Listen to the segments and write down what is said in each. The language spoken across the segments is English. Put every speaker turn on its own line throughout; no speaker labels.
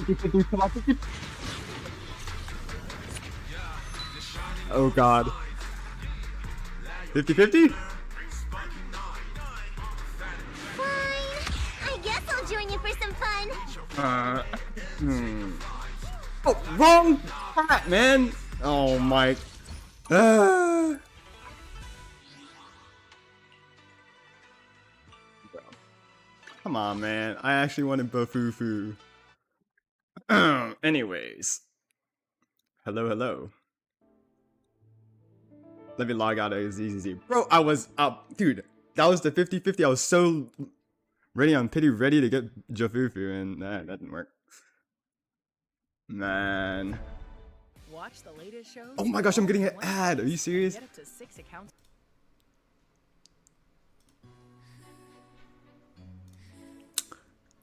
Come on, 50. Oh god. 50-50?
Fine. I guess I'll join you for some fun.
Oh, wrong hat, man. Oh my. Come on, man. I actually wanted Bafufu. Anyways. Hello, hello. Let me log out as easy. Bro, I was up. Dude, that was the 50-50. I was so ready on pity, ready to get Jafufu, and that didn't work. Man.
Watch the latest shows.
Oh my gosh, I'm getting an ad. Are you serious?
Get up to 6 accounts.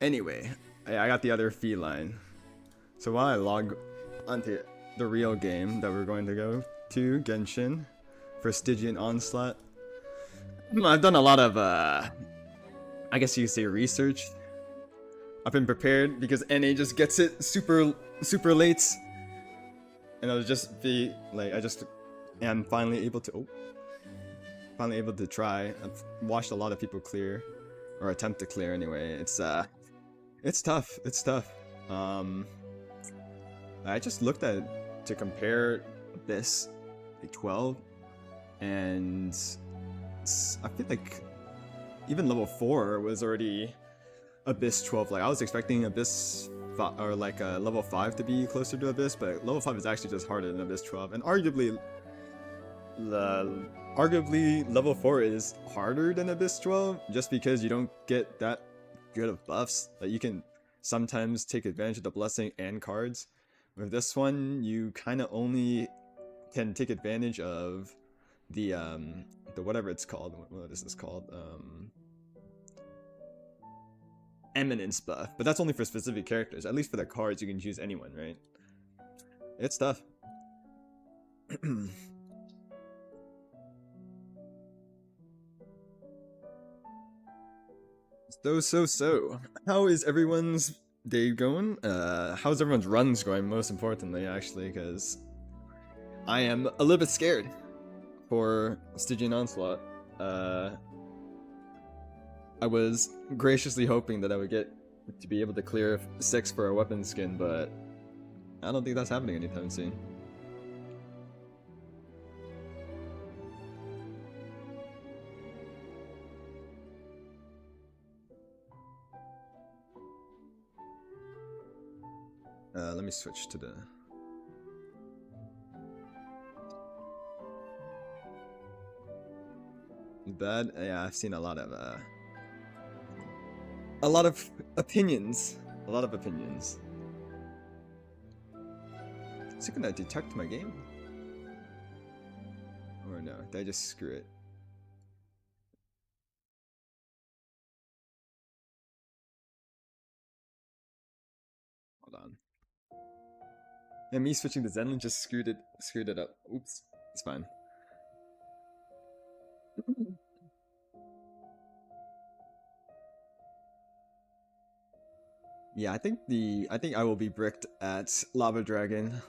Anyway, I got the other feline. So while I log onto the real game that we're going to go to, Genshin, for Stygian Onslaught, I've done a lot of, I guess you could say research. I've been prepared because NA just gets it super late. And I just am finally able to try. I've watched a lot of people clear, or attempt to clear anyway. It's tough. It's tough. I just looked at to compare this like 12, and I feel like even level 4 was already Abyss 12. Like I was expecting Abyss or like level 5 to be closer to Abyss, but level 5 is actually just harder than Abyss 12, and arguably level 4 is harder than Abyss 12 just because you don't get that good of buffs. Like you can sometimes take advantage of the blessing and cards. With this one, you kind of only can take advantage of the whatever it's called. What is this called? Eminence buff, but that's only for specific characters. At least for the cards, you can choose anyone, right? It's tough. So, how is everyone's day going? How's everyone's runs going, most importantly, actually, because I am a little bit scared for Stygian Onslaught. I was graciously hoping that I would get to be able to clear 6 for a weapon skin, but I don't think that's happening anytime soon. Let me switch to the... Bad? Yeah, I've seen a lot of opinions. A lot of opinions. Is it gonna detect my game? Or no, did I just screw it? Hold on. Yeah, me switching to Zenlin just screwed it up. Oops. It's fine. Yeah, I think I will be bricked at Lava Dragon.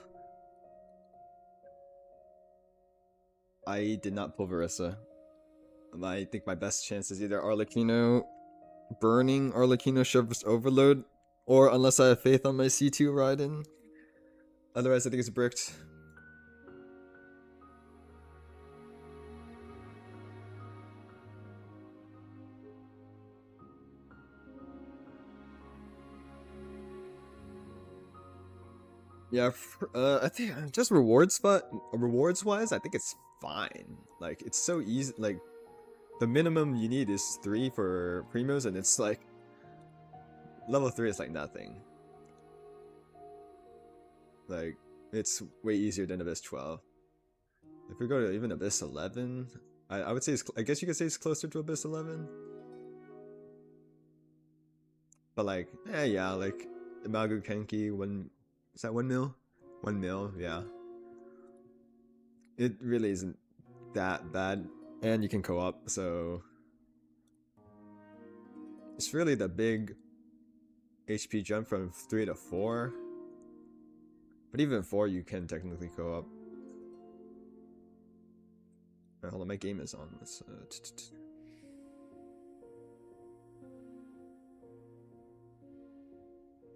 I did not pull Verissa. I think my best chance is either Arlecchino burning Arlecchino Chauvinist Overload, or unless I have faith on my C2 Raiden. Otherwise, I think it's bricked. Yeah, I think just rewards wise, I think it's fine. Like it's so easy. Like the minimum you need is 3 for primos, and it's like level 3 is like nothing. Like it's way easier than Abyss 12. If we go to even Abyss 11, I would say I guess you could say it's closer to Abyss 11. But like, yeah, like Imago Kenki, is that 1 mil? 1 mil, yeah. It really isn't that bad, and you can co-op, so it's really the big HP jump from 3 to 4. But even 4 you can technically go up. Alright, hold on, my game is on. Let's,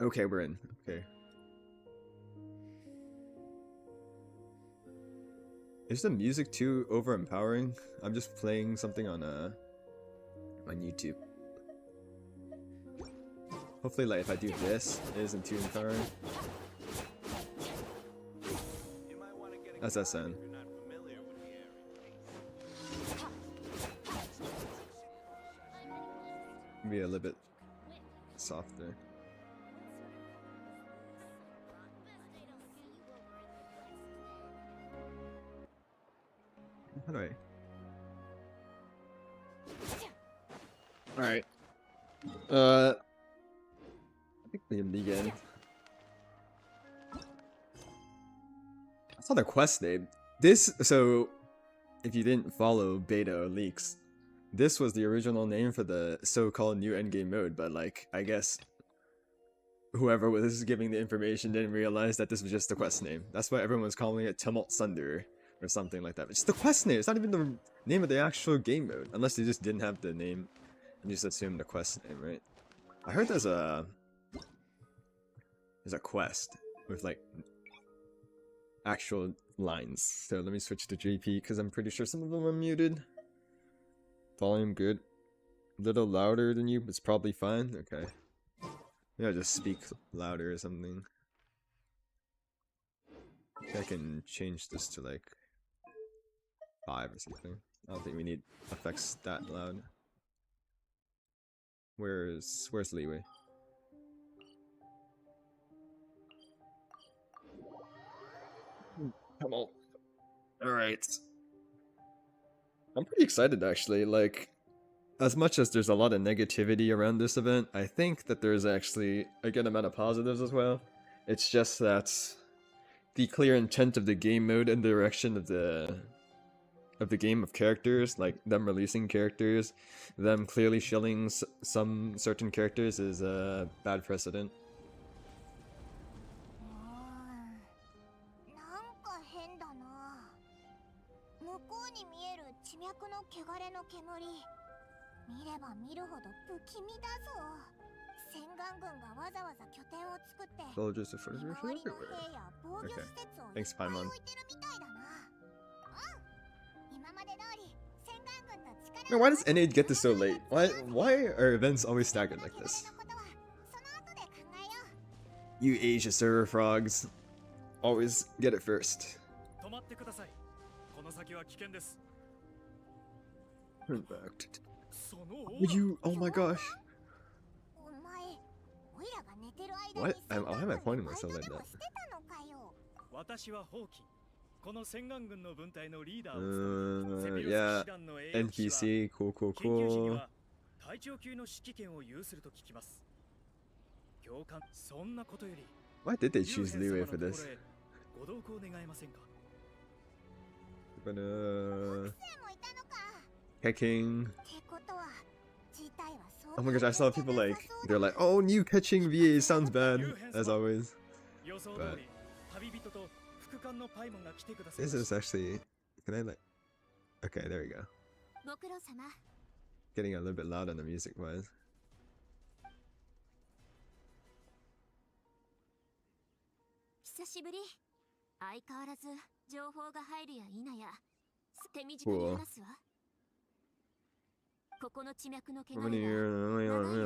okay, we're in. Okay. Is the music too overempowering? I'm just playing something on YouTube. Hopefully, like if I do this, it isn't too empowering. That's SN. Be a little bit softer. How do I? Alright. I think we can begin. That's not the quest name. So, if you didn't follow beta or leaks, this was the original name for the so-called new endgame mode, but like, I guess whoever was giving the information didn't realize that this was just the quest name. That's why everyone was calling it Tumult Sunder or something like that. It's the quest name, it's not even the name of the actual game mode, unless they just didn't have the name and just assumed the quest name, right? I heard there's a quest with like actual lines. So let me switch to JP because I'm pretty sure some of them are muted. Volume good. A little louder than you, but it's probably fine. Okay. Yeah, just speak louder or something. I can change this to like 5 or something. I don't think we need effects that loud. Where's leeway? Come on. Alright. I'm pretty excited actually, like, as much as there's a lot of negativity around this event, I think that there's actually a good amount of positives as well. It's just that the clear intent of the game mode and direction of the game of characters, like them releasing characters, them clearly shilling some certain characters is a bad precedent. Soldiers of first everywhere. Okay. Thanks, Paimon. Man, why does NA get this so late? Why are events always staggered like this? You Asia server frogs always get it first. Turn back. Would you? Oh my gosh. What? Why am I pointing myself like that? Yeah. NPC, cool. Why did they choose leeway for this? Hacking. Oh my gosh, I saw people like, they're like, oh, new catching VA sounds bad, as always. But this is actually, can I like, okay, there we go. Getting a little bit loud on the music wise. Cool.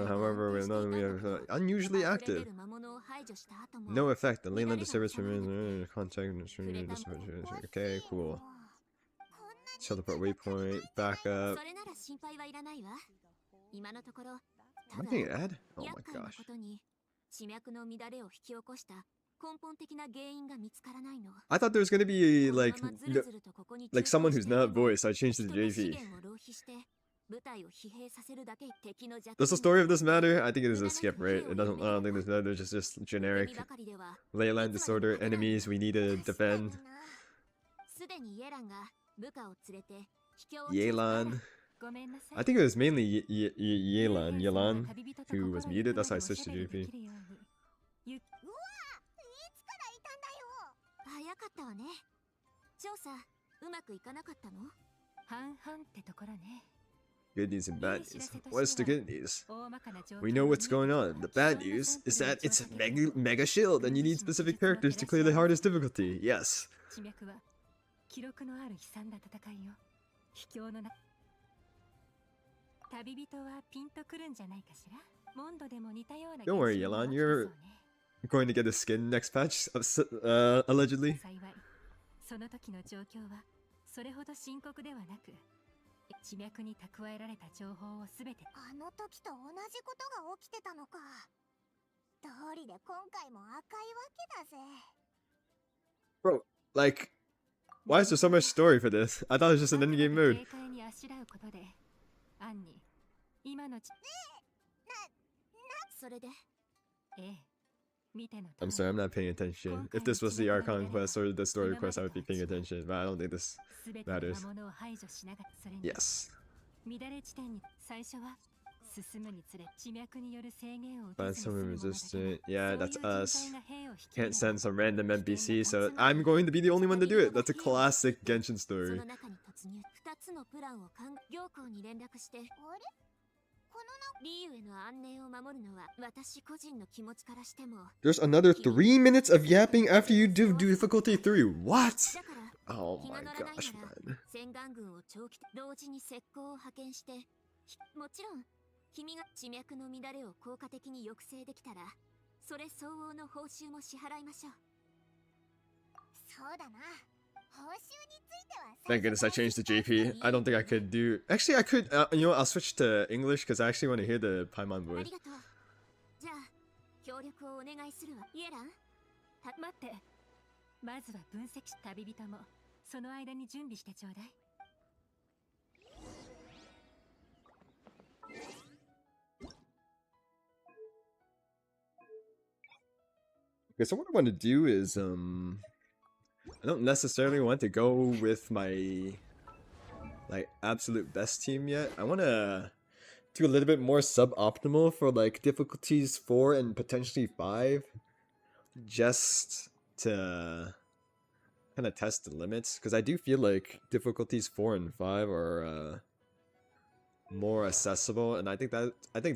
However, we have unusually active. No effect. The Leyland service remains contact. Okay, cool. Teleport waypoint. Back up. Am I getting an ad? Oh my gosh. I thought there was gonna be like someone who's not voiced. I changed it to JV. Does the story of this matter? I think it is a skip, right? It doesn't. I don't think there's just generic Leyland disorder enemies we need to defend. Yelan. I think it was mainly Yelan who was muted. That's why I switched to JP.
うわ、いつからいたんだよ。早かったわね。調査うまくいかなかったの？
半々ってところね。
Good news and bad news. What's the good news? We know what's going on. The bad news is that it's a mega shield and you need specific characters to clear the hardest difficulty. Yes.
地脈は記録のある悲惨な戦いよ。秘境のな旅人はピンとくるんじゃないかしら。モンドでも似たような
Don't worry, Yelan. You're going to get a skin next patch, allegedly.
幸いその時の状況はそれほど深刻ではなく、地脈に蓄えられた情報をすべて。
あの時と同じことが起きてたのか。通りで今回も赤いわけだぜ。
Bro, like, why is there so much story for this? I thought it was just an endgame mode.
警戒にあしらうことで暗に今の
それで
ええ、見ての
I'm sorry, I'm not paying attention. If this was the Archon quest or the story quest, I would be paying attention, but I don't think this
すべての
matters.
魔物を排除しながら、それに
Yes.
乱れ地点に最初は進むにつれ地脈による制限を受
Find
けずに済む
someone
ものだけど、
resistant. Yeah, that's
そういう人
us.
材が兵を引き
Can't
入れ
send
ば
some random NPC, so I'm going to be the only one to do it. That's a classic Genshin
そ
story.
の中に突入。2つのプランを行幸に連絡して。あれ、このリーウへの安寧を守るのは私個人の気持ちからしても。
There's another 3 minutes of yapping after you do difficulty 3. What?
だから
Oh
気が
my
乗らない
gosh,
なら
man.
洗顔軍を長期同時に石膏を派遣して、もちろん君が地脈の乱れを効果的に抑制できたらそれ相応の報酬も支払いましょう。そうだな。報酬については
Thank goodness I changed the JP. I don't think I could do. Actually, I could. You know what? I'll switch to English because I actually want to hear the Paimon
あ
voice.
りがとう。じゃあ協力をお願いするわ。イエラン。
待って、まずは分析し旅人もその間に準備してちょうだい。
Okay, so what I want to do is I don't necessarily want to go with my like absolute best team yet. I want to do a little bit more suboptimal for like difficulties 4 and potentially 5, just to kind of test the limits, because I do feel like difficulties 4 and 5 are more accessible, and I think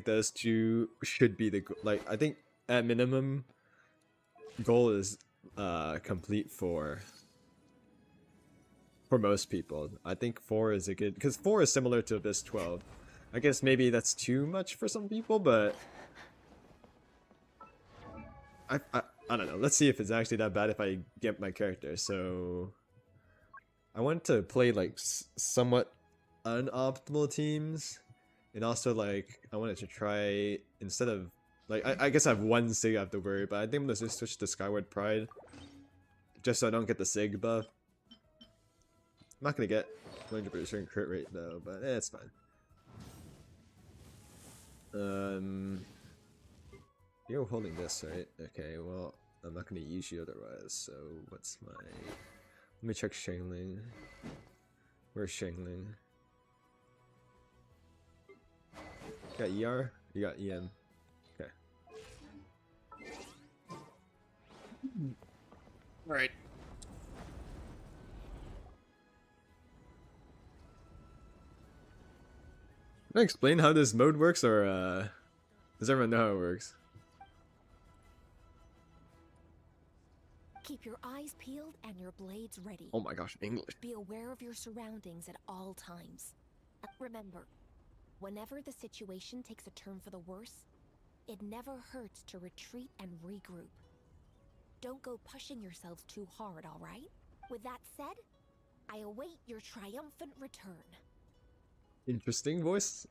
those two should be the like I think at minimum goal is complete for most people. I think 4 is a good, because 4 is similar to Abyss 12. I guess maybe that's too much for some people, but I don't know. Let's see if it's actually that bad if I get my character. So I want to play like somewhat unoptimal teams, and also like I wanted to try, instead of like I guess I have one Sig I have to worry, but I think I'm gonna just switch to Skyward Pride just so I don't get the Sig buff. I'm not gonna get 100% crit rate though, but it's fine. You're holding this, right? Okay, well, I'm not gonna use you otherwise, so what's my... Let me check Shangling. Where's Shangling? You got ER? You got EM. Okay. Alright. Can I explain how this mode works, or does everyone know how it works?
Keep your eyes peeled and your blades ready.
Oh my gosh, English.
Be aware of your surroundings at all times. Remember, whenever the situation takes a turn for the worse, it never hurts to retreat and regroup. Don't go pushing yourselves too hard, alright? With that said, I await your triumphant return.
Interesting voice.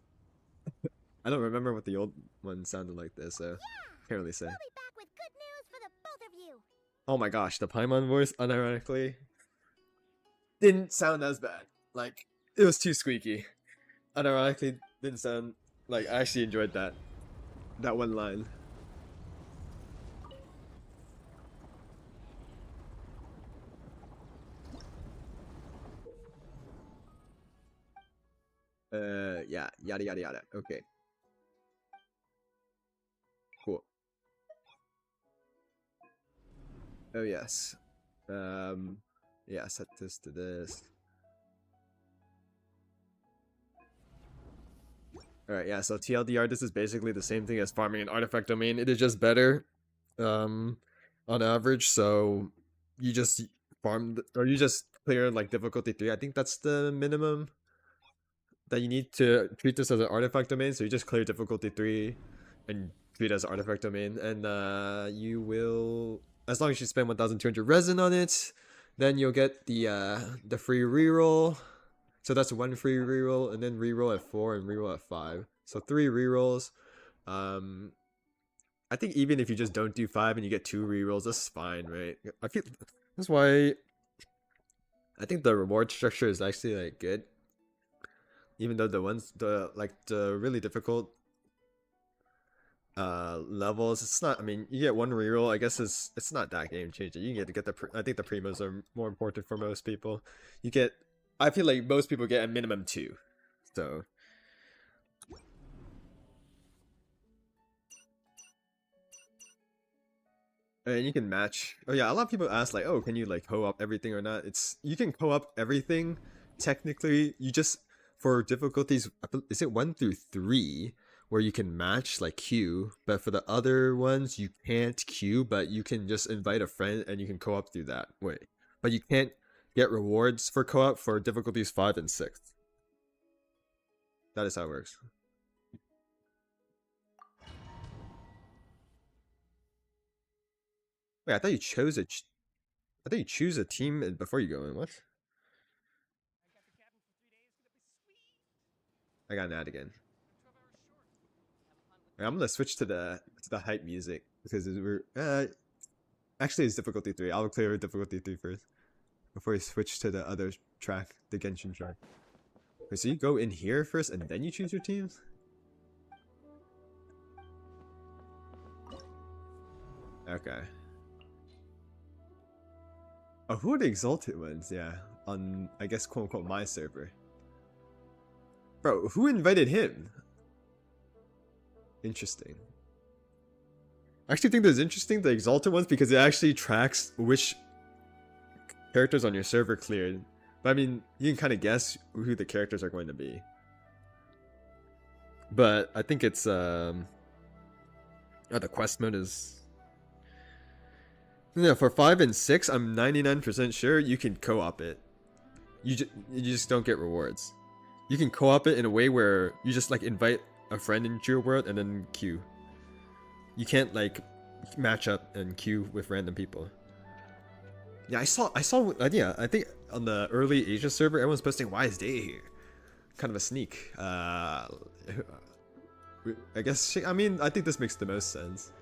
I don't remember what the old one sounded like this, so can't really say.
We'll be back with good news for the both of you.
Oh my gosh, the Paimon voice, unironically, didn't sound as bad. Like, it was too squeaky. Unironically, didn't sound like, I actually enjoyed that one line. Yeah, yada yada yada. Okay. Cool. Oh yes. Yeah, set this to this. Alright, yeah, so TLDR, this is basically the same thing as farming an artifact domain. It is just better, on average, so you just or you just clear, like, difficulty 3. I think that's the minimum that you need to treat this as an artifact domain, so you just clear difficulty 3 and treat it as an artifact domain, and you will, as long as you spend 1,200 resin on it, then you'll get the free reroll. So that's 1 free reroll, and then reroll at 4 and reroll at 5. So 3 rerolls. I think even if you just don't do 5 and you get 2 rerolls, that's fine, right? I feel that's why I think the reward structure is actually like good. Even though the really difficult levels, it's not, I mean, you get 1 reroll, I guess it's not that game changing. You get I think the primos are more important for most people. I feel like most people get a minimum 2. So and you can match. Oh yeah, a lot of people ask like, oh, can you like co-op everything or not? You can co-op everything. Technically, you just, for difficulties, is it 1 through 3 where you can match like queue, but for the other ones you can't queue, but you can just invite a friend and you can co-op through that way. But you can't get rewards for co-op for difficulties 5 and 6. That is how it works. Wait, I thought you chose I thought you choose a team before you go in. What? I got an ad again. Right, I'm gonna switch to the hype music because we're actually it's difficulty 3. I'll clear difficulty 3 first before you switch to the other track, the Genshin track. Wait, so you go in here first and then you choose your teams? Okay. Oh, who are the exalted ones? Yeah, on, I guess, quote unquote my server. Bro, who invited him? Interesting. I actually think this is interesting, the exalted ones, because it actually tracks which characters on your server cleared. But I mean, you can kind of guess who the characters are going to be. But I think it's oh, the quest mode is, yeah, for 5 and 6, I'm 99% sure you can co-op it. You just don't get rewards. You can co-op it in a way where you just like invite a friend into your world and then queue. You can't like match up and queue with random people. Yeah, I saw yeah, I think on the early Asia server everyone's posting Wise Day here. Kind of a sneak. I guess I mean, I think this makes the most sense.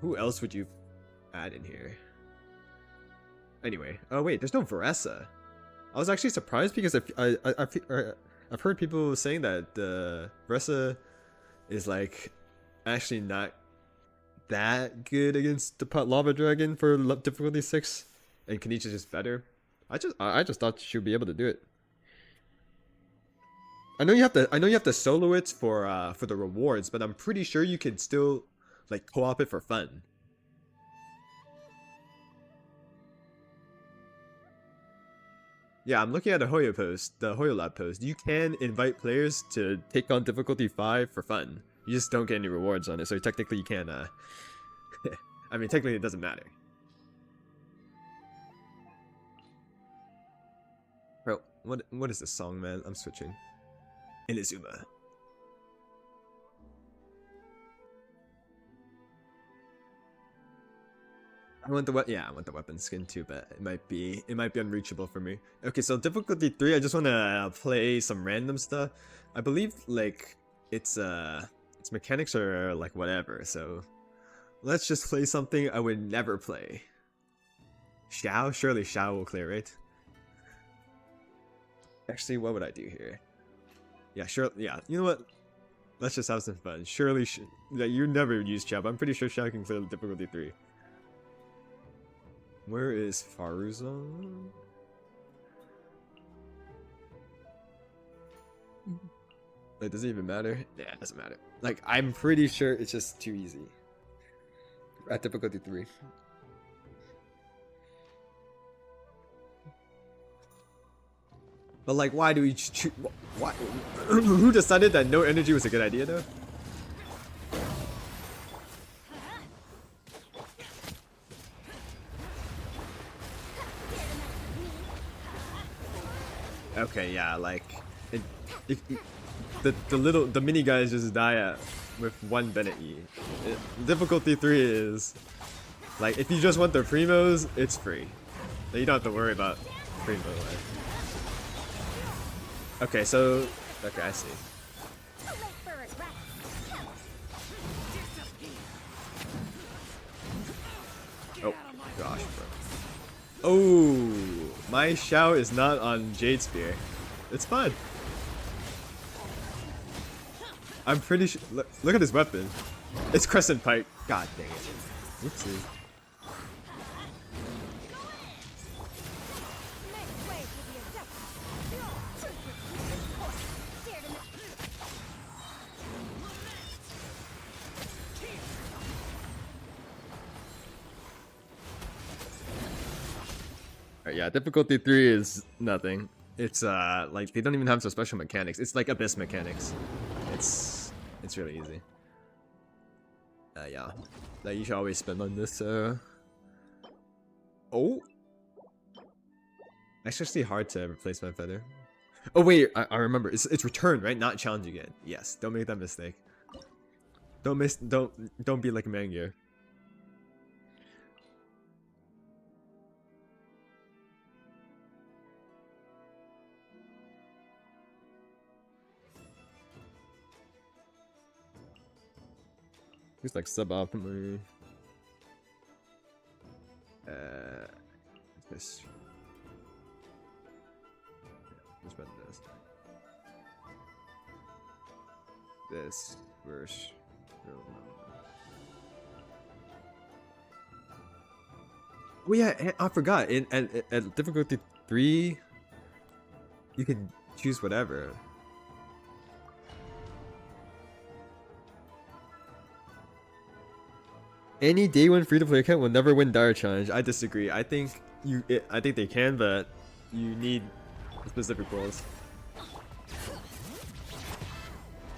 Who else would you add in here? Anyway, oh wait, there's no Varessa. I was actually surprised because I've heard people saying that Varessa is like actually not that good against the Lava Dragon for difficulty 6, and Kenichi's just better. I just thought she would be able to do it. I know you have to solo it for the rewards, but I'm pretty sure you can still like co-op it for fun. Yeah, I'm looking at the Hoyo post, the Hoyo Lab post. You can invite players to take on difficulty 5 for fun. You just don't get any rewards on it, so technically you can, I mean, technically it doesn't matter. Bro, what is this song, man? I'm switching. Inazuma. I want the weapon skin too, but it might be unreachable for me. Okay, so difficulty 3, I just want to play some random stuff. I believe like its mechanics are like whatever. So let's just play something I would never play. Xiao, surely Xiao will clear, right? Actually, what would I do here? Yeah, sure. Yeah, you know what? Let's just have some fun. Surely, you never use Xiao, but I'm pretty sure Xiao can clear the difficulty 3. Where is Faruzan? Like, does it even matter? Yeah, it doesn't matter. Like, I'm pretty sure it's just too easy. At difficulty 3. But like, why do we choose? Why? Who decided that no energy was a good idea though? Okay, yeah, like the mini guys just die with one Bennett E. Difficulty 3 is like if you just want the primos, it's free. You don't have to worry about primo life. Okay, so okay, I see. Oh gosh, bro. Oh, my shout is not on Jade Spear. It's fine. I'm pretty sure. Look at his weapon. It's Crescent Pike. God dang it. Oopsie. Yeah, difficulty 3 is nothing. It's like they don't even have some special mechanics. It's like abyss mechanics. It's really easy. Yeah, that you should always spend on this. Oh, it's actually hard to replace my feather. Oh wait, I remember. It's return, right? Not challenge again. Yes, don't make that mistake. Don't be like Mangear. He's like suboptimally. This. What's better than this? This verse. Oh yeah, I forgot. At difficulty 3, you can choose whatever. Any day one free-to-play account will never win Dire Challenge. I disagree. I think I think they can, but you need specific roles.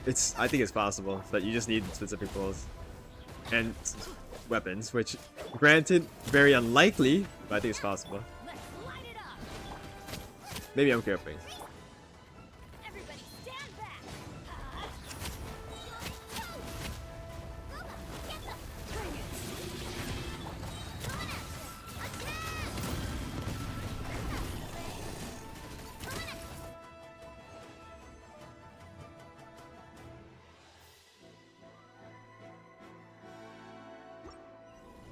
I think it's possible, but you just need specific roles and weapons, which, granted, very unlikely, but I think it's possible. Maybe I'm careful.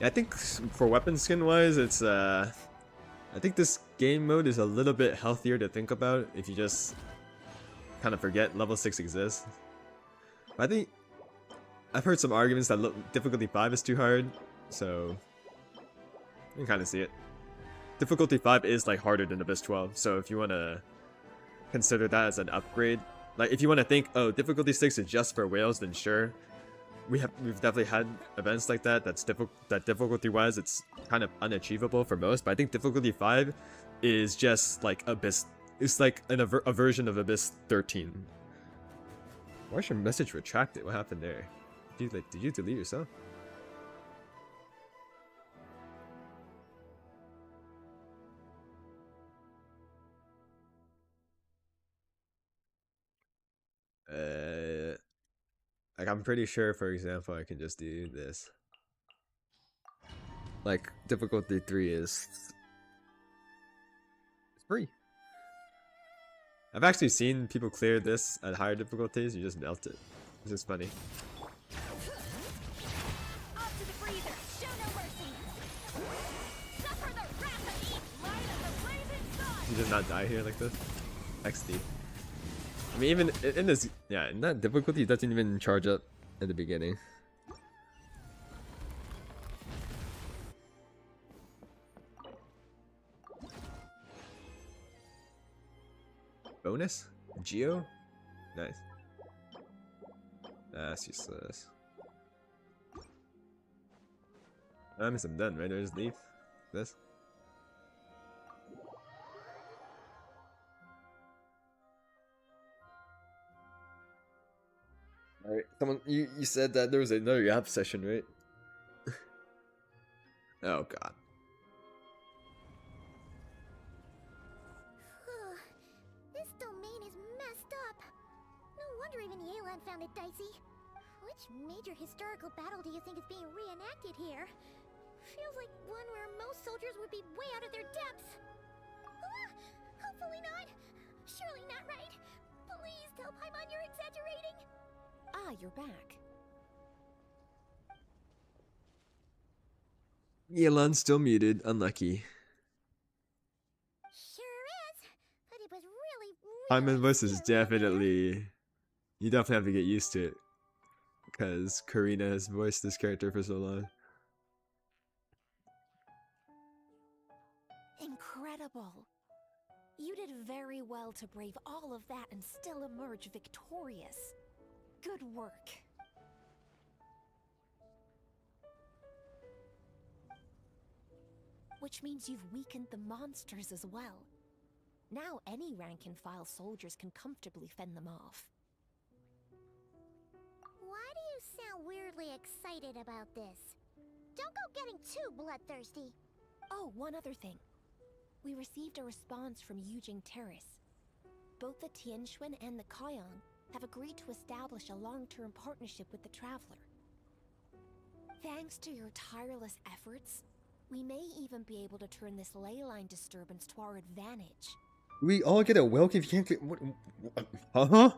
I think for weapon skin wise, it's I think this game mode is a little bit healthier to think about if you just kind of forget level 6 exists. But I think I've heard some arguments that difficulty 5 is too hard, so you can kind of see it. Difficulty 5 is like harder than Abyss 12, so if you want to consider that as an upgrade, like if you want to think, oh, difficulty 6 is just for whales, then sure. We've definitely had events like that. That difficulty wise, it's kind of unachievable for most. But I think difficulty 5 is just like Abyss. It's like a version of Abyss 13. Why is your message retracted? What happened there? Did you delete yourself? Like I'm pretty sure, for example, I can just do this. Like difficulty 3 is free. I've actually seen people clear this at higher difficulties. You just melt it. This is funny. You just not die here like this? XD. I mean, even in this, yeah, in that difficulty, it doesn't even charge up at the beginning. Bonus? Geo? Nice. That's useless. I mean, I'm done, right? I just leave this. Wait, someone you said that there was another app session, right? Oh god.
This domain is messed up. No wonder even Yelan found it dicey. Which major historical battle do you think is being reenacted here? Feels like one where most soldiers would be way out of their depths. Hopefully not. Surely not right. Please tell Paimon you're exaggerating.
Ah, you're back.
Yelan's still muted. Unlucky.
Sure is. But it was really
Hyman voice is
scary over there.
definitely. You definitely have to get used to it. Because Karina has voiced this character for so long.
Incredible. You did very well to brave all of that and still emerge victorious. Good work. Which means you've weakened the monsters as well. Now any rank-and-file soldiers can comfortably fend them off.
Why do you sound weirdly excited about this? Don't go getting too bloodthirsty.
Oh, one other thing. We received a response from Yujing Terrace. Both the Tianxuan and the Kaiyang have agreed to establish a long-term partnership with the Traveler. Thanks to your tireless efforts, we may even be able to turn this ley line disturbance to our advantage.
We all get a welcome if you can't get. Huh?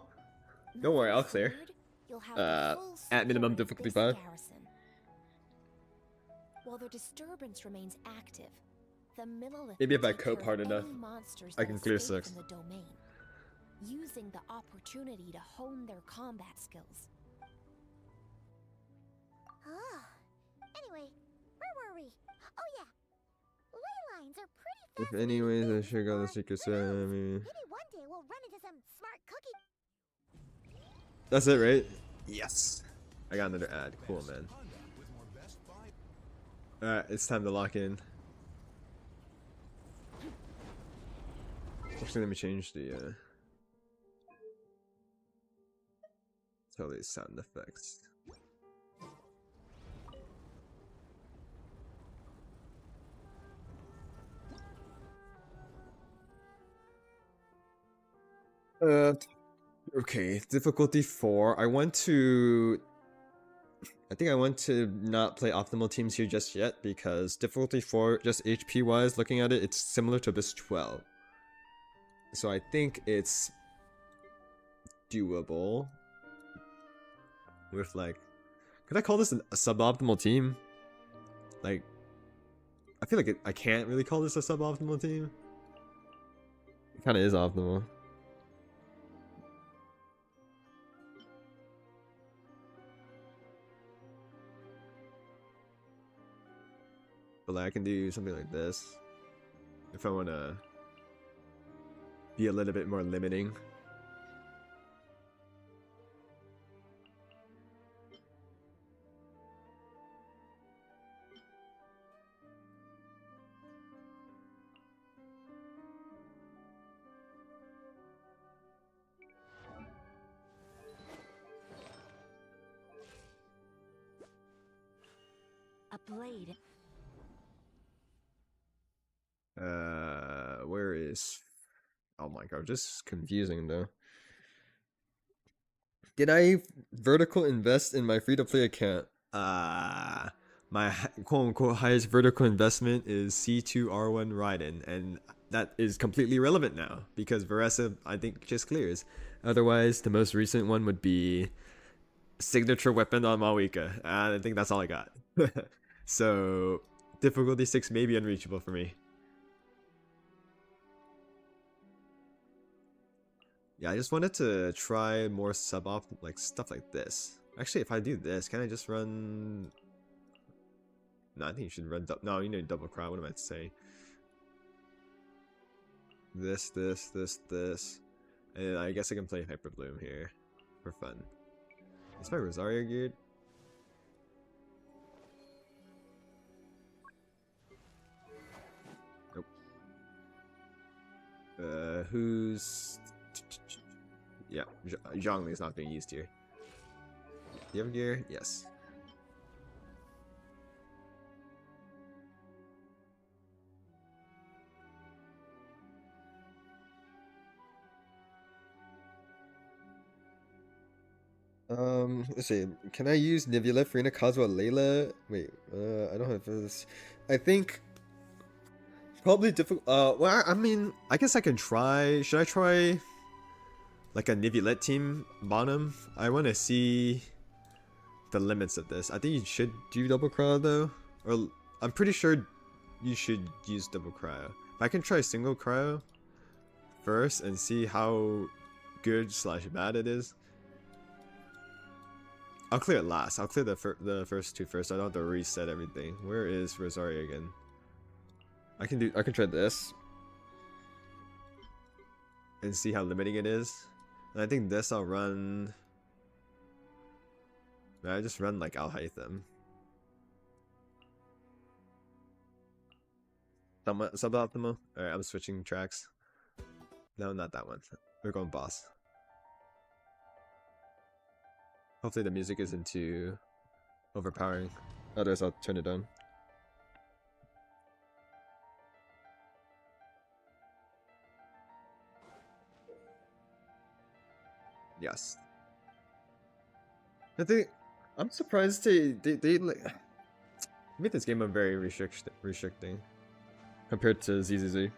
Don't worry, I'll clear.
Moving forward, you'll have the full
At minimum
support of
difficulty
this
5.
garrison. While the disturbance remains active, the Millilith
Maybe if I
will take
cope
care
hard
of
enough,
any monsters
I
that
can clear
escape
6.
from the domain, using the opportunity to hone their combat skills.
Anyway, where were we? Oh yeah. Ley lines are pretty
If
fascinating
anyways, I
things,
should go the
or
secret
who knows?
Sammy.
Maybe one day we'll run into some smart cookie.
That's it, right? Yes. I got another ad. Cool, man. Alright, it's time to lock in. Actually, let me change the totally sound effects. Okay, difficulty 4. I think I want to not play optimal teams here just yet because difficulty 4, just HP wise, looking at it, it's similar to Abyss 12. So I think it's doable. With like, could I call this a suboptimal team? Like, I feel like I can't really call this a suboptimal team. It kind of is optimal. But like, I can do something like this if I want to be a little bit more limiting.
A blade.
Where is... Oh my god, just confusing though. Did I vertical invest in my free-to-play account? My quote-unquote highest vertical investment is C2R1 Raiden, and that is completely irrelevant now, because Veresa, I think, just clears. Otherwise, the most recent one would be Signature Weapon on Mawika. I think that's all I got. So, difficulty 6 may be unreachable for me. Yeah, I just wanted to try more sub-optimal, like, stuff like this. Actually, if I do this, can I just run... No, I think you should run... No, you need double crowd. What am I saying? This. And I guess I can play Hyper Bloom here for fun. Is my Rosario geared? Nope. Who's... Yeah, Zhongli is not being used here. Do you have gear? Yes. Let's see. Can I use Nivula, Farina, Kazuha, Layla? Wait, I don't have this. I think probably difficult. Well, I mean, I guess I can try. Should I try like a Nivulet team bottom? I want to see the limits of this. I think you should do double cryo though, or I'm pretty sure you should use double cryo. I can try single cryo first and see how good / bad it is. I'll clear it last. I'll clear the first two first. I don't have to reset everything. Where is Rosaria again? I can try this and see how limiting it is. And I think this I'll run. I just run like Al Haytham. Suboptimal. Alright, I'm switching tracks. No, not that one. We're going boss. Hopefully the music isn't too overpowering. Otherwise I'll turn it on. Yes. I think I'm surprised they like made this game very restricting compared to ZZZ.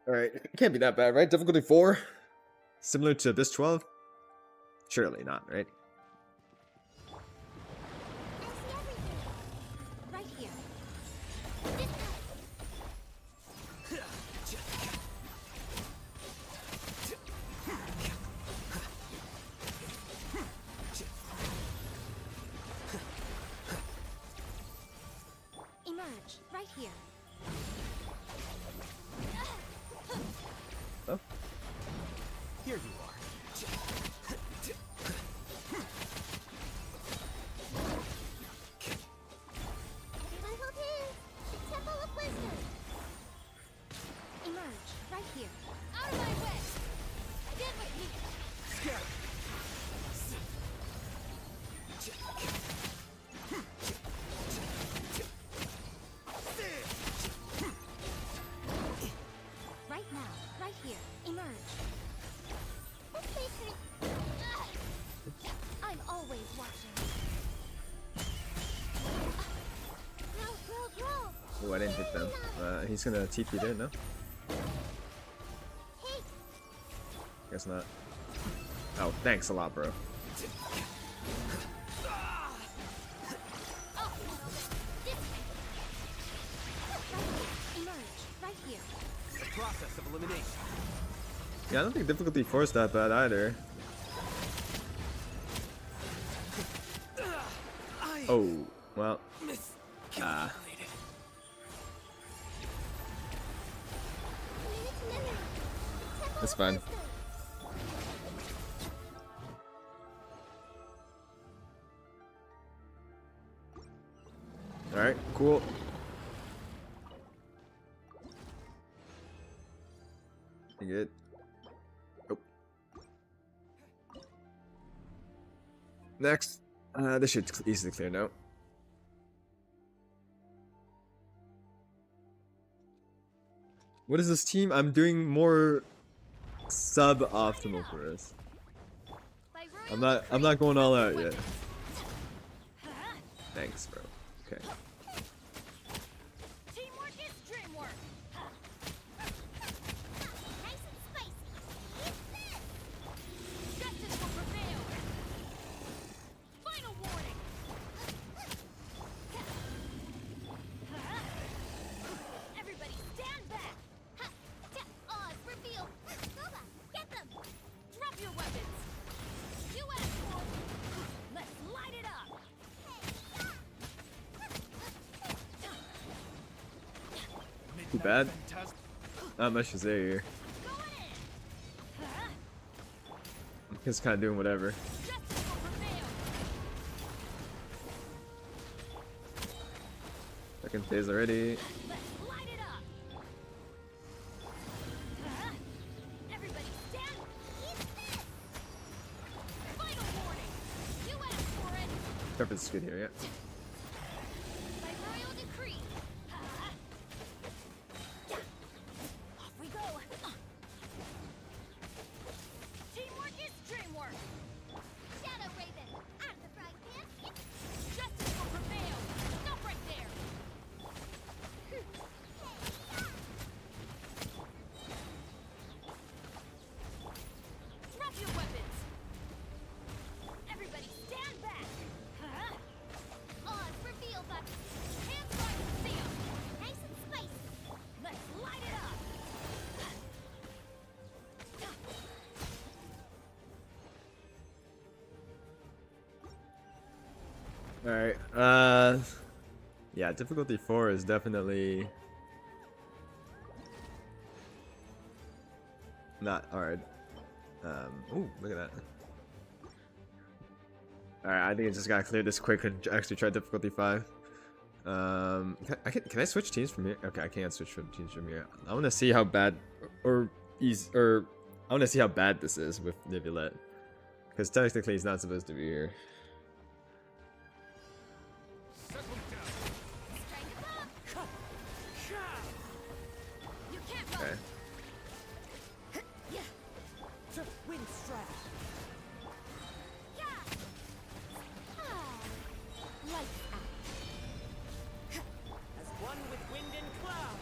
Alright, it can't be that bad, right? Difficulty 4? Similar to Abyss 12? Surely not, right?
Right here. Emerge. Right here.
Oh.
Here you are.
Everyone hold hands. Temple of Wisdom.
Emerge. Right here.
Out of my way. Get with me.
Scared.
Right now. Right here. Emerge.
This place hurts.
I'm always watching.
Grow.
Oh, I didn't hit them. He's gonna TP there, no?
Hey,
Guess not. Oh, thanks a lot, bro.
Emerge. Right here.
The process of elimination.
Yeah, I don't think difficulty 4 is that bad either. Oh, well. Ah. That's fine. Alright, cool. You good? Oh. Next. This should easily clear now. What is this team? I'm doing more sub-optimal for this. I'm not going all out yet. Thanks, bro. Okay.
teamwork is dreamwork. Nice and spicy. Justice will prevail. Final warning. Everybody stand back. Oz, reveal. Boba, get them. Drop your weapons. You asshole. Let's light it up.
Too bad. Not much is there here. I'm just kind of doing whatever.
Justice will prevail.
second phase already.
Let's light it up. Everybody stand. Eat this. Final warning. You asked for it.
Purpose is good here, yeah.
By royal decree. Off we go. Teamwork is dreamwork.
Shadow Raven, I'm the frying pan.
Justice will prevail. Stop right there. Drop your weapons. Everybody stand back.
Oz reveal button.
Hands right to see 'em.
Nice and spicy.
Let's light it up.
Alright, yeah, difficulty 4 is definitely not hard. Ooh, look at that. Alright, I think I just gotta clear this quick and actually try difficulty 5. Can I switch teams from here? Okay, I can't switch from teams from here. I wanna see how bad I wanna see how bad this is with Nibulette. Because technically he's not supposed to be here.
Strike a pop. You can't run.
Okay.
Wind strap.
Lights out.
As one with wind and cloud.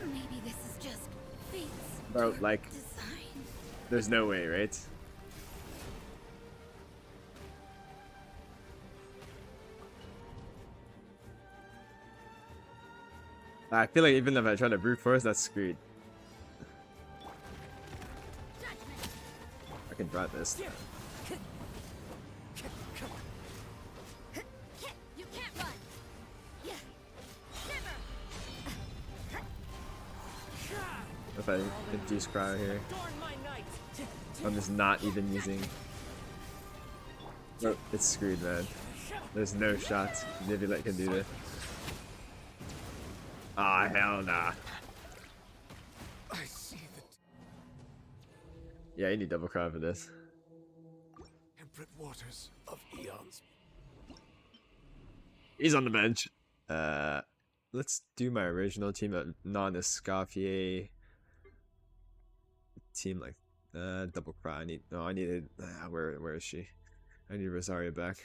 Maybe this is just fate's
Bro, like,
design.
there's no way, right? I feel like even if I try to brute force, that's screwed. I can drop this.
You can't run. Shiver.
If I induce cryo here,
Adorn my night.
I'm just not even using. Oh, it's screwed, man. There's no shots Nibulette can do this. Ah, hell nah.
I see the
Yeah, you need double cryo for this.
temperate waters of eons.
He's on the bench. Let's do my original team of non-Escoffier team, like double cry. I needed where is she? I need Rosaria back.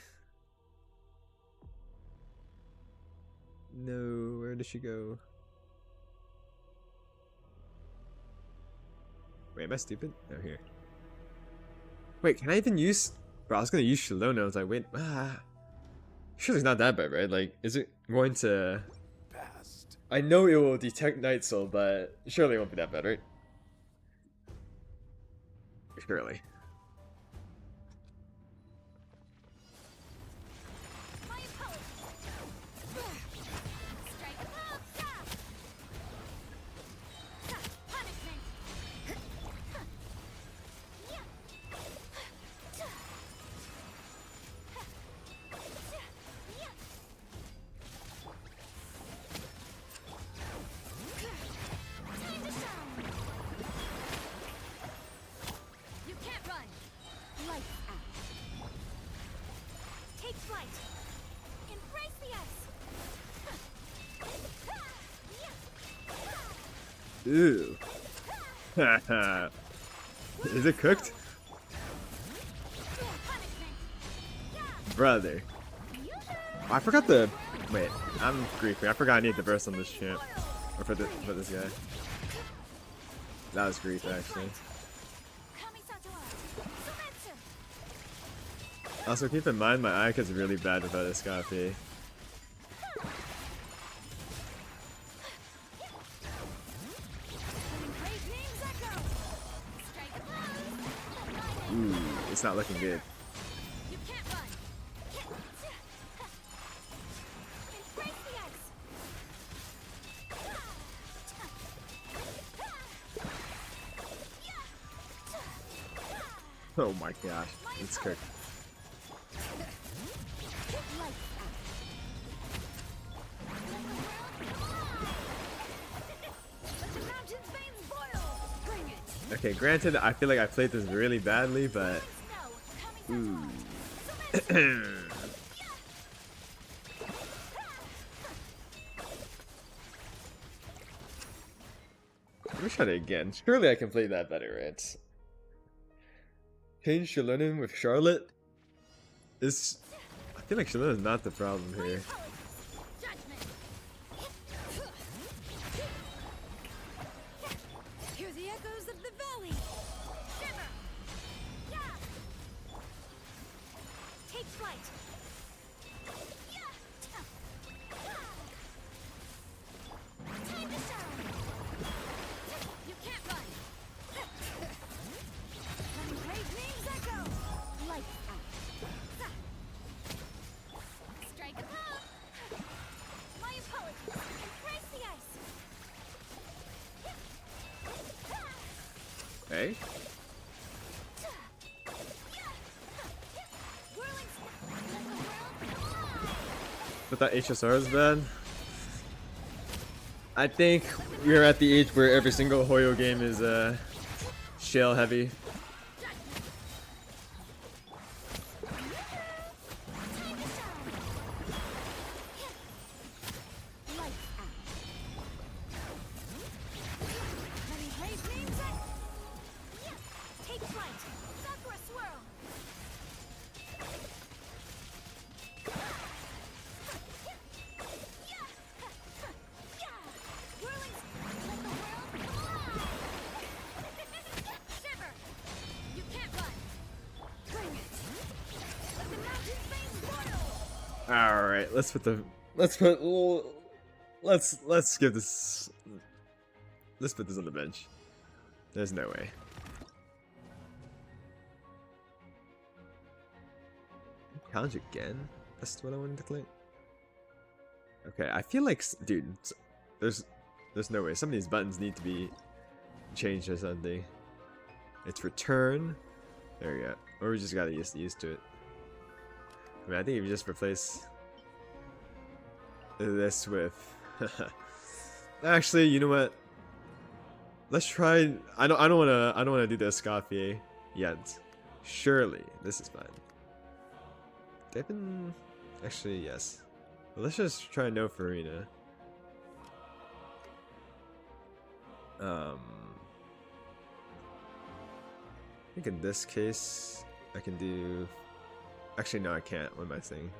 No, where did she go? Wait, am I stupid? Oh, here. Wait, can I even use? Bro, I was gonna use Shalona. I was like, wait, surely it's not that bad, right? Like, is it going to?
Past.
I know it will detect Night Soul, but surely it won't be that bad, right? Surely.
My opponent. Strike a pop. Punishment. You can't run.
Lights out.
Take flight. Embrace the ice.
Ooh. Is it cooked?
Punishment.
Brother. Oh, I forgot the. Wait, I'm griefing. I forgot I need the burst on this champ. Or for this guy. That was grief, actually. Also, keep in mind my Ike is really bad without Escoffier. Ooh, it's not looking good.
You can't run. Embrace the ice.
Oh my gosh, it's cooked. Okay, granted, I feel like I played this really badly, but ooh. Let me try it again. Surely I can play that better, right? Change Shalenen with Charlotte? Is I feel like Shalenen is not the problem here.
Hear the echoes of the valley. Shimmer. Yeah. Take flight. Time to shine. You can't run. Let me raise names echo. Lights out. Strike a pose. My apologies. Embrace the ice.
Hey?
Whirling let the world
But that HSR is bad. I think we're at the age where every single Hoyo game is shell heavy.
Take flight. Sakura swirl. Whirling let the world fly. Shiver. You can't run. Bring it. Let the mountain flames boil.
All right, let's give this. Let's put this on the bench. There's no way. Challenge again? That's what I wanted to click. Okay, I feel like, dude, there's no way. Some of these buttons need to be changed or something. It's return. There we go. Or we just gotta get used to it. I mean, I think if you just replace this with. Actually, you know what? Let's try. I don't wanna do the Escoffier yet. Surely this is fine. Devin, actually yes. But let's just try no Farina. I think in this case I can do. Actually, no, I can't. What am I saying?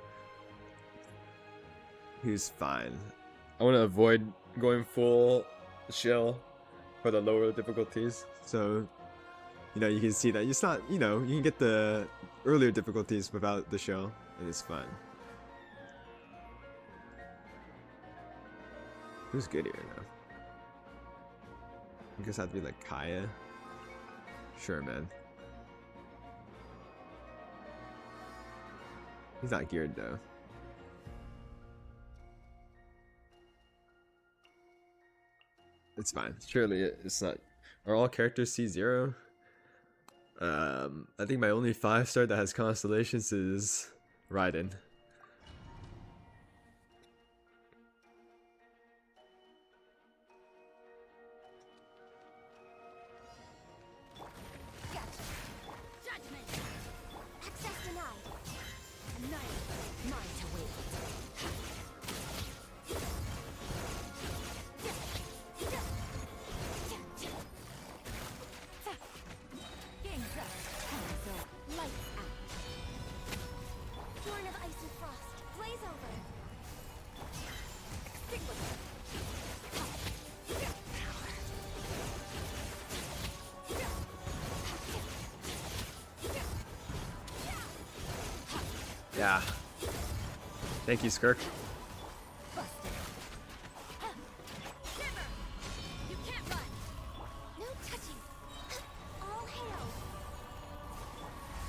He's fine. I want to avoid going full shell for the lower difficulties. So, you know, you can see that it's not, you know, you can get the earlier difficulties without the shell. It is fine. Who's good here now? I guess I have to be like Kaya. Sure, man. He's not geared though. It's fine. Surely it's not. Are all characters C0? I think my only 5-star that has constellations is Raiden.
Judgment. Access denied. Annihilate. Mine to wait. Game's up. Hands up. Lights out. Born of ice and frost. Blaze over. Extinguish.
Yeah. Thank you, Skirk.
Busted. Shiver. You can't run. No touching. All hail.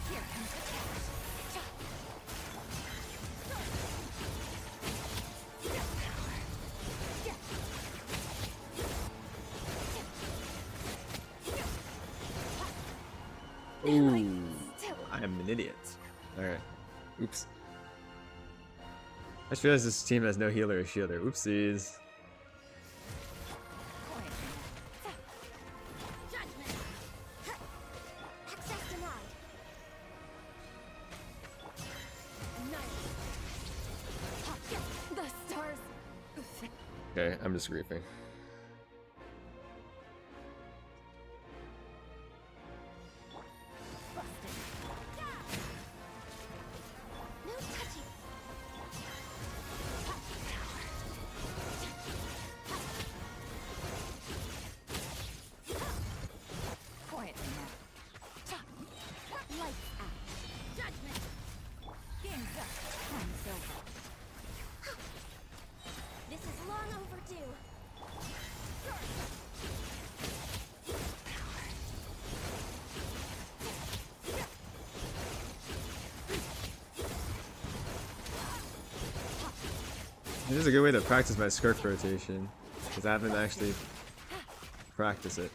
Here comes the catch.
Ooh, I am an idiot. Alright. Oops. I just realized this team has no healer or shielder. Oopsies.
Judgment.
Okay, I'm just griefing.
No touching.
Quietly now.
Lights out.
Judgment! Game's up. Time's over.
This is long overdue.
This is a good way to practice my skirt rotation, because I haven't actually practiced it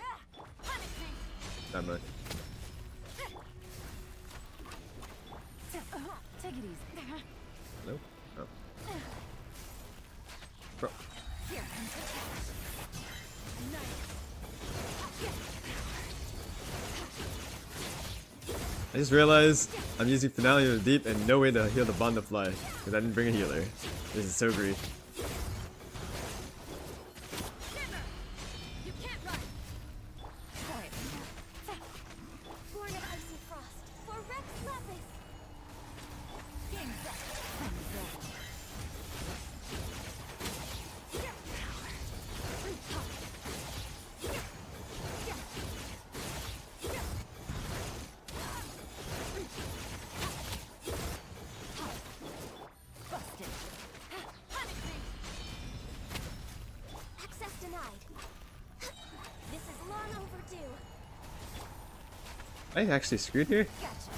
that much.
Take it easy.
Nope. Oh. Bro.
Here comes the test.
I just realized I'm using Finale of the Deep and no way to heal the Bond to Fly, because I didn't bring a healer. This is so grief.
You can't run.
Quietly now.
Born of icy frost. For Rex Lapis.
Game's up. Time's over. Busted.
Access denied. This is long overdue.
I actually screwed here?
Gotcha.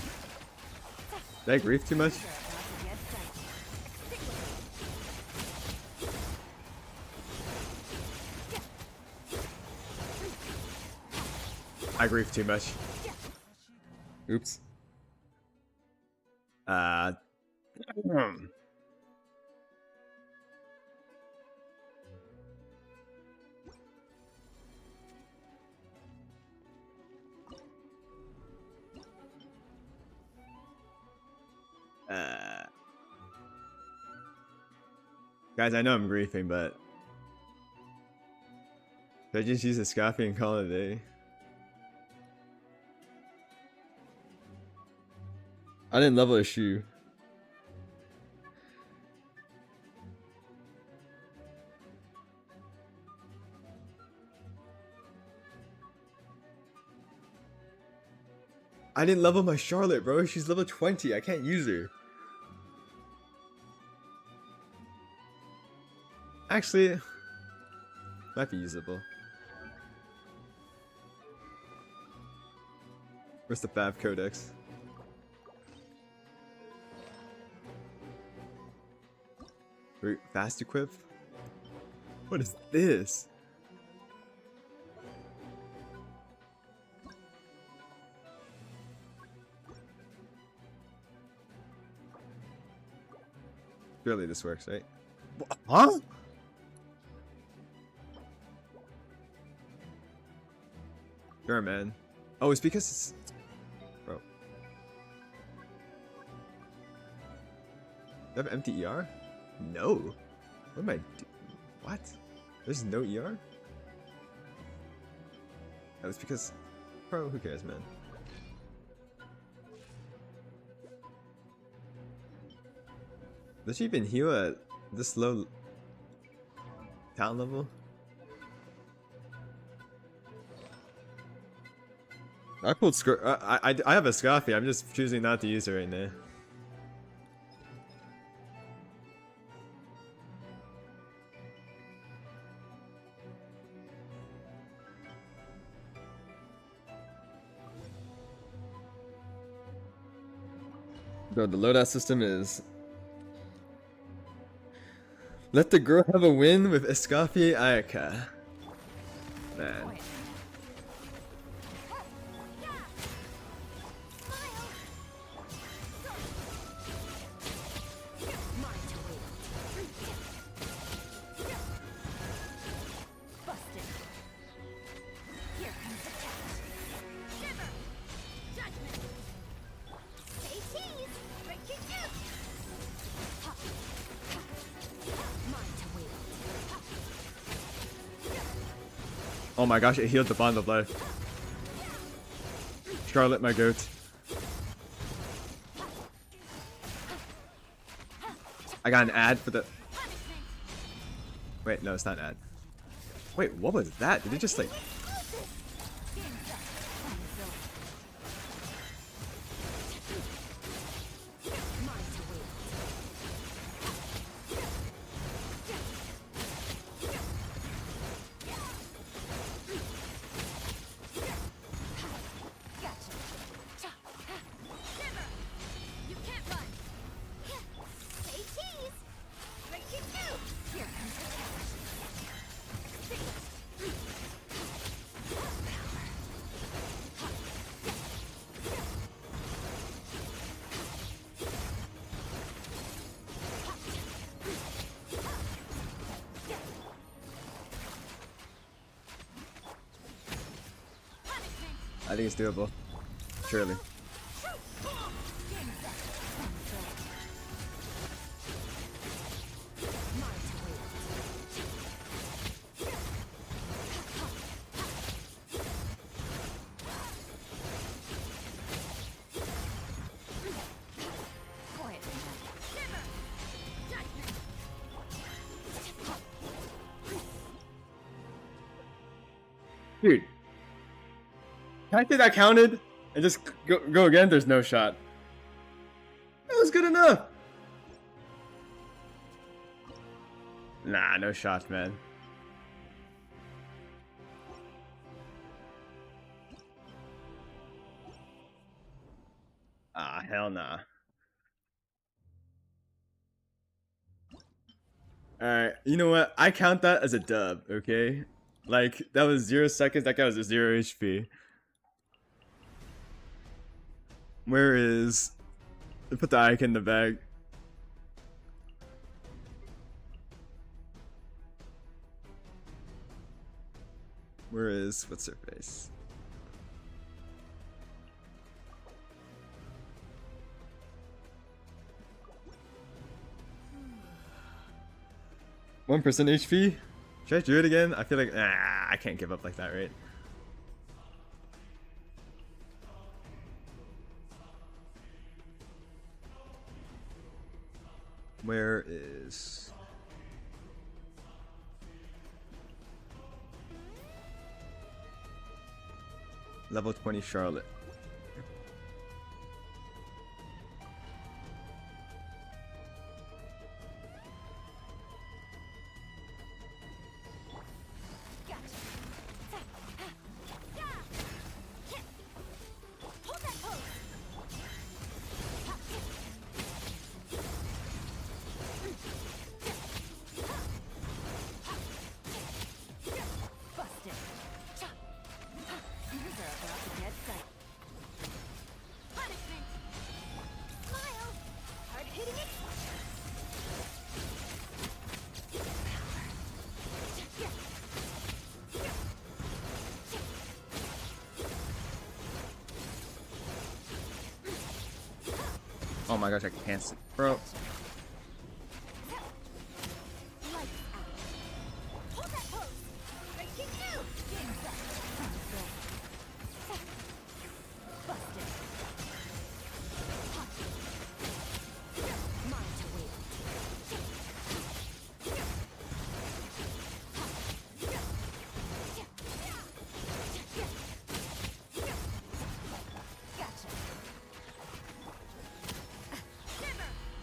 Did I grief too much?
You're about to get dicey.
I grief too much. Oops. Guys, I know I'm griefing, but should I just use a Scaffy and call it a day? I didn't level a shoe. I didn't level my Charlotte, bro. She's level 20. I can't use her. Actually, might be usable. Where's the Fab Codex? Wait, fast equip? What is this? Surely this works, right? Huh? Sure, man. Oh, it's because it's... Bro. Do I have empty ER? No. What am I do? What? There's no ER? Oh, it's because... Bro, who cares, man? Does she even heal at this low talent level? I pulled I have a Scoffy, I'm just choosing not to use it right now. Bro, the loadout system is... Let the girl have a win with Escafi Ayaka. Man. Oh my gosh, it healed the bond of life. Charlotte, my goat. I got an ad for the... Wait, no, it's not an ad. Wait, what was that? Did it just like...
You can't run. Say cheese. Ready to go. Here comes the
I think it's doable. Surely. Dude. Can I say that counted? And just go again? There's no shot. That was good enough. Nah, no shot, man. Ah, hell nah. Alright, you know what? I count that as a dub, okay? Like, that was 0 seconds, that guy was a 0 HP. Where is... Put the Ike in the bag. Where is... What's her face? One % HP? Should I do it again? I feel like... I can't give up like that, right? Where is... Level 20 Charlotte. Oh my gosh, I can't see. Bro.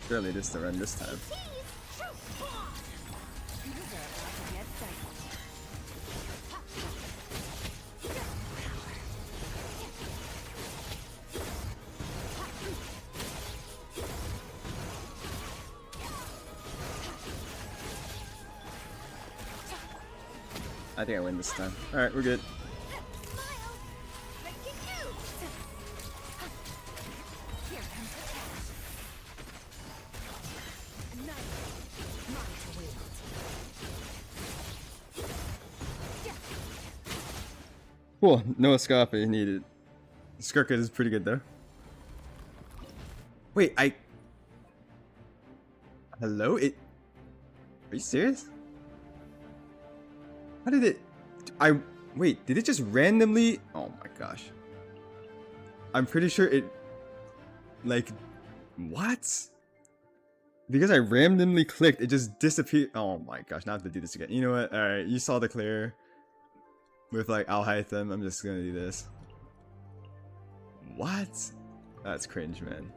Surely this is the run this time. I think I win this time. Alright, we're good. Cool, no escape needed. Skirkit is pretty good though. Wait, Hello? Are you serious? How did it... Wait, did it just randomly? Oh my gosh. I'm pretty sure it... Like... What? Because I randomly clicked, it just disappeared. Oh my gosh, now I have to do this again. You know what? Alright, you saw the clear. With like Al-Haytham, I'm just gonna do this. What? That's cringe, man.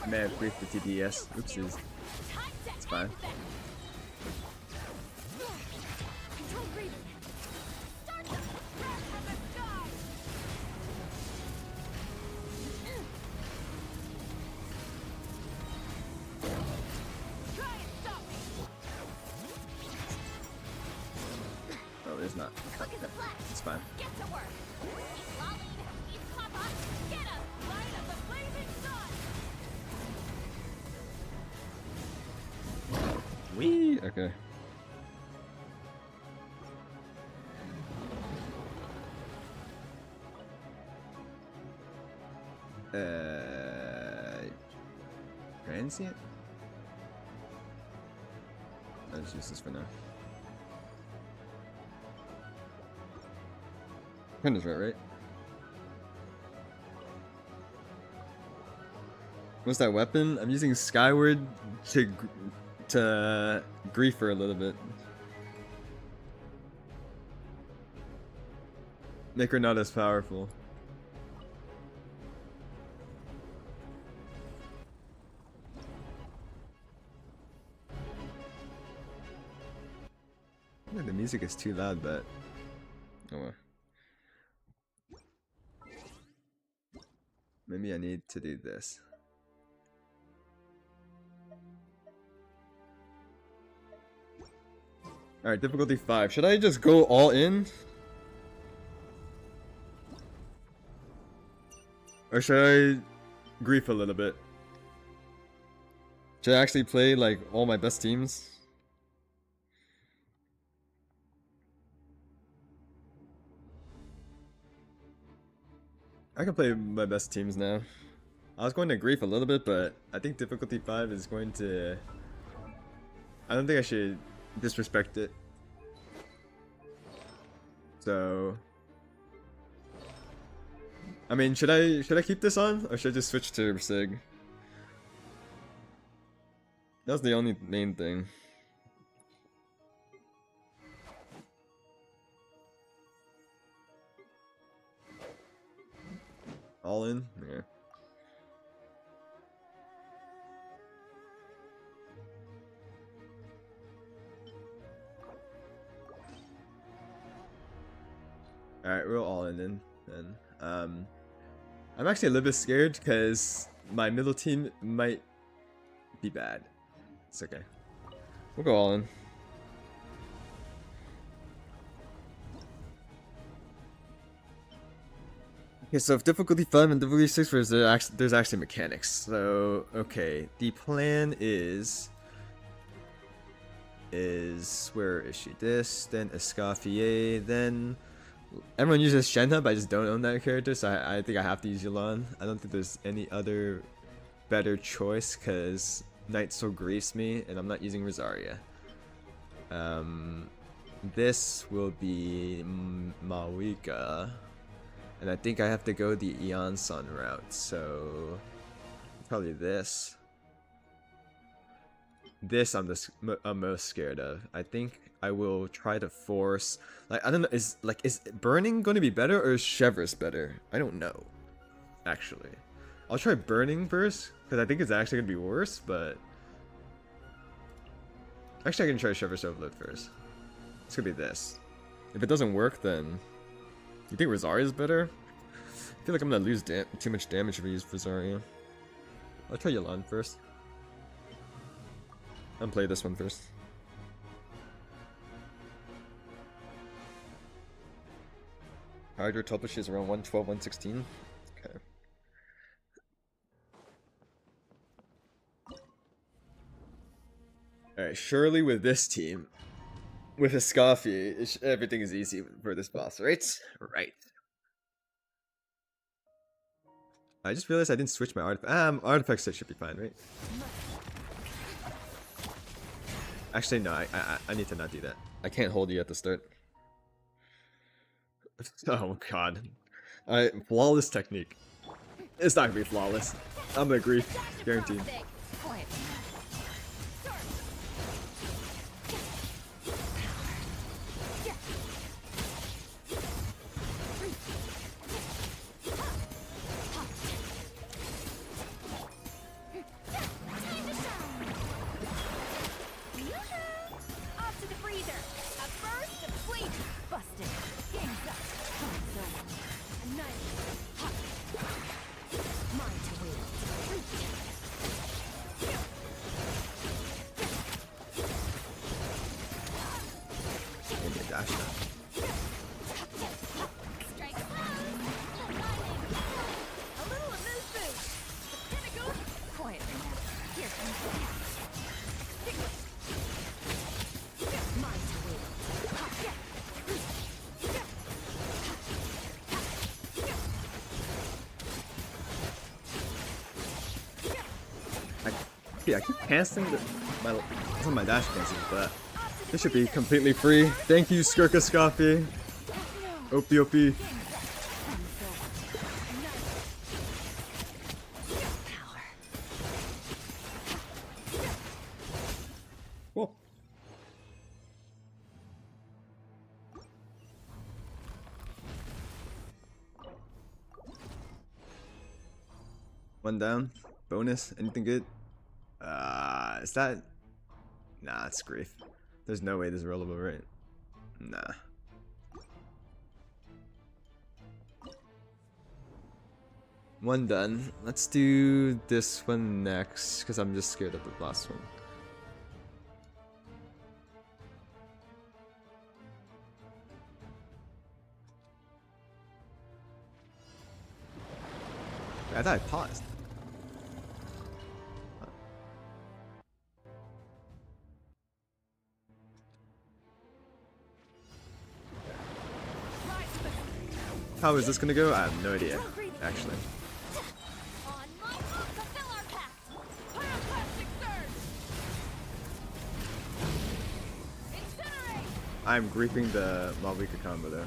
I may have briefed the TDS. Oopsies. It's fine. Oh, there's not. Okay, it's fine. Wee! Okay. Transient? Let's use this for now. Kinda's right? What's that weapon? I'm using Skyward to grief her a little bit. Make her not as powerful. Yeah, the music is too loud, but oh well. Maybe I need to do this. Alright, difficulty 5. Should I just go all in? Or should I grief a little bit? Should I actually play like all my best teams? I can play my best teams now. I was going to grief a little bit, but I think difficulty 5 is going to... I don't think I should disrespect it. So... I mean, should I keep this on? Or should I just switch to Sig? That's the only main thing. All in? Yeah. Alright, we're all in then. I'm actually a little bit scared because my middle team might be bad. It's okay. We'll go all in. Okay, so if difficulty 5 and difficulty 6 there's actually mechanics. So, okay, the plan is where is she? This, then Escoffier, then everyone uses Shenhe, but I just don't own that character, so I think I have to use Yulan. I don't think there's any other better choice because Knight so griefs me, and I'm not using Rosaria. This will be Mawika. And I think I have to go the Eon-Sun route, so probably this. This I'm most scared of. I think I will try to force, like, I don't know, is Burning going to be better or is Chevreuse better? I don't know, actually. I'll try burning first, because I think it's actually gonna be worse, but actually I can try Shiver's Overload first. It's gonna be this. If it doesn't work, then you think Rosaria is better? I feel like I'm gonna lose too much damage if I use Rosaria. I'll try Yelan first. And play this one first. Hydra Topish is around 112, 116. Okay. Alright, surely with this team, with a Scoffy, everything is easy for this boss, right? Right. I just realized I didn't switch my artifact. Artifact set should be fine, right? Actually, no, I need to not do that. I can't hold you at the start. Oh god. Flawless technique. It's not gonna be flawless. I'm gonna grief. Guaranteed. I keep canceling my dash cancels, but this should be completely free. Thank you, Skirka Scoffy. OP. Cool. One down. Bonus. Anything good? Is that? Nah, it's grief. There's no way this is rollable, right? Nah. One done. Let's do this one next, because I'm just scared of the last one. I thought I paused. How is this gonna go? I have no idea, actually. I'm griefing the Malvika combo though.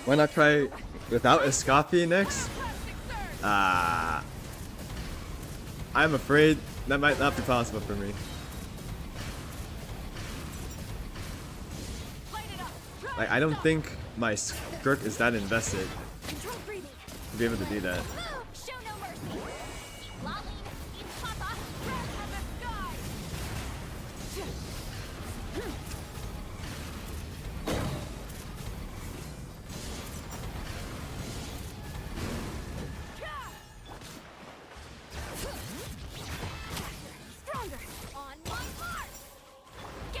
Why not try without a Scoffy next? I'm afraid that might not be possible for me. Like, I don't think my Skirk is that invested to be able to do that.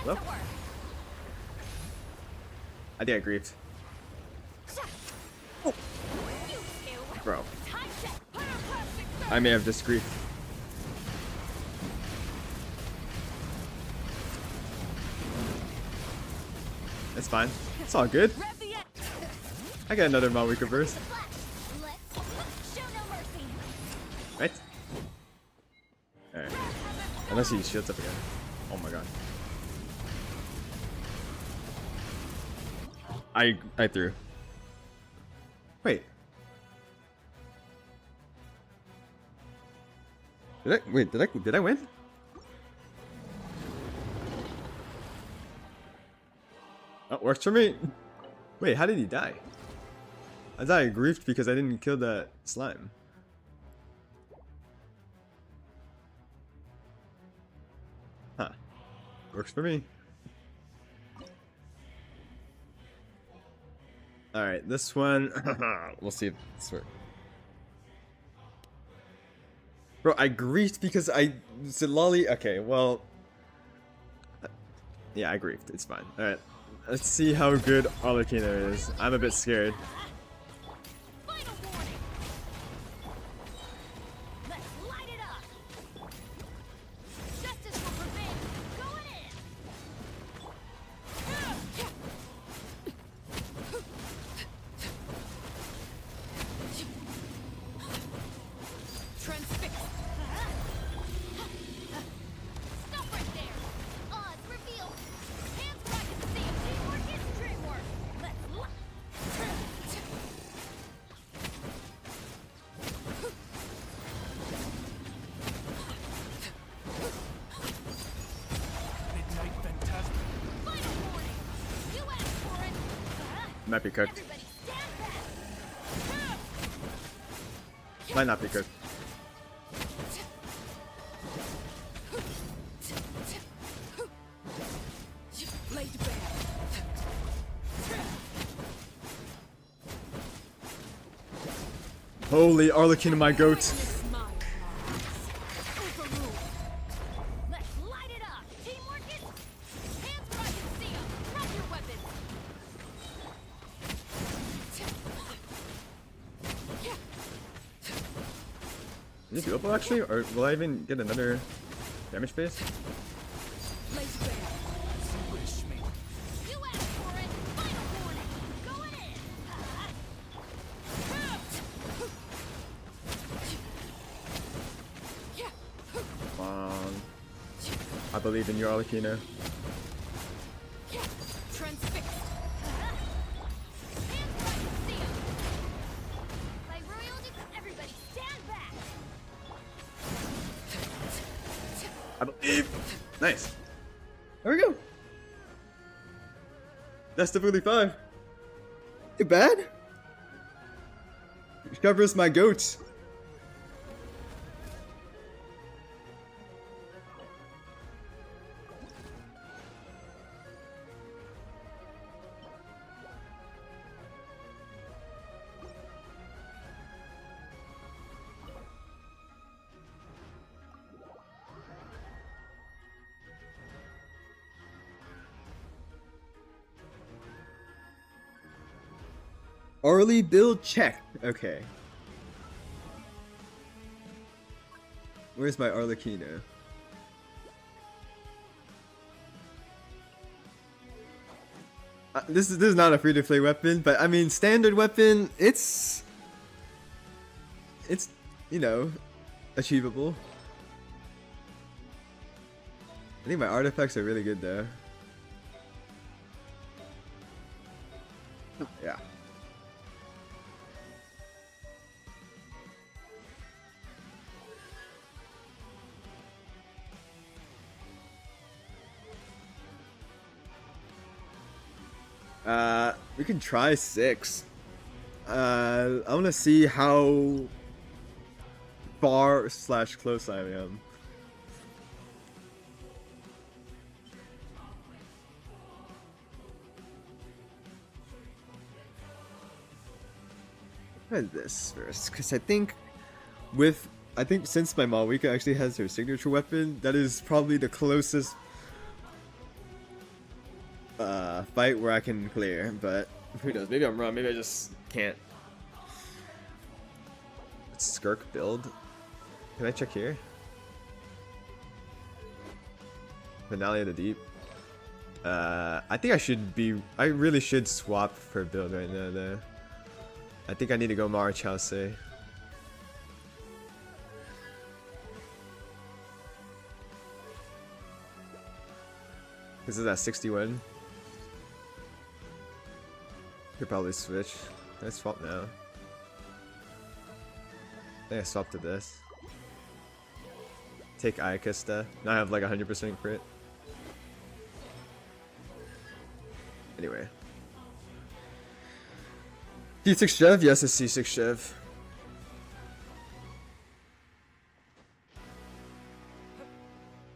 Hello? I think I griefed. Oh. Bro. I may have just griefed. It's fine. It's all good. I got another Malwika burst. Right? Unless he shields up again. Oh my god. I threw. Wait. Did I win? That works for me. Wait, how did he die? I thought I griefed because I didn't kill that slime. Huh. Works for me. Alright, this one. We'll see if this works. Bro, I griefed because I said lolly. Okay, well. Yeah, I griefed. It's fine. Alright. Let's see how good Arlecchino is. I'm a bit scared.
Final warning. Let's light it up. Justice will prevail. Going in. Transfix. Stop right there. Odds revealed. Hands where I can see 'em. Teamwork is dreamwork. Let's light.
Midnight Phantasm.
Final warning. You asked for it.
Might be cooked.
Everybody stand back.
Might not be cooked.
Laid bare.
Holy Arlecchino, my goat.
Smile. Overruled. Let's light it up. Teamwork is. Hands where I can see 'em. Drop your weapons.
Is it doable actually? Or will I even get another damage phase?
Laid bare.
Wish me.
You asked for it. Final warning. Going in.
Come on. I believe in you, Arlecchino.
Transfixed. Hands where I can see 'em. Like royalty, everybody stand back.
I believe. Nice. There we go. That's difficulty 5. Too bad. Covers my goats. Early build check. Okay. Where's my Arlecchino? This is not a free to play weapon, but I mean standard weapon. It's you know achievable. I think my artifacts are really good though. Yeah. We can try 6. I want to see how far / close I am. Try this first, because I think since my Malwika actually has her signature weapon, that is probably the closest fight where I can clear, but who knows? Maybe I'm wrong. Maybe I just can't. Skirk build. Can I check here? Finale of the Deep. I think I really should swap for build right now though. I think I need to go Mara Chelsea. This is at 61. Could probably switch. Can I swap now? I think I swap to this. Take Iacasta. Now I have like 100% crit. Anyway. D6 Chev? Yes, it's C6 Chev.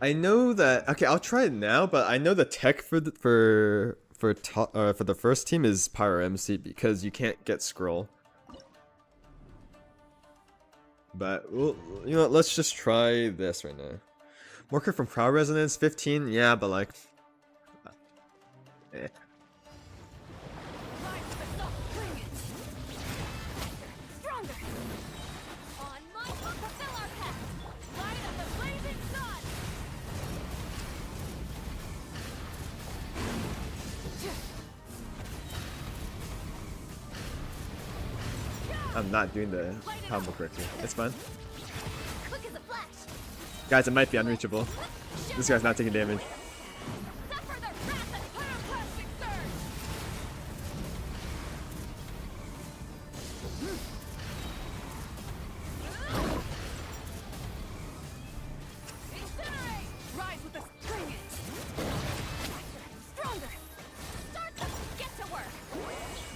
I know that. Okay, I'll try it now, but I know the tech for the for the first team is Pyro MC because you can't get scroll. But we'll, you know, let's just try this right now. Worker from Crowd Resonance 15, yeah, but like, eh. I'm not doing the combo correctly. It's fine. Guys, it might be unreachable. This guy's not taking damage.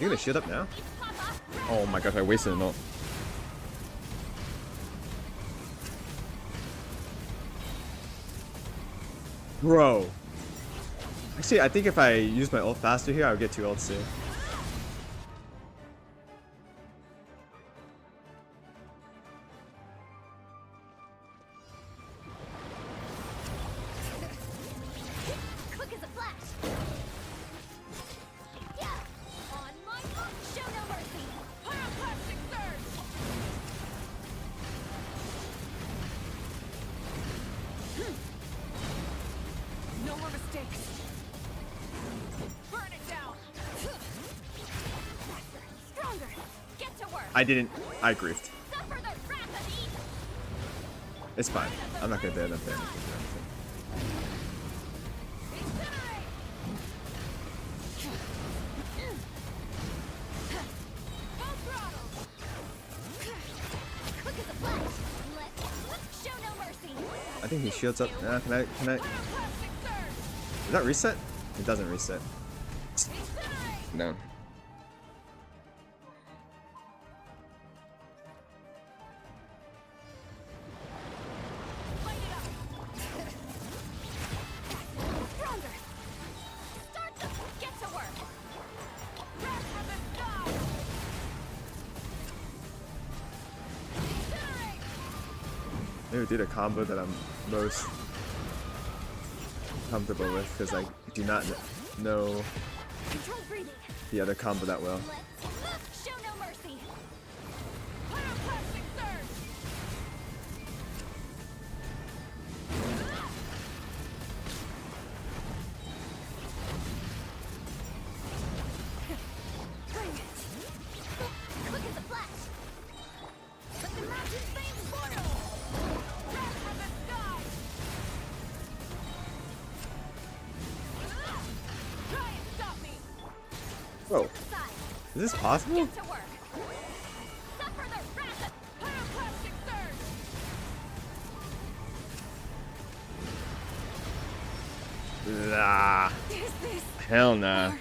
You gonna shield up now? Oh my gosh, I wasted a ult. Bro. Actually, I think if I use my ult faster here, I'll get 2 ults too. I griefed. It's fine. I'm not gonna do enough damage or anything. I think he shields up. Can I? Does that reset? It doesn't reset. No. Maybe do the combo that I'm most comfortable with, because I do not know the other combo that well. Whoa. Is this possible? Nah. Hell nah.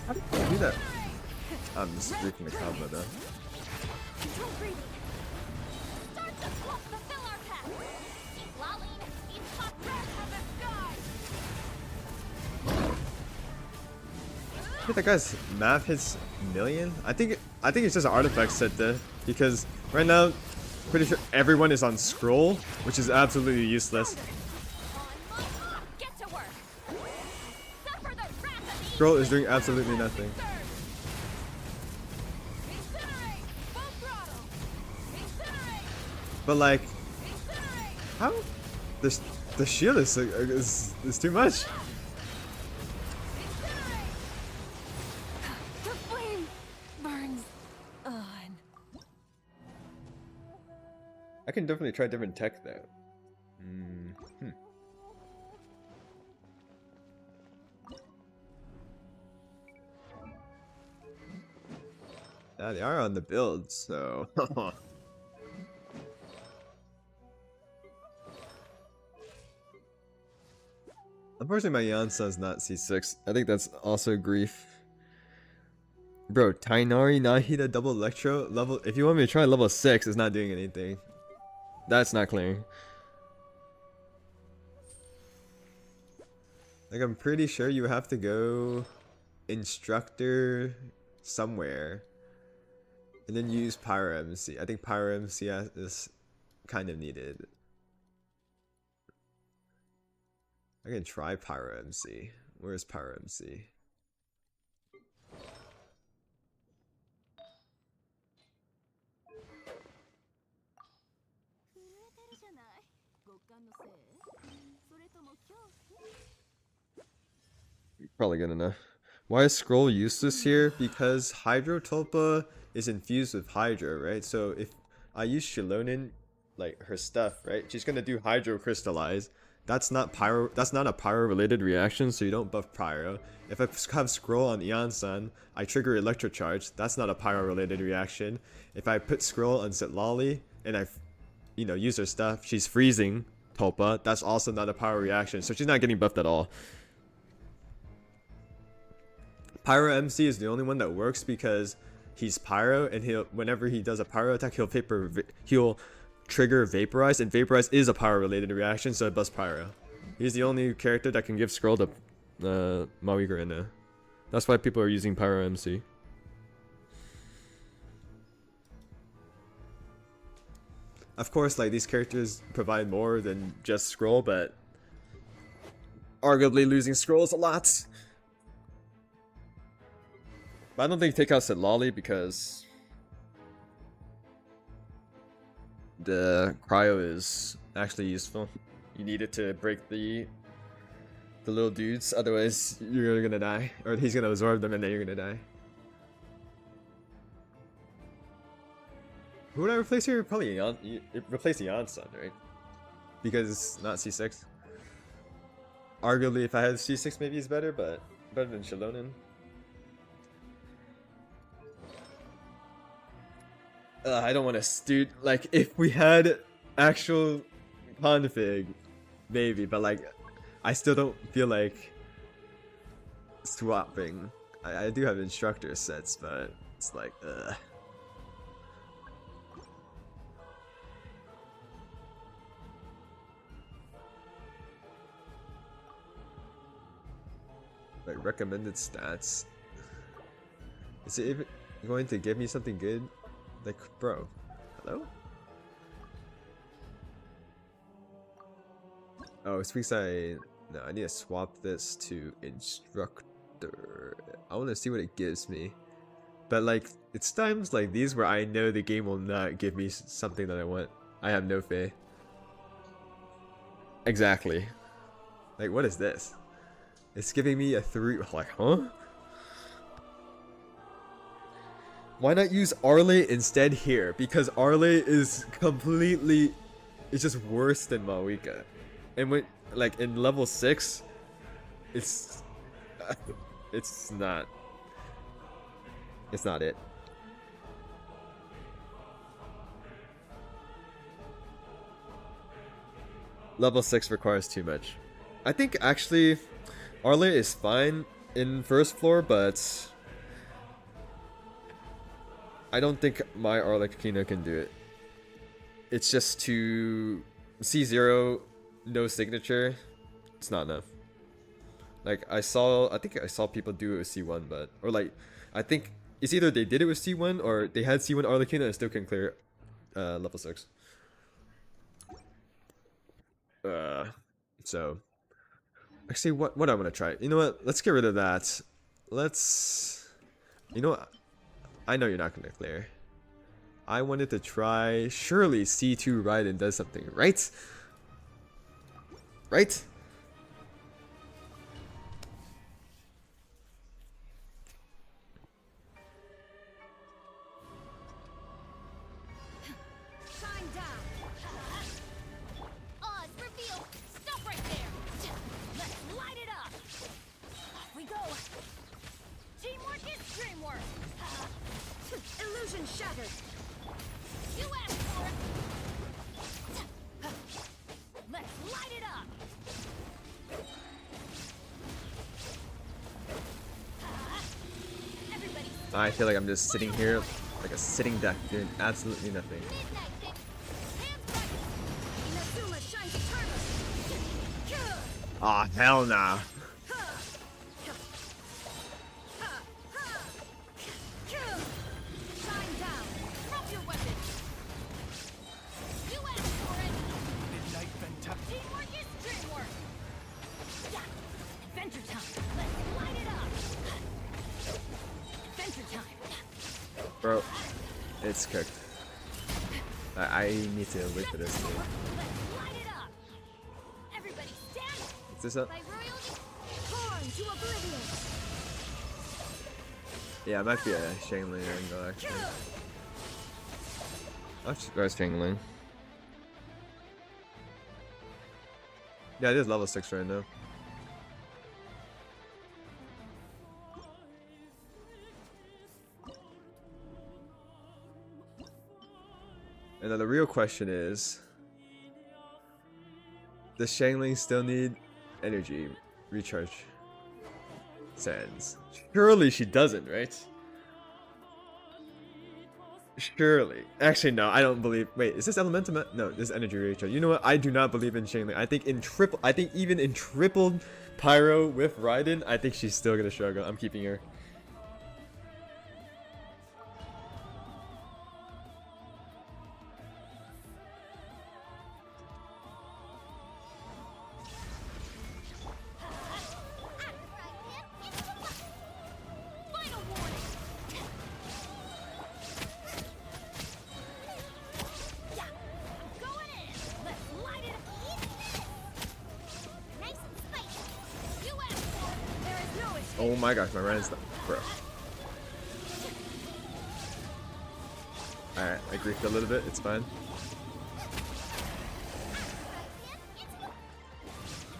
How did you do that? I'm just freaking the combo though. I think that guy's math hits million. I think it's just an artifact set there, because right now, pretty sure everyone is on scroll, which is absolutely useless. Scroll is doing absolutely nothing. But like, how the shield is too much.
The flame burns on.
I can definitely try different tech though. Yeah, they are on the build, so. Unfortunately, my Yansa's not C6. I think that's also grief. Bro, Tainari Nahida double electro level. If you want me to try level 6, it's not doing anything. That's not clearing. Like, I'm pretty sure you have to go instructor somewhere and then use Pyro MC. I think Pyro MC is kind of needed. I can try Pyro MC. Where's Pyro MC? Probably good enough. Why is Scroll useless here? Because Hydro Tulpa is infused with Hydro, right? So if I use Shilonin, like her stuff, right? She's gonna do Hydro Crystallize. That's not pyro. That's not a pyro related reaction, so you don't buff pyro. If I have Scroll on Eon Sun, I trigger Electrocharge. That's not a pyro related reaction. If I put Scroll on Sitlali and I, use her stuff, she's freezing Tulpa. That's also not a pyro reaction, so she's not getting buffed at all. Pyro MC is the only one that works because he's pyro, and whenever he does a pyro attack, he'll trigger Vaporize, and Vaporize is a pyro related reaction, so it busts pyro. He's the only character that can give Scroll to Maui Garena. That's why people are using Pyro MC. Of course, like, these characters provide more than just Scroll, but arguably losing Scroll is a lot. But I don't think take out Sitlali because the cryo is actually useful. You need it to break the little dudes, otherwise you're gonna die. Or he's gonna absorb them and then you're gonna die. Who would I replace here? Probably replace the Sun, right? Because it's not C6. Arguably if I had C6 maybe it's better, but better than Shilonin. I don't want to dude, like, if we had actual config, maybe, but like, I still don't feel like swapping. I do have instructor sets, but it's like, like, recommended stats. Is it even going to give me something good? Like, bro, hello? Oh, it's because no, I need to swap this to instructor. I want to see what it gives me. But like, it's times like these where I know the game will not give me something that I want. I have no faith. Exactly. Like, what is this? It's giving me a 3, like, huh? Why not use Arle instead here? Because Arle is completely... It's just worse than Mawika. And when, like, in level 6, it's... it's not... It's not it. Level 6 requires too much. I think, actually, Arle is fine in first floor, but... I don't think my Arlecchino can do it. It's just too... C0, no signature. It's not enough. Like, I think I saw people do it with C1, but... Or like, I think it's either they did it with C1 or they had C1 Arlecchino and still can clear level 6. So... Actually, what I want to try? You know what? Let's get rid of that. Let's... You know what? I know you're not going to clear. I wanted to try. Surely C2 Raiden does something, right? Right?
Time down. Oz, reveal. Stop right there. Let's light it up. Off we go. Teamwork is dreamwork. Illusion shattered. You asked for it. Let's light it up. Everybody.
I feel like I'm just sitting here like a sitting duck doing absolutely nothing.
Midnight kick. Hands right. Inazuma shines eternal.
Aw, hell nah.
Shine down. Drop your weapon. You asked for it.
Midnight Fantastic.
Teamwork is dreamwork. Yeah. Adventure time. Let's light it up. Adventure time.
Bro, it's cooked. I need to wait for this thing.
Let's light it up. Everybody stand
Is this up?
by royalty. Torn to oblivion.
Yeah, it might be a Shangling angle actually. Let's go Shangling. Yeah, it is level 6 right now. And then the real question is, does Shangling still need energy recharge sands? Surely she doesn't, right? Surely. Actually, no, I don't believe. Wait, is this elemental? No, this is energy recharge. You know what? I do not believe in Shangling. I think even in triple pyro with Raiden, I think she's still gonna struggle. I'm keeping her.
Final warning. Yeah. Going in. Let's light it up. Nice and spicy. You asked for it. There is no escape.
Oh my gosh, my Raiden's not. Bro. Alright, I griefed a little bit. It's fine.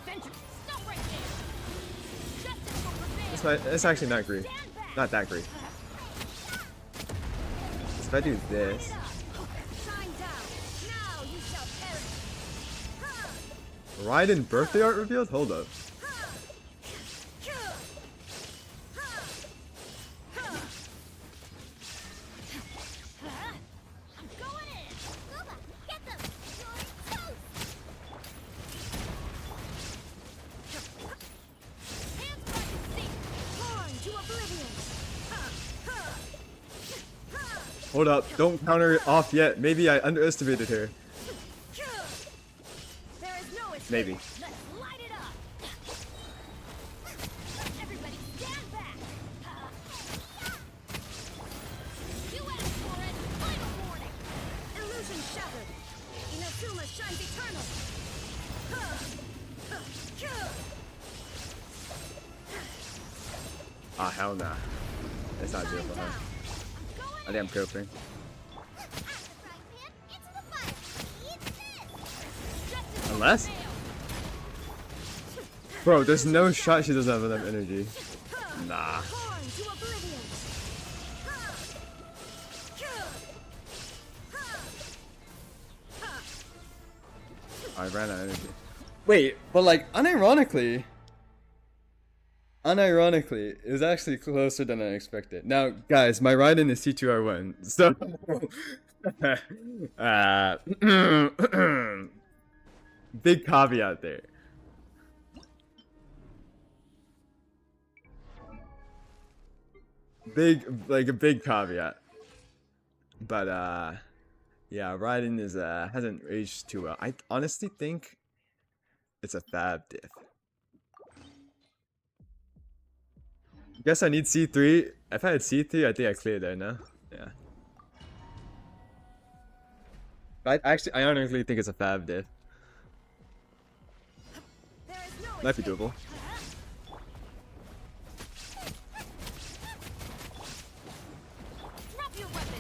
Adventure. Stop right there. Justice will prevail.
It's actually not grief.
Stand back.
Not that grief. If I do this.
Shine down. Now you shall perish.
Raiden birthday art revealed? Hold up.
I'm going in. Luba, get them. You're toast. Hands back and see. Torn to oblivion.
Hold up. Don't counter it off yet. Maybe I underestimated her.
There is no escape.
Maybe.
Let's light it up. Everybody stand back. You asked for it. Final warning. Illusion shattered. Inazuma shines eternal.
Ah, hell nah. It's not good for her. I think I'm coping. Unless? Bro, there's no shot she doesn't have enough energy. Nah.
Torn to oblivion.
I ran out of energy. Wait, but like, unironically, it was actually closer than I expected. Now, guys, my Raiden is C2R1, so big caveat there. Like a big caveat. But yeah, Raiden is hasn't aged too well. I honestly think it's a fab diff. Guess I need C3. If I had C3, I think I cleared there now. Yeah. I honestly think it's a fab diff.
There is no
Might be
escape.
doable.
Drop your weapons.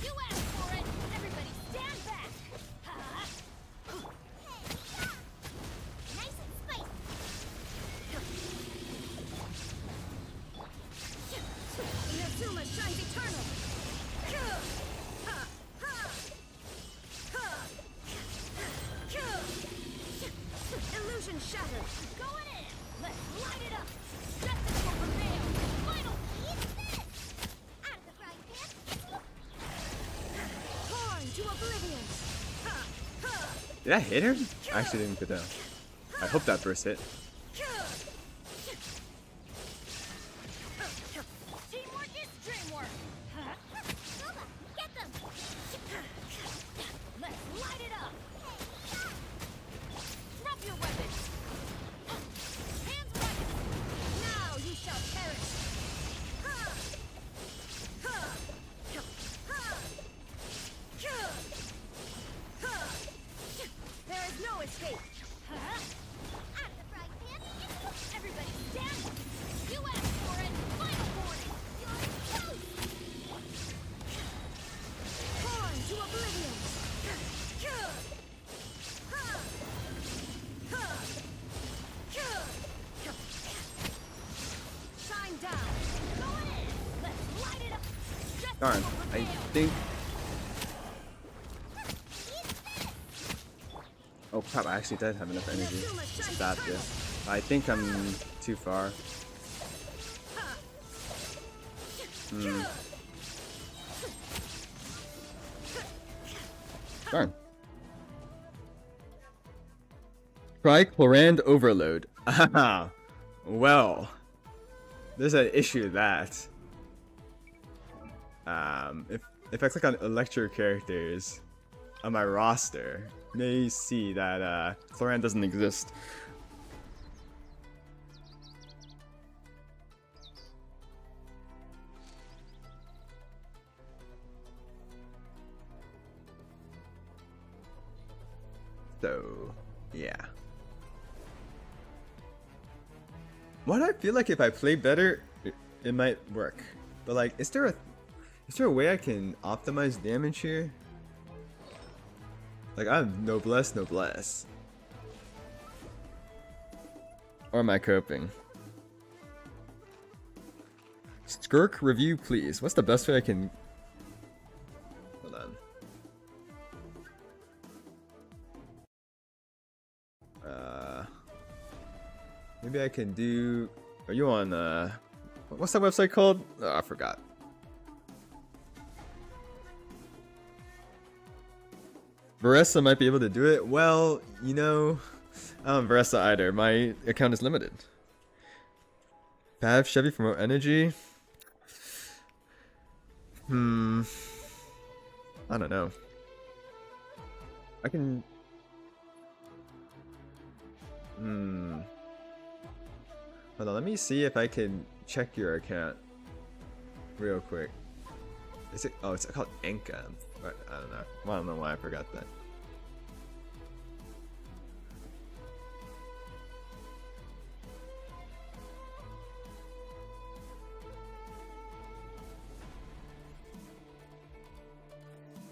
You asked for it. Everybody stand back.
Nice and spicy.
Inazuma shines eternal. Illusion shattered. Going in. Let's light it up. Justice will prevail. Final.
Out of the frying pan.
Torn to oblivion.
Did I hit her? I actually didn't get down. I hope that burst hit.
Teamwork is dreamwork.
Nova, get them.
Let's light it up. Drop your weapons. Hands right. Now you shall perish. There is no escape.
Out of the frying pan.
Everybody stand. You asked for it. Final warning.
You're toast.
Torn to oblivion. Shine down. Going in. Let's light it up. Justice
Darn.
will
I
prevail.
think. Oh crap! I actually did have enough energy. It's bad diff. I think I'm too far. Darn. Try Chlorand Overload. Ah, well, there's an issue with that. If I click on electro characters on my roster, you may see that Chlorand doesn't exist. So, yeah. Why do I feel like if I play better, it might work? But like, is there a way I can optimize damage here? Like, I have noblesse. Or am I coping? Skirk review, please. What's the best way I can? Hold on. Maybe I can do. Are you on? What's that website called? Oh, I forgot. Varessa might be able to do it. Well, you know, I don't Varessa either. My account is limited. Pav Chevy for more energy. I don't know. I can. Hold on, let me see if I can check your account real quick. Is it? Oh, it's called Enka. I don't know. I don't know why I forgot that.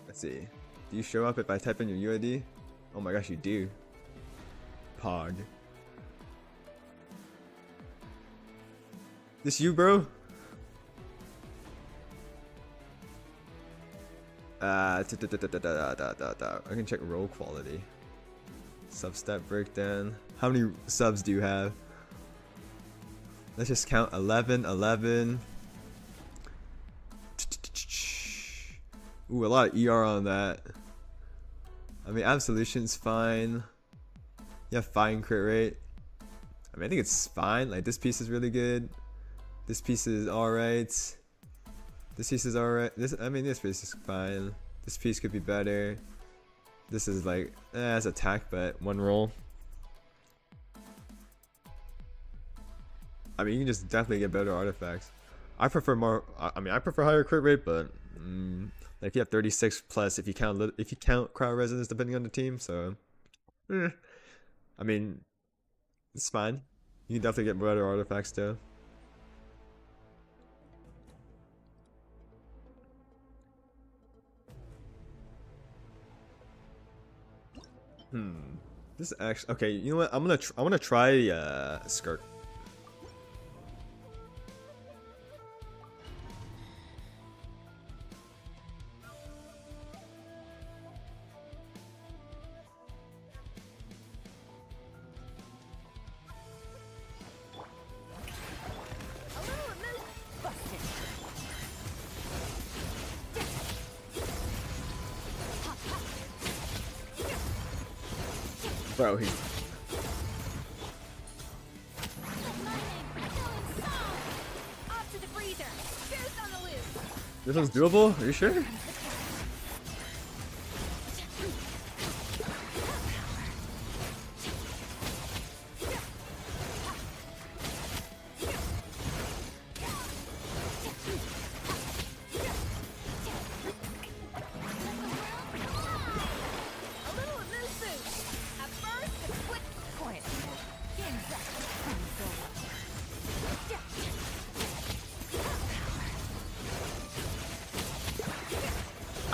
Let's see. Do you show up if I type in your UID? Oh my gosh, you do. Pog. This you, bro? I can check roll quality. Substat breakdown. How many subs do you have? Let's just count 11. Ooh, a lot of ER on that. I mean, Absolution's fine. You have fine crit rate. I mean, I think it's fine. Like, this piece is really good. This piece is alright. This piece is alright. This piece is fine. This piece could be better. This is like, it's attack, but one roll. I mean, you can just definitely get better artifacts. I prefer more. I mean, I prefer higher crit rate, but like if you have 36 plus, if you count crowd resonance depending on the team, so I mean, it's fine. You can definitely get better artifacts too. This is actually okay. You know what? I want to try Skirk. Bro, he. This one's doable? Are you sure?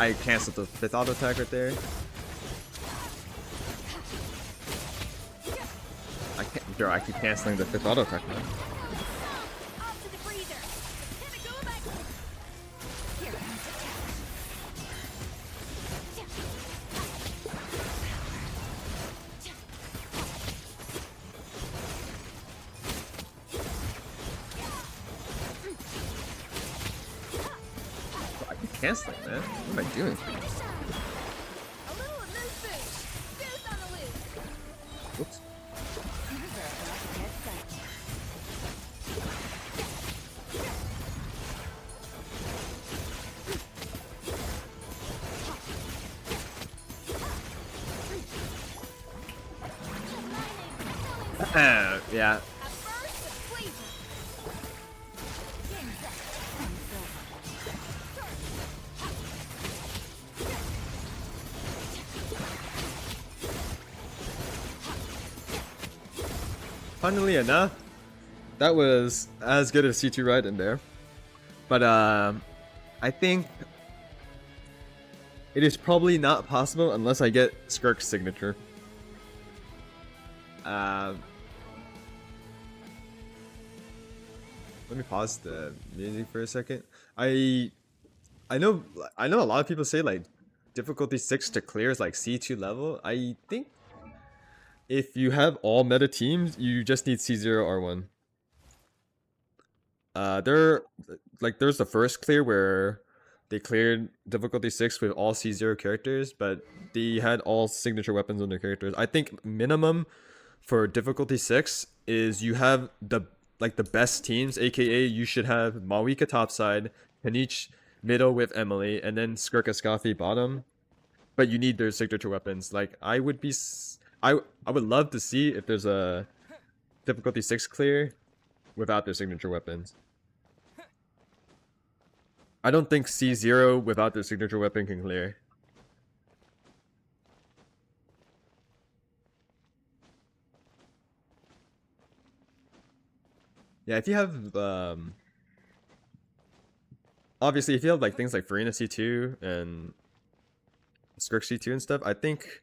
I canceled the 5th auto attack right there. I can't, bro, I keep canceling the 5th auto attack, man. Bro, I keep canceling, man. What am I doing? Whoops. Yeah. Funnily enough, that was as good as C2 right in there. But I think it is probably not possible unless I get Skirk's signature. Let me pause the music for a second. I know a lot of people say like difficulty 6 to clear is like C2 level. I think if you have all meta teams, you just need C0 R1. There's the first clear where they cleared difficulty 6 with all C0 characters, but they had all signature weapons on their characters. I think minimum for difficulty 6 is you have the best teams, aka you should have Mawika topside, Paniche middle with Emily, and then Skirk Escafi bottom. But you need their signature weapons. Like I would love to see if there's a difficulty 6 clear without their signature weapons. I don't think C0 without their signature weapon can clear. Yeah, if you have obviously if you have like things like Farina C2 and Skirk C2 and stuff, I think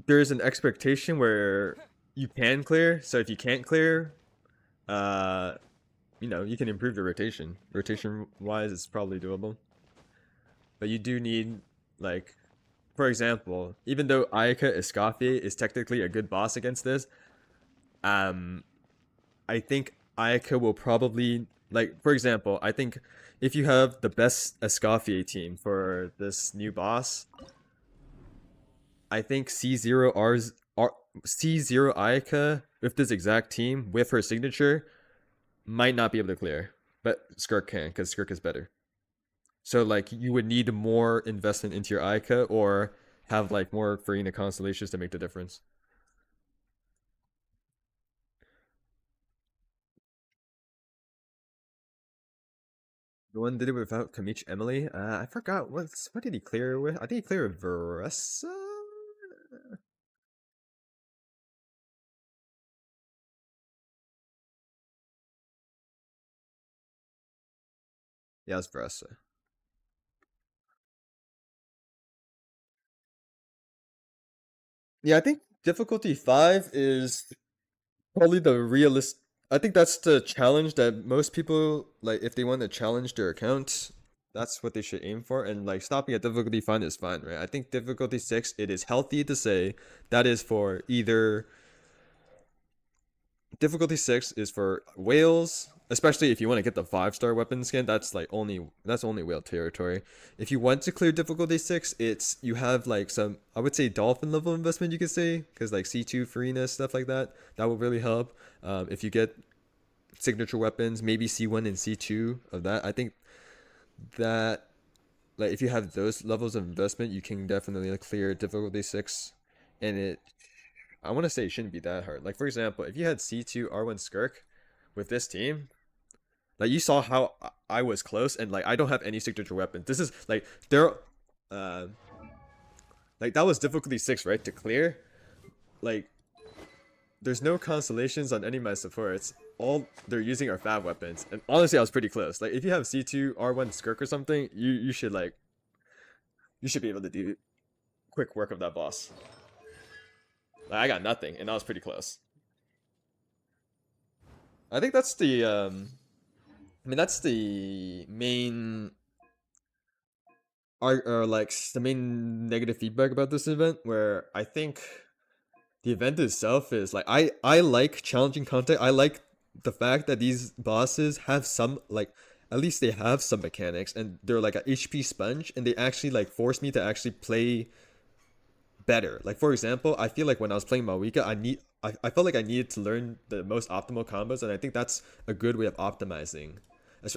there's an expectation where you can clear. So if you can't clear, you know, you can improve the rotation. Rotation wise, it's probably doable. But you do need, like, for example, even though Ayaka Escafi is technically a good boss against this, I think Ayaka will probably, like, for example, I think if you have the best Escafi team for this new boss, I think C0 Ayaka with this exact team with her signature might not be able to clear, but Skirk can because Skirk is better. So like you would need more investment into your Ayaka or have like more Farina constellations to make the difference. The one did it without Kamich Emily. I forgot what did he clear with? I think he cleared with Veressa. Yeah, it's Veressa. Yeah, I think difficulty 5 is probably the realist. I think that's the challenge that most people like. If they want to challenge their account, that's what they should aim for. And like stopping at difficulty 5 is fine, right? I think difficulty 6, it is healthy to say that is for either difficulty 6 is for whales, especially if you want to get the 5-star weapon skin. That's only whale territory. If you want to clear difficulty 6, it's you have like some, I would say, dolphin level investment, you could say, because like C2 freeness, stuff like that will really help. If you get signature weapons, maybe C1 and C2 of that, I think that like if you have those levels of investment, you can definitely clear difficulty 6. And I want to say it shouldn't be that hard. Like for example, if you had C2 R1 Skirk with this team, like you saw how I was close, and like I don't have any signature weapons. This is like like that was difficulty 6, right, to clear. Like there's no constellations on any of my supports. All they're using are fab weapons, and honestly I was pretty close. Like if you have C2 R1 Skirk or something, you should be able to do quick work of that boss. Like, I got nothing, and I was pretty close. I think that's the that's the main or like the main negative feedback about this event, where I think the event itself is like I like challenging content. I like the fact that these bosses have some, like, at least they have some mechanics, and they're like a HP sponge, and they actually like force me to actually play better. Like for example, I feel like when I was playing Mawika, I felt like I needed to learn the most optimal combos, and I think that's a good way of optimizing.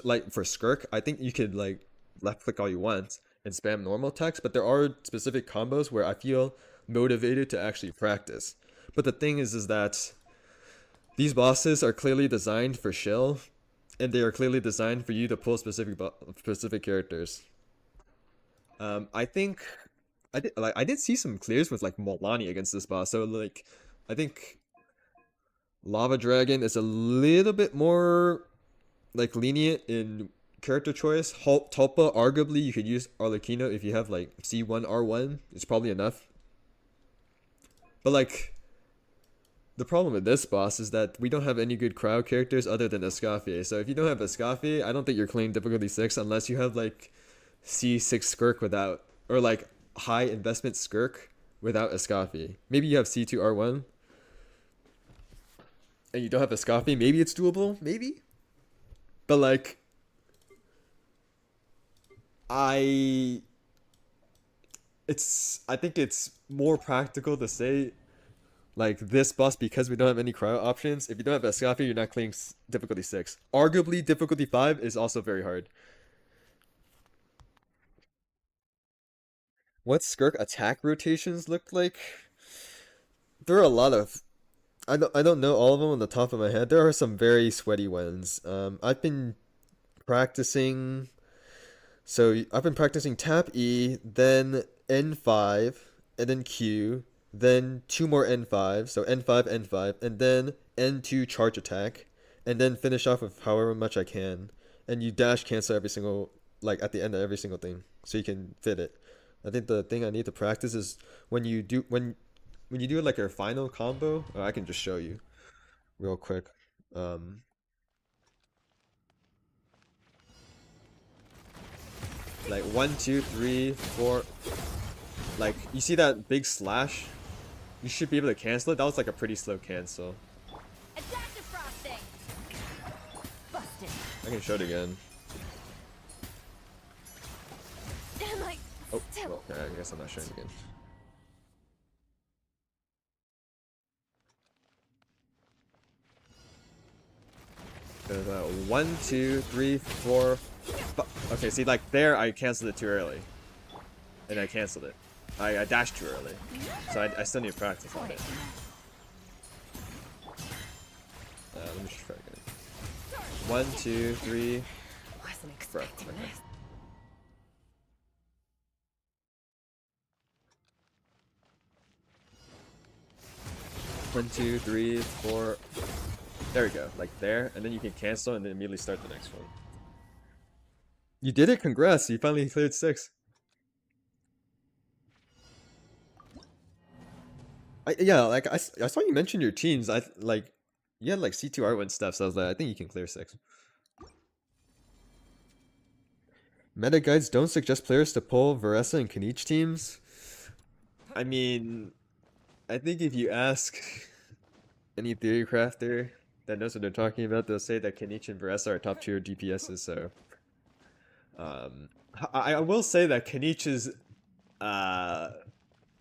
Like for Skirk, I think you could like left click all you want and spam normal text, but there are specific combos where I feel motivated to actually practice. But the thing is that these bosses are clearly designed for shill, and they are clearly designed for you to pull specific characters. I think I did see some clears with like Molani against this boss, so like I think Lava Dragon is a little bit more like lenient in character choice. Tulpa, arguably you could use Arlecchino if you have like C1 R1. It's probably enough. But like the problem with this boss is that we don't have any good crowd characters other than Escaffier. So if you don't have Escaffier, I don't think you're clearing difficulty 6 unless you have like C6 Skirk without, or like high investment Skirk without Escaffier. Maybe you have C2 R1 and you don't have Escaffier. Maybe it's doable, maybe. But like I think it's more practical to say like this boss, because we don't have any cryo options. If you don't have Escaffier, you're not clearing difficulty 6. Arguably, difficulty 5 is also very hard. What Skirk attack rotations look like? There are a lot of. I don't know all of them on the top of my head. There are some very sweaty ones. I've been practicing. So I've been practicing tap E, then N5, and then Q, then 2 more N5, so N5, N5, and then N2 charge attack, and then finish off with however much I can. And you dash cancel every single, like at the end of every single thing, so you can fit it. I think the thing I need to practice is when you do like your final combo. I can just show you real quick. Like 1, 2, 3, 4. Like you see that big slash? You should be able to cancel it. That was like a pretty slow cancel.
Adaptive frosting. Busted.
I can show it again.
Am I
Oh,
still?
well, I guess I'm not showing it again. There's 1, 2, 3, 4. Okay, see, like there, I canceled it too early, and I canceled it. I dashed too early, so I still need to practice on it. Let me just try again. 1, 2, 3.
Wasn't
Bro,
expecting
okay.
this.
One, two, three, four. There we go. Like there, and then you can cancel and then immediately start the next one. You did it! Congrats! You finally cleared 6. Yeah, like I saw you mention your teams. You had like C2 R1 stuff, so I was like, I think you can clear 6. Meta guides don't suggest players to pull Varessa and Kanich teams. I mean, I think if you ask any theory crafter that knows what they're talking about, they'll say that Kanich and Varessa are top tier DPSs. So, I will say that Kanich is,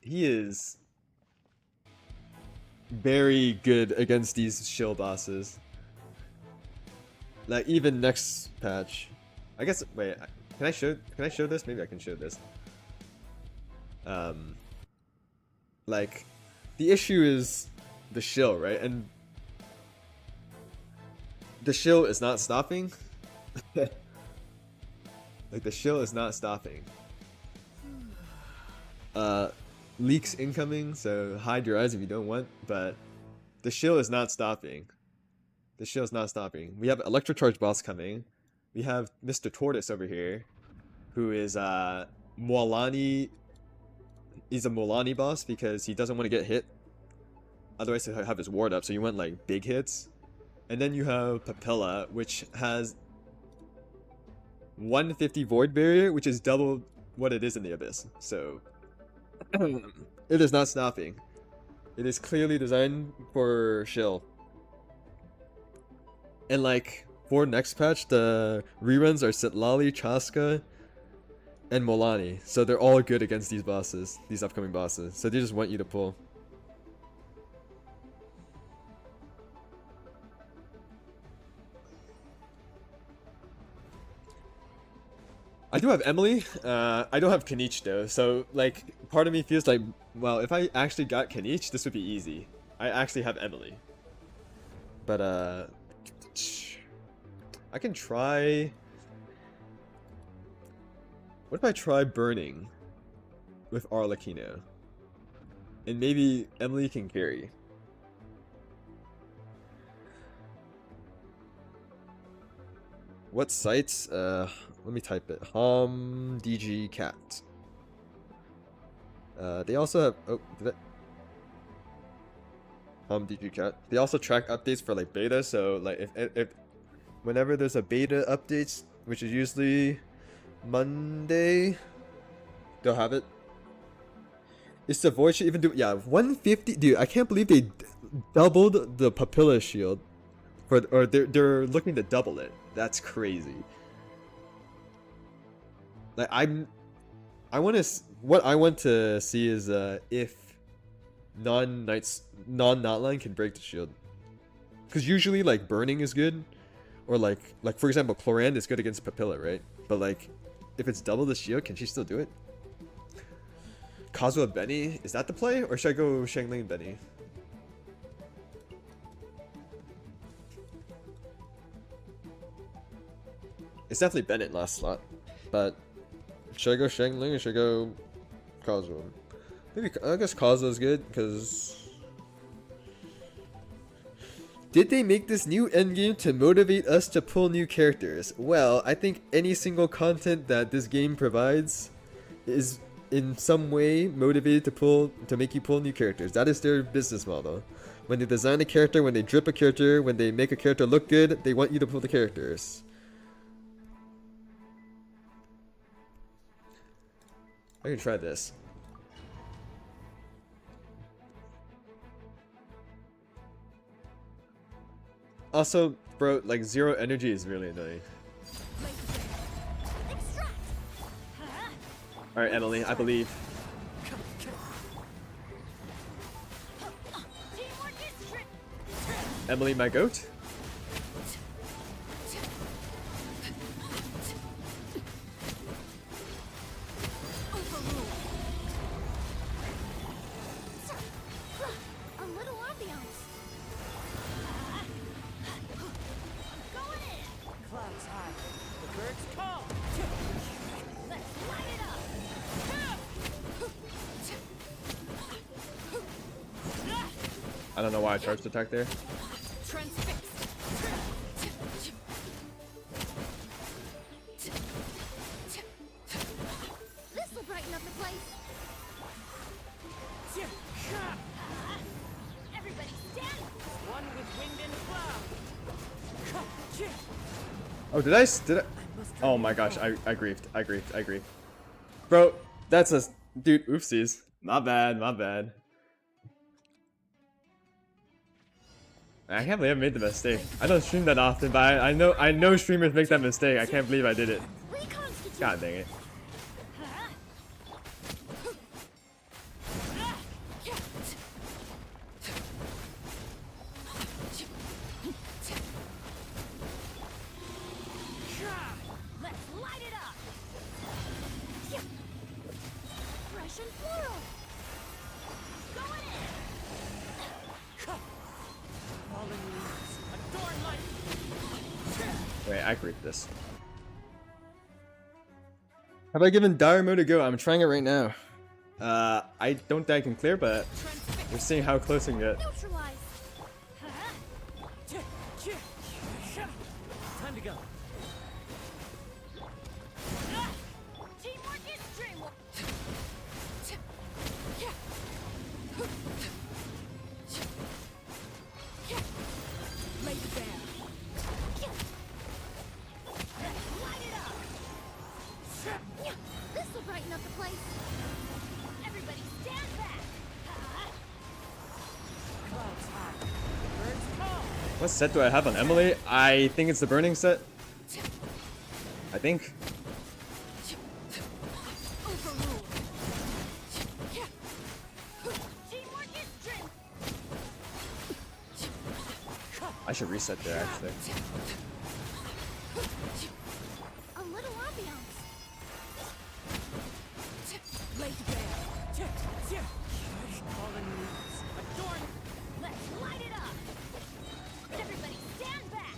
he is very good against these shill bosses. Like even next patch, I guess. Wait, can I show this? Maybe I can show this. Like the issue is the shill, right? And the shill is not stopping. Like the shill is not stopping. Leaks incoming, so hide your eyes if you don't want, but the shill is not stopping. The shill is not stopping. We have Electrocharge boss coming. We have Mr. Tortoise over here, who is Mualani. He's a Mualani boss because he doesn't want to get hit. Otherwise he'll have his ward up, so you want like big hits. And then you have Papilla, which has 150 Void Barrier, which is double what it is in the Abyss. So it is not stopping. It is clearly designed for shill. And like for next patch, the reruns are Sitlali, Chaska, and Molani. So they're all good against these bosses, these upcoming bosses. So they just want you to pull. I do have Emily. I don't have Kanich though. So like, part of me feels like, well, if I actually got Kanich, this would be easy. I actually have Emily. But I can try. What if I try burning with Arlecchino? And maybe Emily can carry. What sites? Let me type it. DG cat. They also have. Oh, did I? DG cat. They also track updates for like beta. So like if whenever there's a beta updates, which is usually Monday, they'll have it. Is the void shield even do? Yeah, 150. Dude, I can't believe they doubled the Papilla shield, or they're looking to double it. That's crazy. Like what I want to see is if non-Notline can break the shield, because usually like burning is good, or like for example Cloran is good against Papilla, right? But like if it's double the shield, can she still do it? Kazuha Benny, is that the play, or should I go Shangling Benny? It's definitely Bennett last slot, but should I go Shangling or should I go Kazuha? Maybe I guess Kazuha's good because. Did they make this new endgame to motivate us to pull new characters? Well, I think any single content that this game provides is in some way motivated to make you pull new characters. That is their business model. When they design a character, when they drip a character, when they make a character look good, they want you to pull the characters. I can try this. Also, bro, like 0 energy is really annoying. Alright, Emily, I believe. Emily, my goat?
A little ambiance.
Clouds high. The birds
I don't know why I charged attack there.
Transfix.
This'll brighten up the place.
Everybody stand.
One with wind and cloud.
Oh, did I? Oh my gosh, I griefed. Bro, that's a dude. Oopsies. My bad. I can't believe I made the mistake. I don't stream that often, but I know streamers make that mistake. I can't believe I did it.
Reconstitute.
God dang it.
Let's light it up.
Fresh and floral.
Going in.
Fallen leaves. Adorn life.
Wait, I griefed this. Have I given dire mode a go? I'm trying it right now. I don't think I can clear, but we're seeing how close I can get.
Neutralize.
Time to go.
Teamwork is dreamwork.
Lay the bear.
Light it up.
This'll brighten up the place.
Everybody stand back.
Clouds high. Birds call.
What set do I have on Emily? I think it's the burning set. I think.
Overruled. Teamwork is dream.
I should reset there actually.
A little ambiance.
Lay the bear.
Fallen leaves.
Adorn. Let's light it up. Everybody stand back.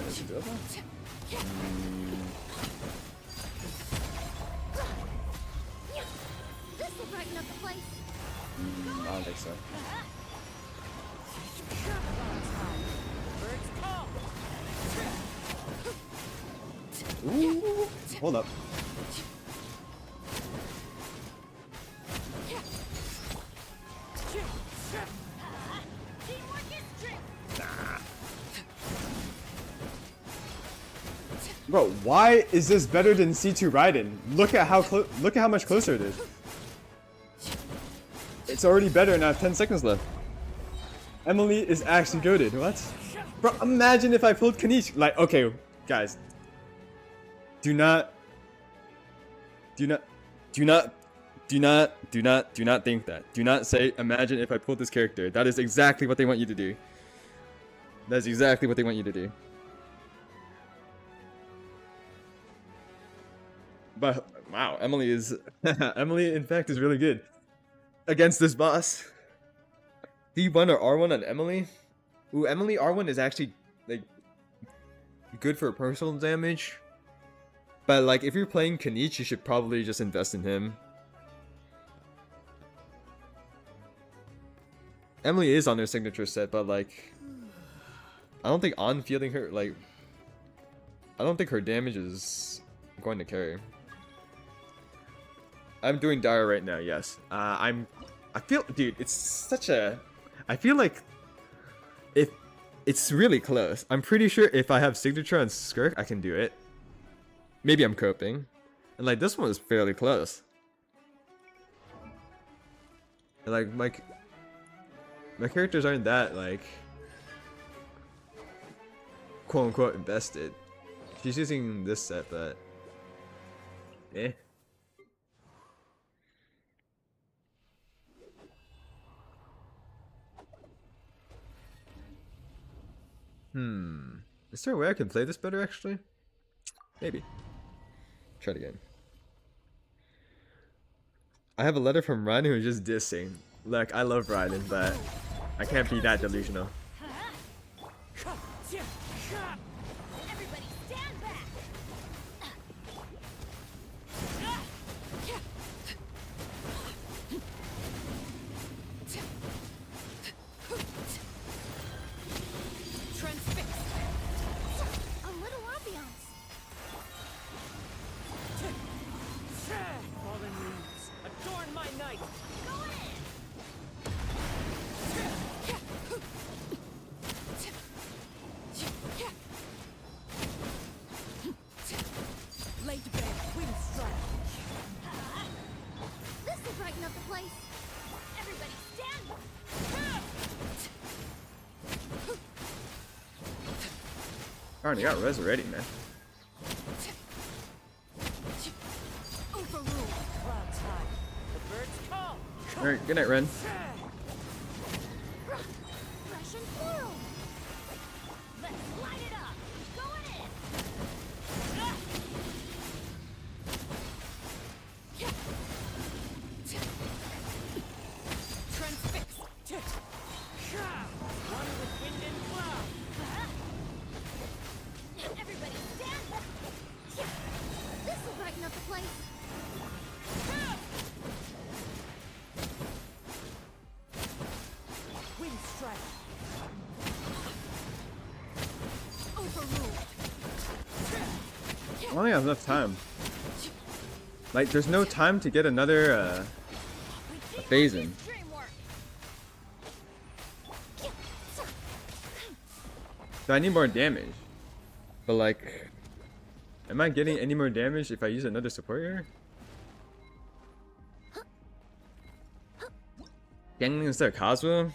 Is it doable?
This'll brighten up the place.
I don't think so.
Birds call.
Ooh, hold up.
Teamwork is dream.
Bro, why is this better than C2 Raiden? Look at how much closer it is. It's already better and I have 10 seconds left. Emily is actually goated. What? Bro, imagine if I pulled Kanish. Like, okay, guys. Do not think that. Do not say, imagine if I pulled this character. That is exactly what they want you to do. That's exactly what they want you to do. But wow, Emily is Emily in fact is really good against this boss. D1 or R1 on Emily? Ooh, Emily R1 is actually like good for personal damage. But like if you're playing Kanish, you should probably just invest in him. Emily is on her signature set, but like I don't think on fielding her like I don't think her damage is going to carry. I'm doing dire right now, yes. I feel, dude, it's such a, I feel like if it's really close. I'm pretty sure if I have signature on Skirk, I can do it. Maybe I'm coping. And like this one is fairly close. And like my characters aren't that like quote unquote invested. She's using this set, but eh. Is there a way I can play this better actually? Maybe. Try it again. I have a letter from Ryan who's just dissing. Look, I love Ryan, but I can't be that delusional.
Everybody stand back.
Already got res already, man.
Overruled. Clouds high. The birds call.
Alright, good night, Ren.
Russian flow!
Let's light it up! Going in!
Transfix. One with wind and cloud.
Everybody stand back!
This'll brighten up the place.
Wind strike.
Overruled!
I don't think I have enough time. Like, there's no time to get another phase in.
Dream work!
So I need more damage. But like, am I getting any more damage if I use another support here? Gangling instead of Kazuha?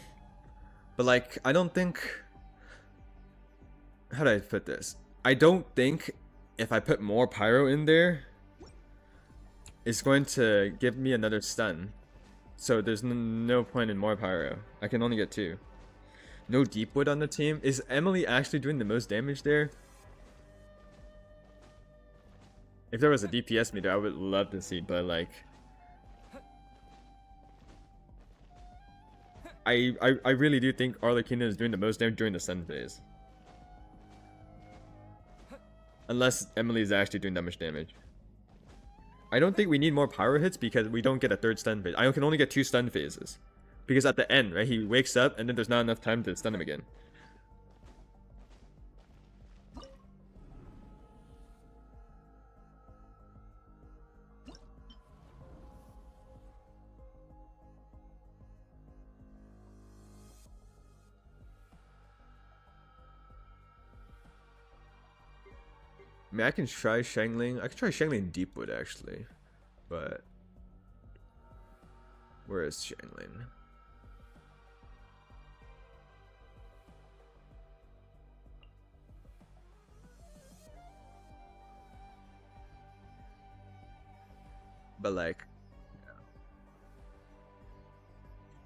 But like, I don't think... How do I put this? I don't think if I put more pyro in there, it's going to give me another stun. So there's no point in more pyro. I can only get 2. No Deepwood on the team. Is Emily actually doing the most damage there? If there was a DPS meter, I would love to see, but like... I really do think Arlecchino is doing the most damage during the stun phase. Unless Emily is actually doing that much damage. I don't think we need more pyro hits because we don't get a 3rd stun phase. I can only get 2 stun phases. Because at the end, right, he wakes up and then there's not enough time to stun him again. I mean, I can try Shangling. I can try Shangling Deepwood actually, but where is Shangling? But like,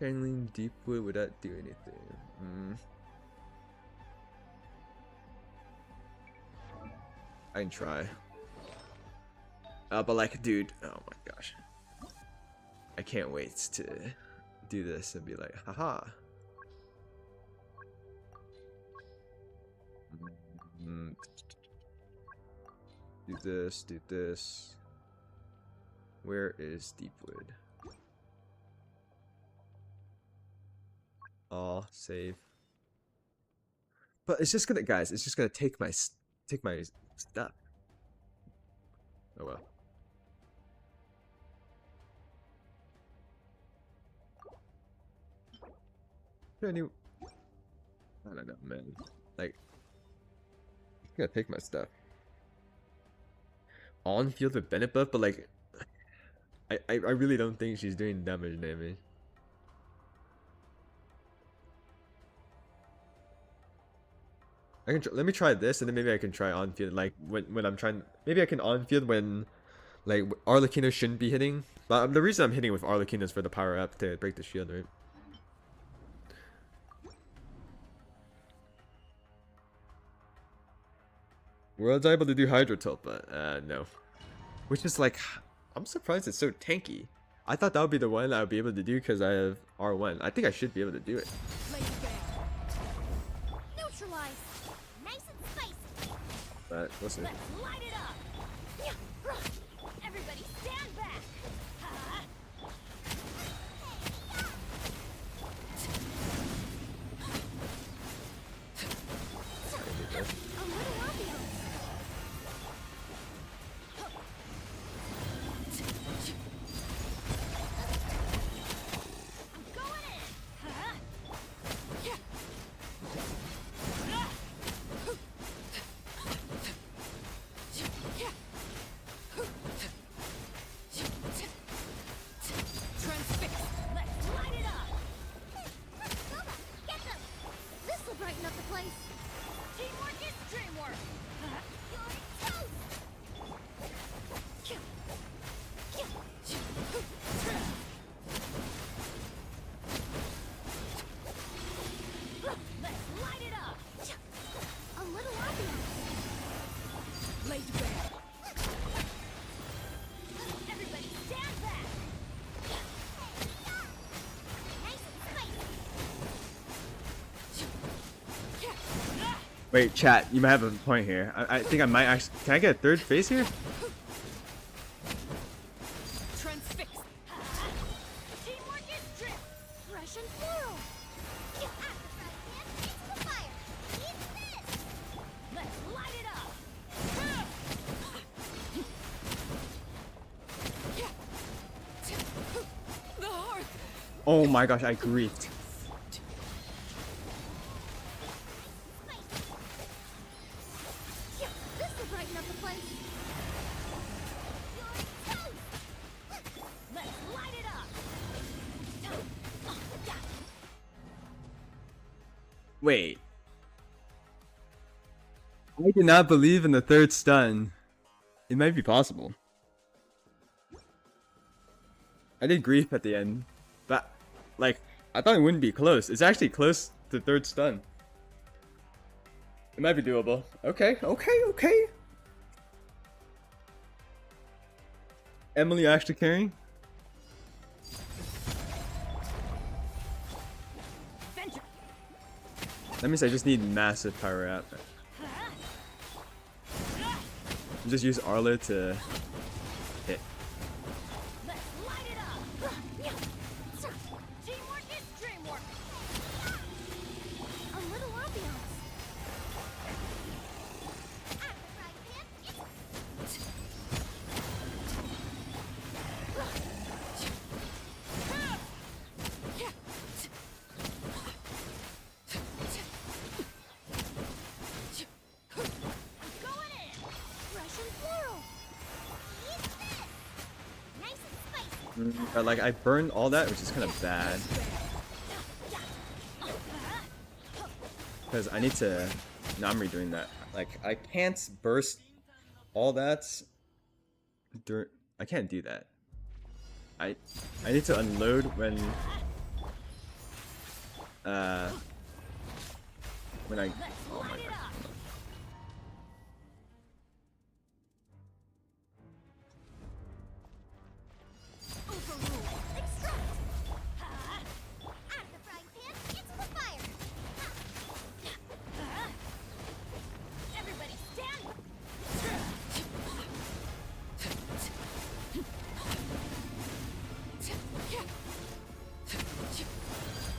Shangling Deepwood, would that do anything? I can try. But like, dude, oh my gosh. I can't wait to do this and be like, haha. Do this, do this. Where is Deepwood? All save. But it's just gonna, guys, it's just gonna take my stuff. Oh well. I don't know, man. Like, I gotta take my stuff. On field with Bennett buff, but like, I really don't think she's doing that much damage. I can let me try this, and then maybe I can try on field. Like when I'm trying, maybe I can on field when like Arlecchino shouldn't be hitting. But the reason I'm hitting with Arlecchino is for the power up to break the shield, right? World's able to do Hydro Tilt, but no. Which is like, I'm surprised it's so tanky. I thought that would be the one I would be able to do because I have R1. I think I should be able to do it.
Neutralize! Nice and spicy!
But we'll see.
Let's light it up! Everybody stand back!
A little ambiance!
I'm going in!
Wait, chat, you might have a point here. I think I might actually. Can I get a third phase here?
Transfix.
Teamwork is drip. Russian floral. You have to try it. It's the fire. Eat this.
Let's light it up. The hearth.
Oh my gosh, I griefed.
Yeah, this will brighten up the place. You're toast.
Let's light it up.
Wait. I do not believe in the third stun. It might be possible. I did grief at the end, but like I thought it wouldn't be close. It's actually close to third stun. It might be doable. Okay, okay. Emily actually carrying?
Venture.
That means I just need massive power up. Just use Arlo to hit.
Let's light it up. Teamwork is dreamwork.
A little ambiance. At the frying pan.
Going in.
Russian floral. Eat this. Nice and spicy.
But like I burned all that, which is kind of bad. Because I need to. No, I'm redoing that. Like I can't burst all that. I can't do that. I need to unload when I. Oh my god.
Extract. At the frying pan. It's the fire.
Everybody stand.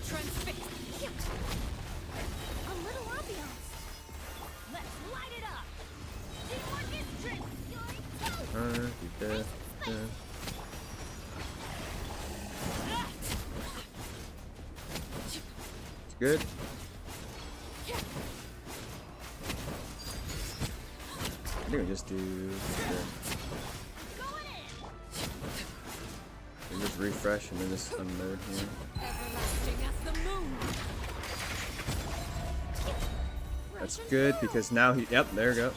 Transfix.
A little ambiance.
Let's light it up. Teamwork is dream.
You're toast.
It's good. I think I just do.
Going in.
And just refresh and then just unload here.
Everlasting as the moon.
That's good because now he. Yep, there we go.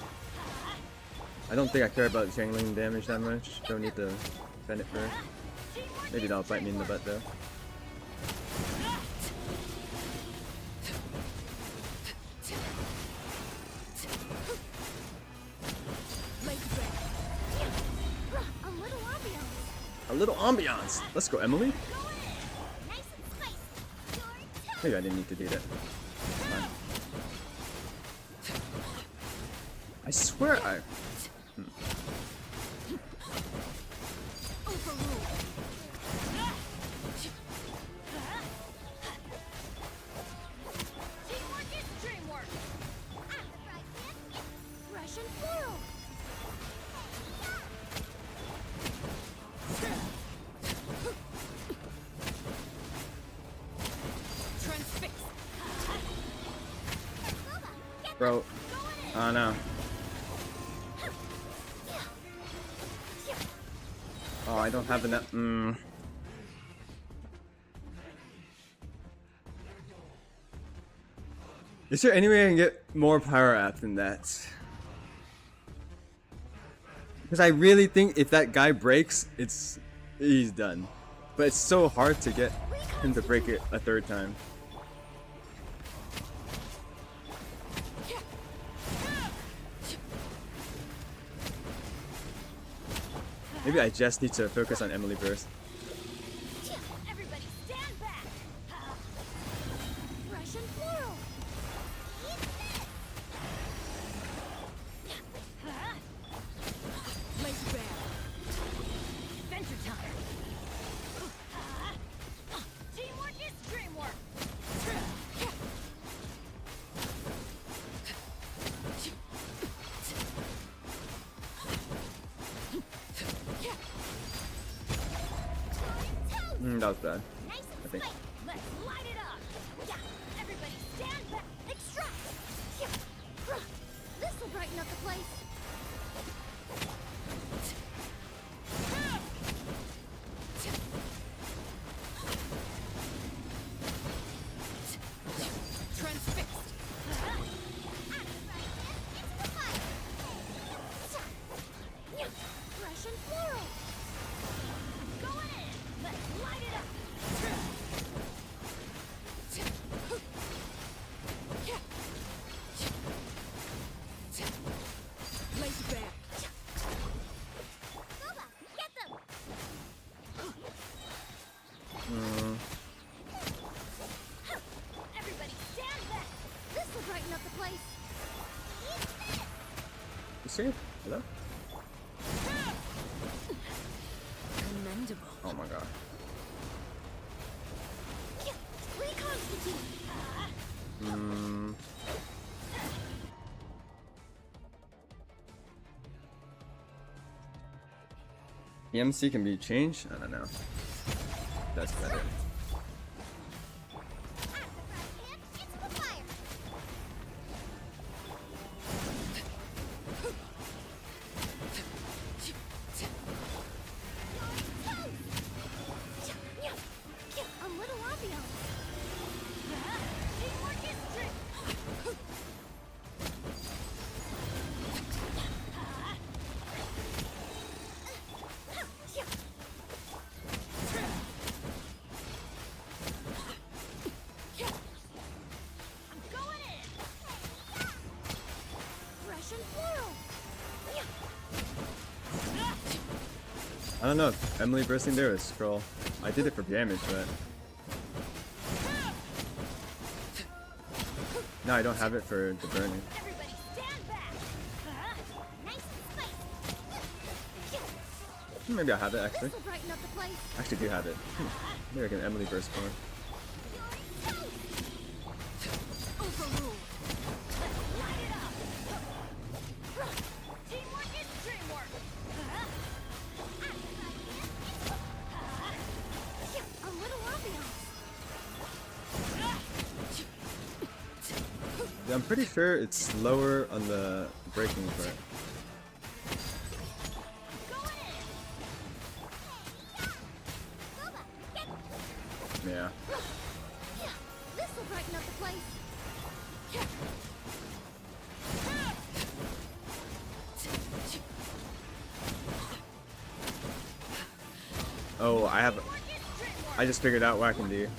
I don't think I care about jangling damage that much. Don't need to defend it first. Maybe that'll bite me in the butt though.
A little ambiance.
A little ambiance. Let's go, Emily.
Nice and spicy. You're toast.
Maybe I didn't need to do that. Fine. I swear I.
Teamwork is dreamwork.
At the frying pan. It's Russian floral.
Transfix.
Bro. Oh no. Oh, I don't have enough. Is there any way I can get more power up than that? Because I really think if that guy breaks, he's done. But it's so hard to get him to break it a third time. Maybe I just need to focus on Emily first.
Everybody stand back.
Russian floral.
That was bad.
Nice and
I think.
spicy. Let's light it up. Yeah. Everybody stand back. Extract. Yeah.
This will brighten up the place.
Transfixed.
Fresh and floral.
Going in. Let's light it up. Lace back.
Boba, get them.
Everybody stand back.
This will brighten up the place.
You see? Hello?
Commendable.
Oh my god.
Reconstitute.
The MC can be changed? I don't know. That's better.
Into the fire. A little ambiance.
Teamwork is strength. I'm going in.
Fresh and floral.
I don't know if Emily bursting there is scroll. I did it for damage, but no, I don't have it for the burning.
Everybody stand back.
Nice and spicy.
Maybe I have it actually.
This will brighten up the place.
I actually do have it. Maybe I can Emily burst more.
Overruled. Let's light it up. Teamwork is dreamwork.
A little ambiance.
Yeah, I'm pretty sure it's lower on the breaking part.
Going in.
Yeah.
This will brighten up the place.
Oh, I just figured out what I can do.
Into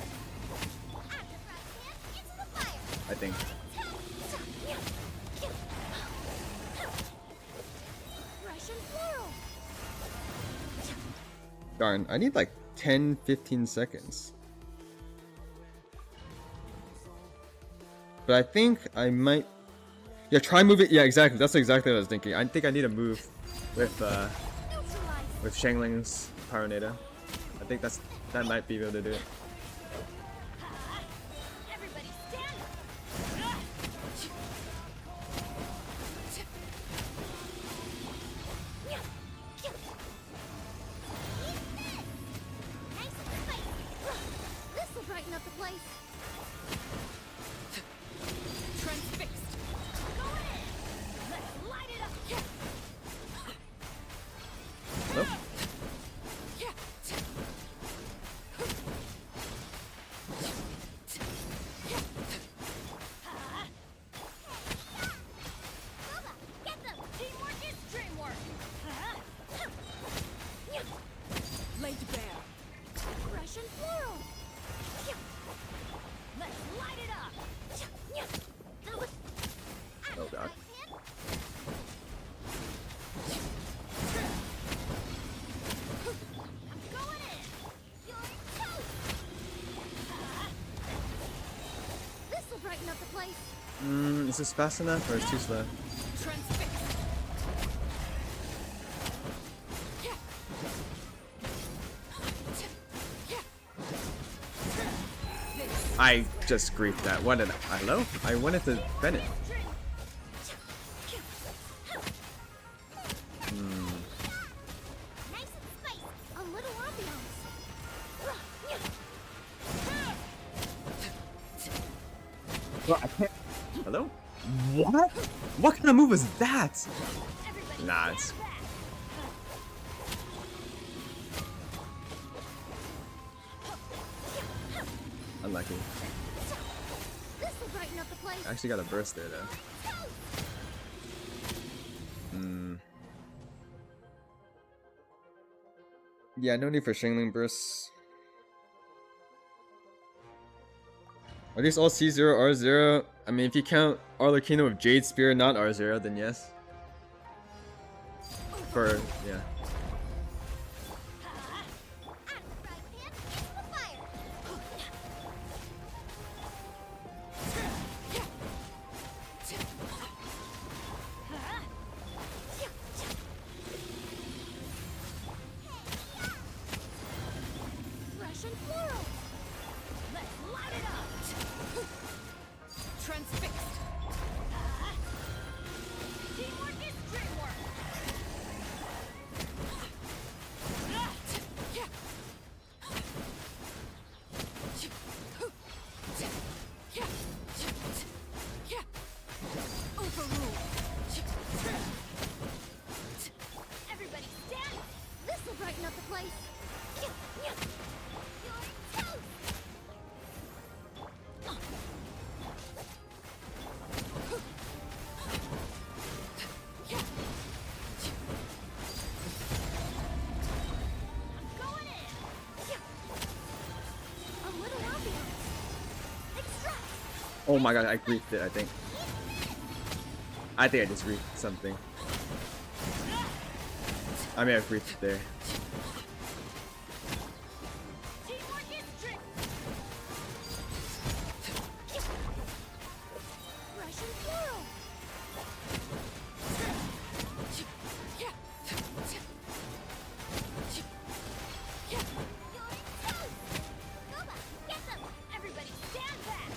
the fire.
I think.
Fresh and floral.
Darn, I need like 10-15 seconds. But I think I might. Yeah, try move it. Yeah, exactly. That's exactly what I was thinking. I think I need to move with Shangling's Paronado. I think that might be able to do it.
Everybody stand.
Nice and spicy. This will brighten up the place.
Transfixed. Going in. Let's light it up.
Hello?
Boba, get them.
Teamwork is dreamwork. Laid bare.
Fresh and floral.
Let's light it up.
Oh god.
I'm going in.
You're toast. This will brighten up the place.
Is this fast enough or is it too slow?
Transfixed.
I just griefed that. What did I? Hello? I wanted to Bennett.
Nice and spicy. A little ambiance.
Bro, I can't. Hello? What? What kind of move was that?
Everybody
Nah, it's
stand back.
unlucky.
This'll brighten up the place.
I actually got a burst there though. Yeah, no need for Shingling bursts. Are these all C0, R0? I mean, if you count Arlecchino with Jade Spear, not R0, then yes. For, yeah.
Russian floral. Let's light it up. Transfixed. Teamwork is dreamwork. Overruled. Everybody stand.
This'll brighten up the place. You're toast.
Going in.
A little ambiance. Extract.
Oh my god, I griefed it, I think. I think I just griefed something. I may have griefed it there.
Teamwork is dream.
Russian floral. You're toast. Nova, get them.
Everybody stand back.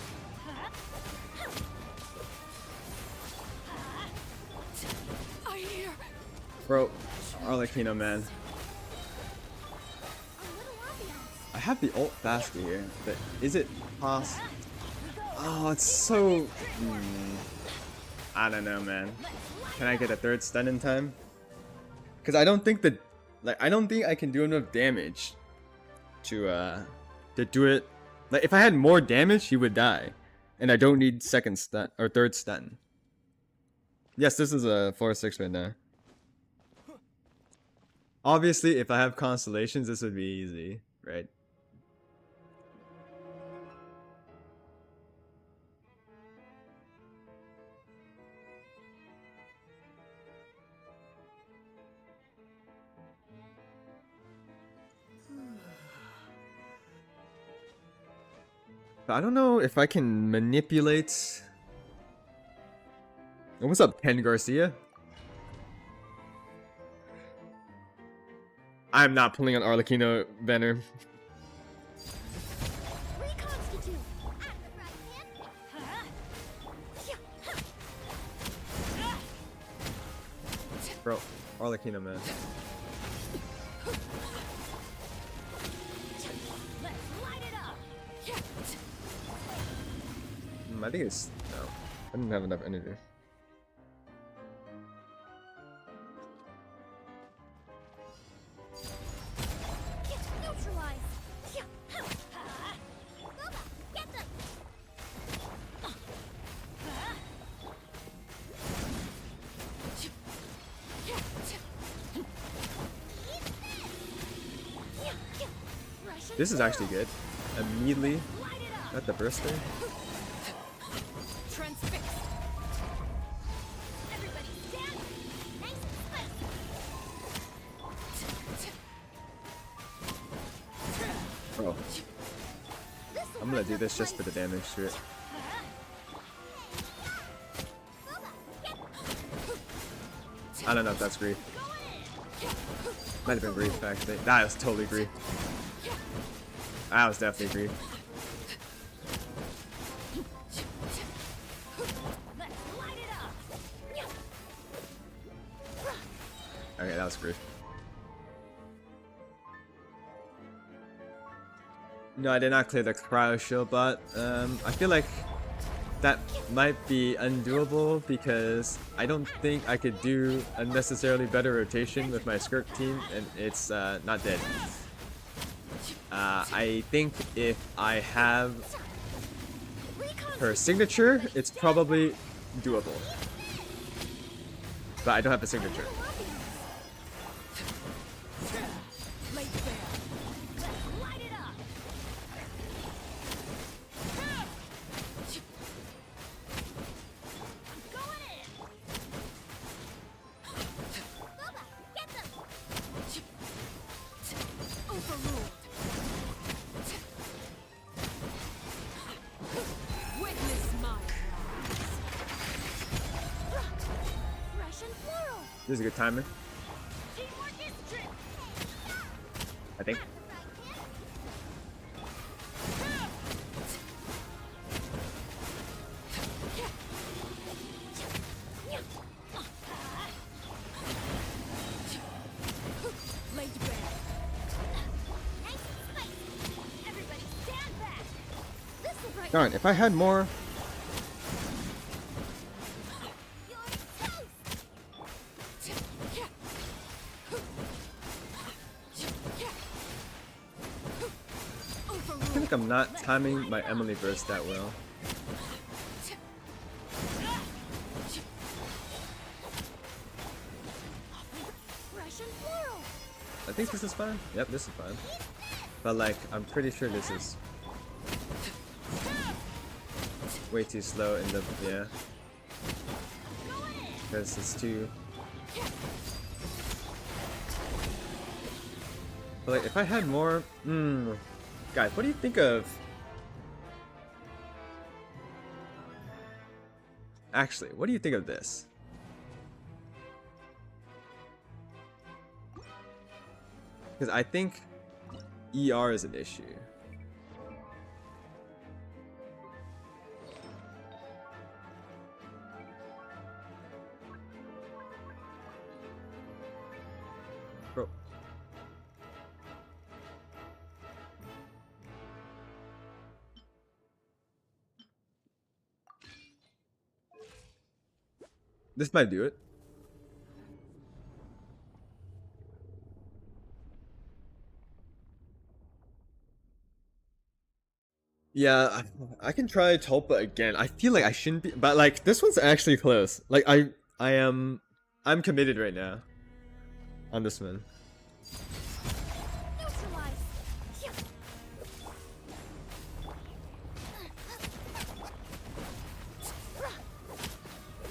I hear.
Bro, Arlecchino, man.
A little ambiance.
I have the ult basket here, but is it possible? Oh, it's so... I don't know, man. Can I get a third stun in time? Because I don't think that... Like, I don't think I can do enough damage to do it. Like, if I had more damage, he would die. And I don't need second stun, or third stun. Yes, this is a 4-6 right now. Obviously, if I have constellations, this would be easy, right? But I don't know if I can manipulate... Oh, what's up, Ken Garcia? I'm not pulling on Arlecchino banner.
Reconstitute.
Bro, Arlecchino, man.
Let's light it up.
I think it's... No. I didn't have enough energy.
Neutralize. Nova, get them. Russian
This is actually good. Immediately got the burst there.
Transfixed. Everybody stand.
nice and spicy.
Bro, I'm gonna do this just for the damage to it. I don't know if that's grief. Might have been grief actually. That was totally grief. That was definitely grief.
Let's light it up.
Okay, that was grief. No, I did not clear the cryo shield, but I feel like that might be undoable because I don't think I could do a necessarily better rotation with my skirt team, and it's not dead. I think if I have her signature, it's probably doable. But I don't have a signature. This is a good timer. I think. Darn, if I had more. I feel like I'm not timing my Emily burst that well. I think this is fine. Yep, this is fine. But like, I'm pretty sure this is way too slow in the, yeah. Because it's too... But like, if I had more, guys, what do you think of... Actually, what do you think of this? Because I think ER is an issue. Bro. This might do it. Yeah, I can try Tulpa again. I feel like I shouldn't be, but like this one's actually close. Like I'm committed right now on this one.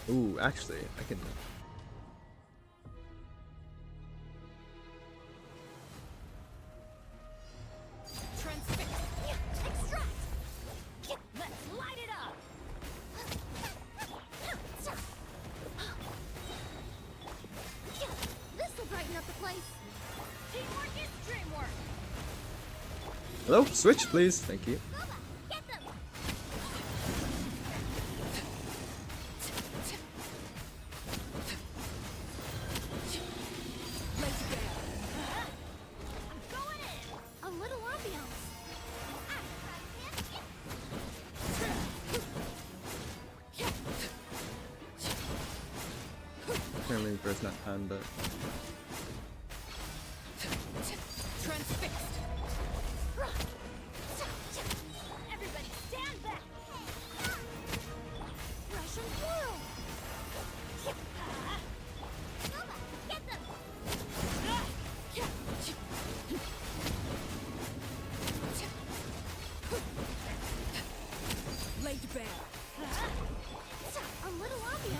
Ooh, actually, I can. Hello, switch, please. Thank you. Apparently, first not time, but.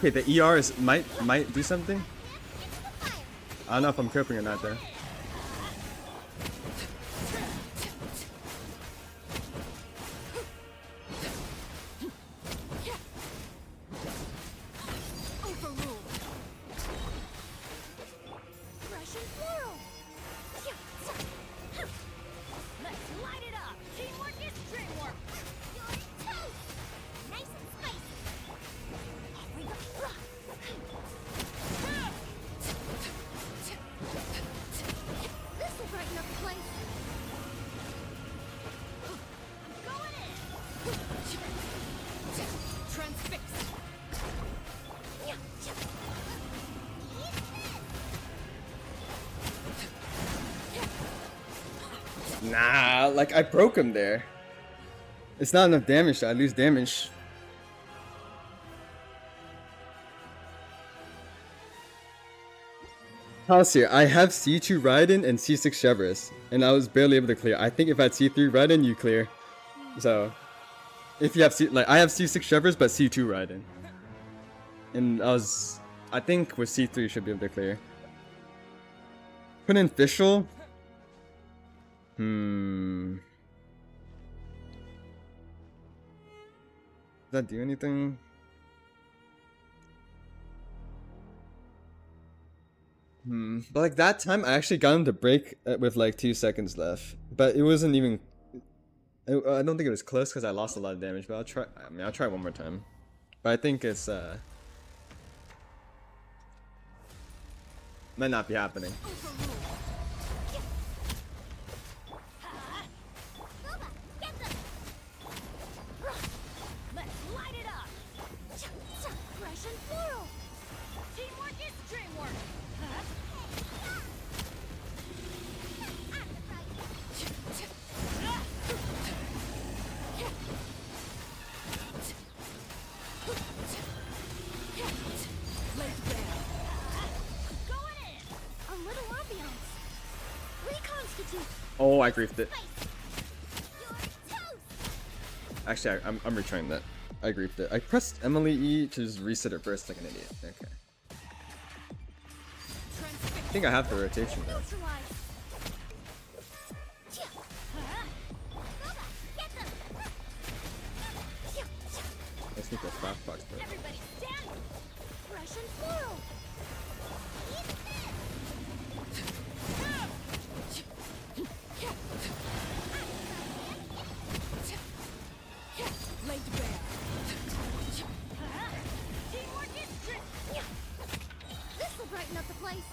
Okay, the ER is might do something. I don't know if I'm coping or not there. Nah, like I broke him there. It's not enough damage to I lose damage. House here, I have C2 Raiden and C6 Chevrolet, and I was barely able to clear. I think if I had C3 Raiden, you clear. So, if you have I have C6 Chevrolet, but C2 Raiden. And I think with C3 you should be able to clear. Put in Fischl. Does that do anything? But like that time, I actually got him to break with like 2 seconds left. But it wasn't even. I don't think it was close because I lost a lot of damage. But I'll try. I mean, I'll try one more time. But I think it's might not be happening.
Let's light it up. Russian floral. Teamwork is dreamwork.
A little ambiance. Reconstitute.
Oh, I griefed it.
You're toast.
Actually, I'm retrying that. I griefed it. I pressed Emily E to just reset it first like an idiot. Okay. I think I have the rotation though.
Neutralize.
Let's get the fast box first.
Everybody stand.
Russian floral. Eat this.
Laid bare. Teamwork is dreamwork.
This will brighten up the place.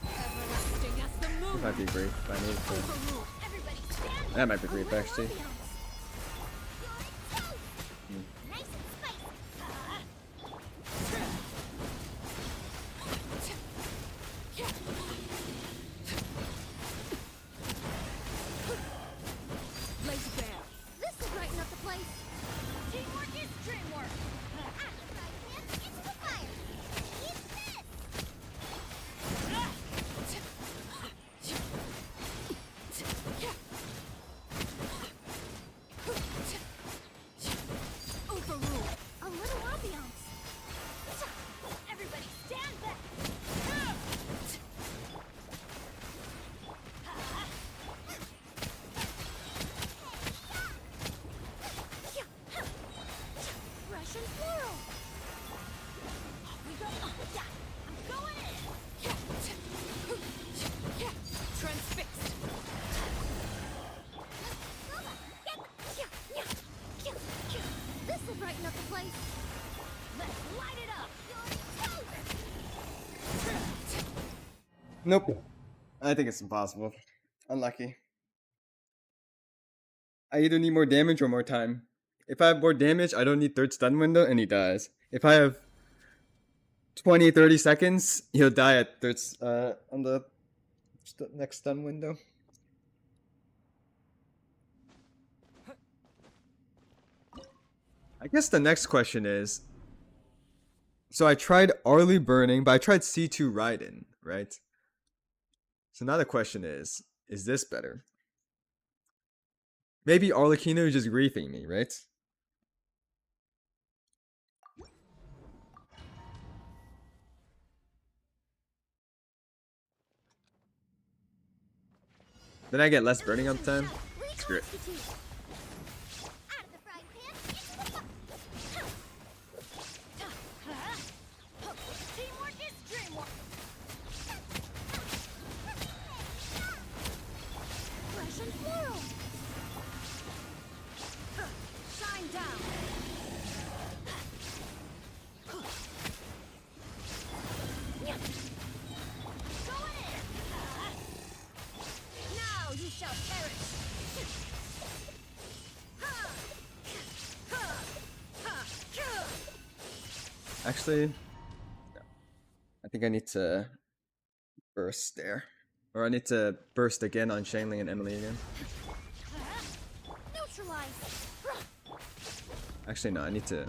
Everlasting as the moon.
This might be brief. I need to.
Overrule. Everybody stand.
That might be brief actually.
Nice and spicy.
Laid bare.
This will brighten up the place.
Teamwork is dreamwork.
After fried pan, into the fire. Eat this.
Overrule.
A little ambiance.
Everybody stand back.
Russian floral.
We go. I'm going in. Transfixed.
This will brighten up the place.
Let's light it up.
Nope. I think it's impossible. Unlucky. I either need more damage or more time. If I have more damage, I don't need third stun window and he dies. If I have 20-30 seconds, he'll die at third on the next stun window. I guess the next question is, so I tried Arlie Burning, but I tried C2 Raiden, right? So now the question is this better? Maybe Arlecchino is just griefing me, right? Then I get less burning up time. Screw it.
Reconstitute. Out of the frying pan, into the
Teamwork is dreamwork.
Russian floral.
Shine down. Going in. Now you shall perish.
Actually, I think I need to burst there. Or I need to burst again on Shangling and Emily again.
Neutralize.
Actually, no, I need to...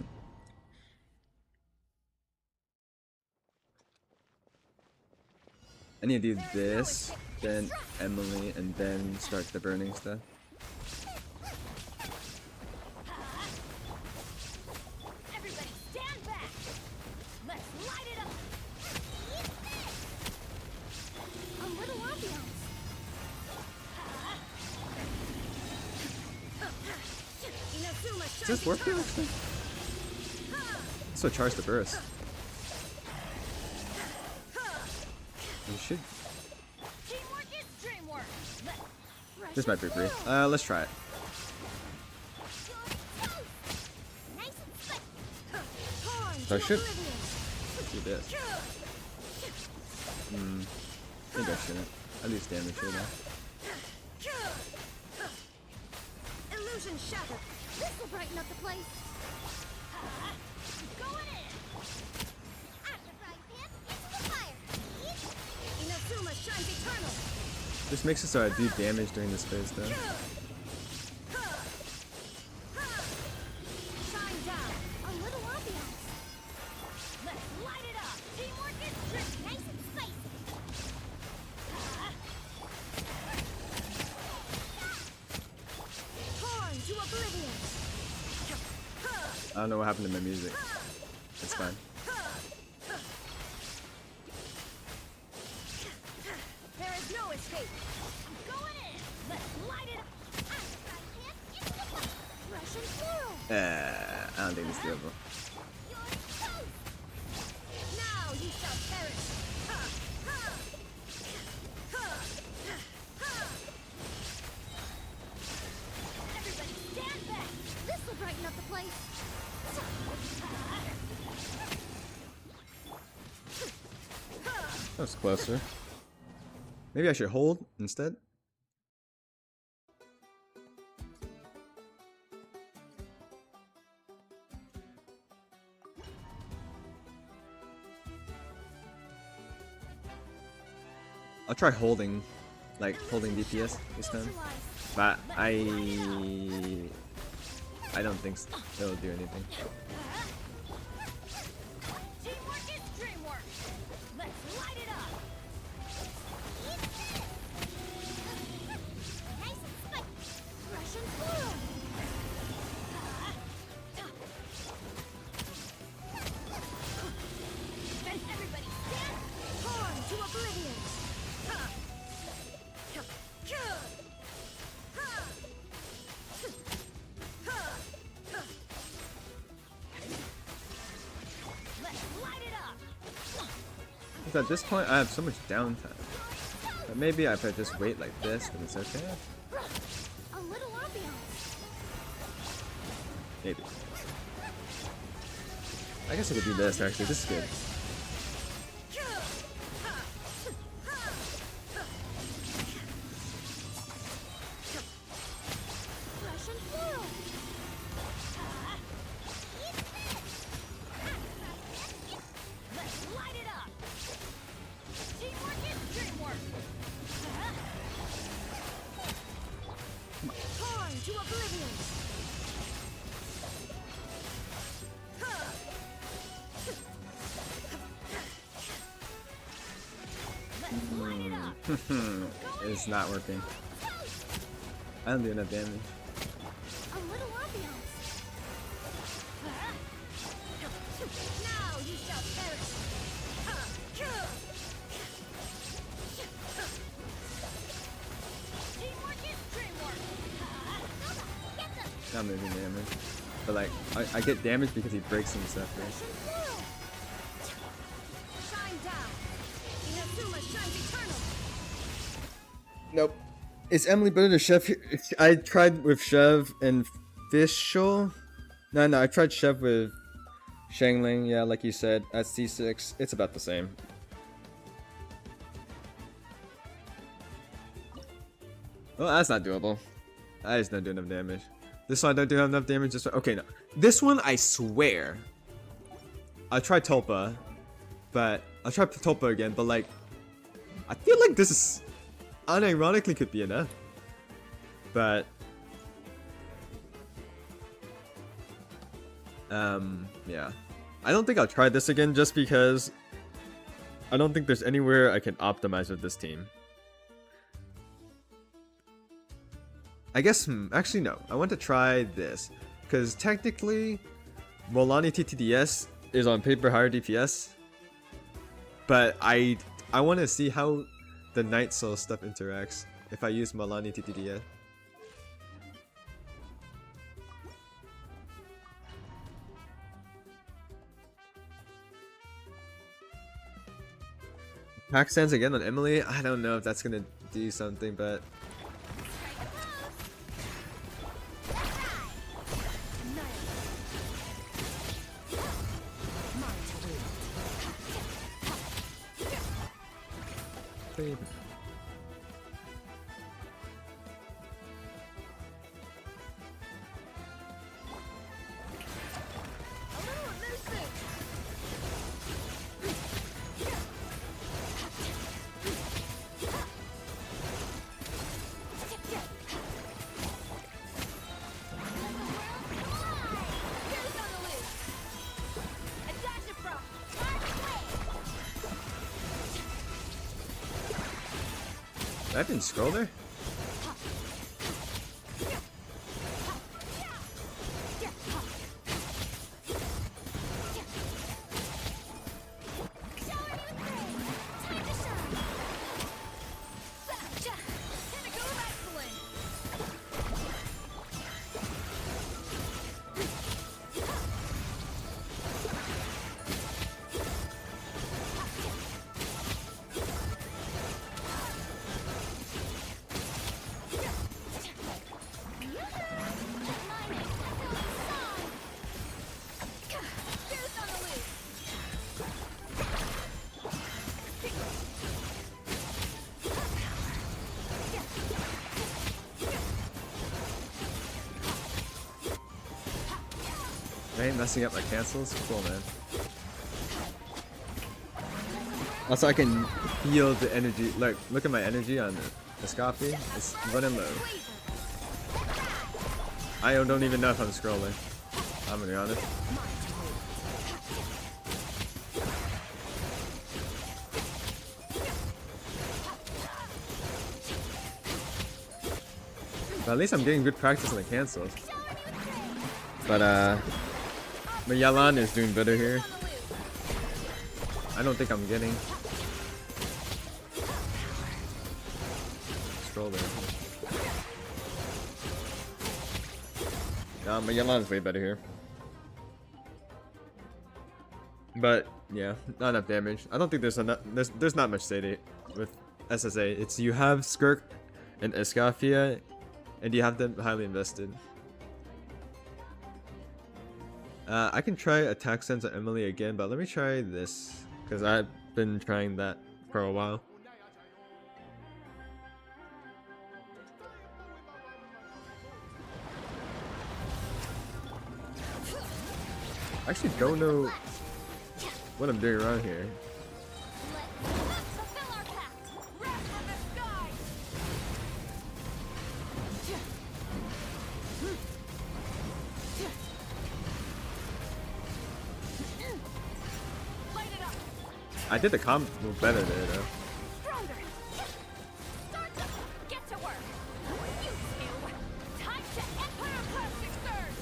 I need to do this, then Emily, and then start the burning stuff.
Everybody stand back. Let's light it up.
A little ambiance.
Is this worth it actually? So charge the burst. You should.
Teamwork is dreamwork.
This might be free. Let's try it. So I should do this. Maybe I shouldn't. At least damage here though.
Illusion shattered. This will brighten up the place.
Going in.
Inazuma shines eternal.
This makes it so I do damage during this phase though.
Shine down. A little ambiance.
Let's light it up. Teamwork is dream.
Nice and spicy. Torn to oblivion.
I don't know what happened to my music. It's fine.
There is no escape. Going in. Let's light it up.
Russian floral.
I don't think it's doable.
Now you shall perish.
Everybody stand back.
This will brighten up the place.
That was closer. Maybe I should hold instead. I'll try holding, like holding DPS this time. But I don't think it'll do anything.
Teamwork is dreamwork. Let's light it up.
Nice and spicy. Russian floral.
And everybody stand.
Torn to oblivion.
Let's light it up.
Because at this point I have so much downtime. But maybe if I just wait like this, then it's okay.
A little ambiance.
Maybe. I guess I could do this actually. This is good.
Russian floral.
Let's light it up. Teamwork is dreamwork.
Torn to oblivion.
Let's light it up.
It's not working. I don't do enough damage.
A little ambiance. Now you shall perish.
Teamwork is dreamwork.
Get them.
Not moving damage. But like, I get damage because he breaks some stuff, right?
Russian floral. Shine down. Inazuma shines eternal.
Nope. Is Emily better to Chef here? I tried with Chev and Fischl. No, I tried Chev with Shangling. Yeah, like you said, at C6, it's about the same. Well, that's not doable. I just don't do enough damage. This one I don't do enough damage. This one, okay, no. This one I swear I tried Tulpa, but I'll try Tulpa again. But like, I feel like this is unironically could be enough. But yeah, I don't think I'll try this again just because I don't think there's anywhere I can optimize with this team. I guess, actually no, I want to try this, because technically, Molani TTDS is on paper higher DPS, but I want to see how the Night Soul stuff interacts if I use Molani TTDS. Pack stands again on Emily. I don't know if that's gonna do something, but I didn't scroll there. I ain't messing up my cancels. Cool, man. Also, I can feel the energy. Like, look at my energy on the Scoffy. It's running low. I don't even know if I'm scrolling. I'm gonna be honest. But at least I'm getting good practice on the cancels. But Yalan is doing better here. I don't think I'm getting. Scroll there. Nah, my Yalan's way better here. But yeah, not enough damage. I don't think there's enough. There's not much data with SSA. It's you have Skirk and Escafia, and you have them highly invested. I can try Attack Sense on Emily again, but let me try this, because I've been trying that for a while. I actually don't know what I'm doing around here. I did the combo better there though.
Stronger. Start to get to work. You two. Time to Empire Plastic Surge.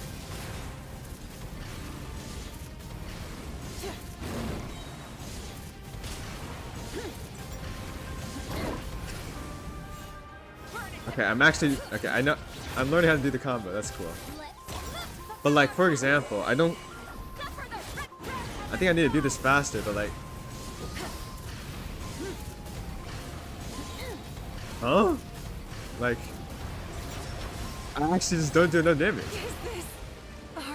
Okay, I'm actually okay. I know I'm learning how to do the combo. That's cool. But like for example, I think I need to do this faster. But like. Huh? Like, I actually just don't do enough damage.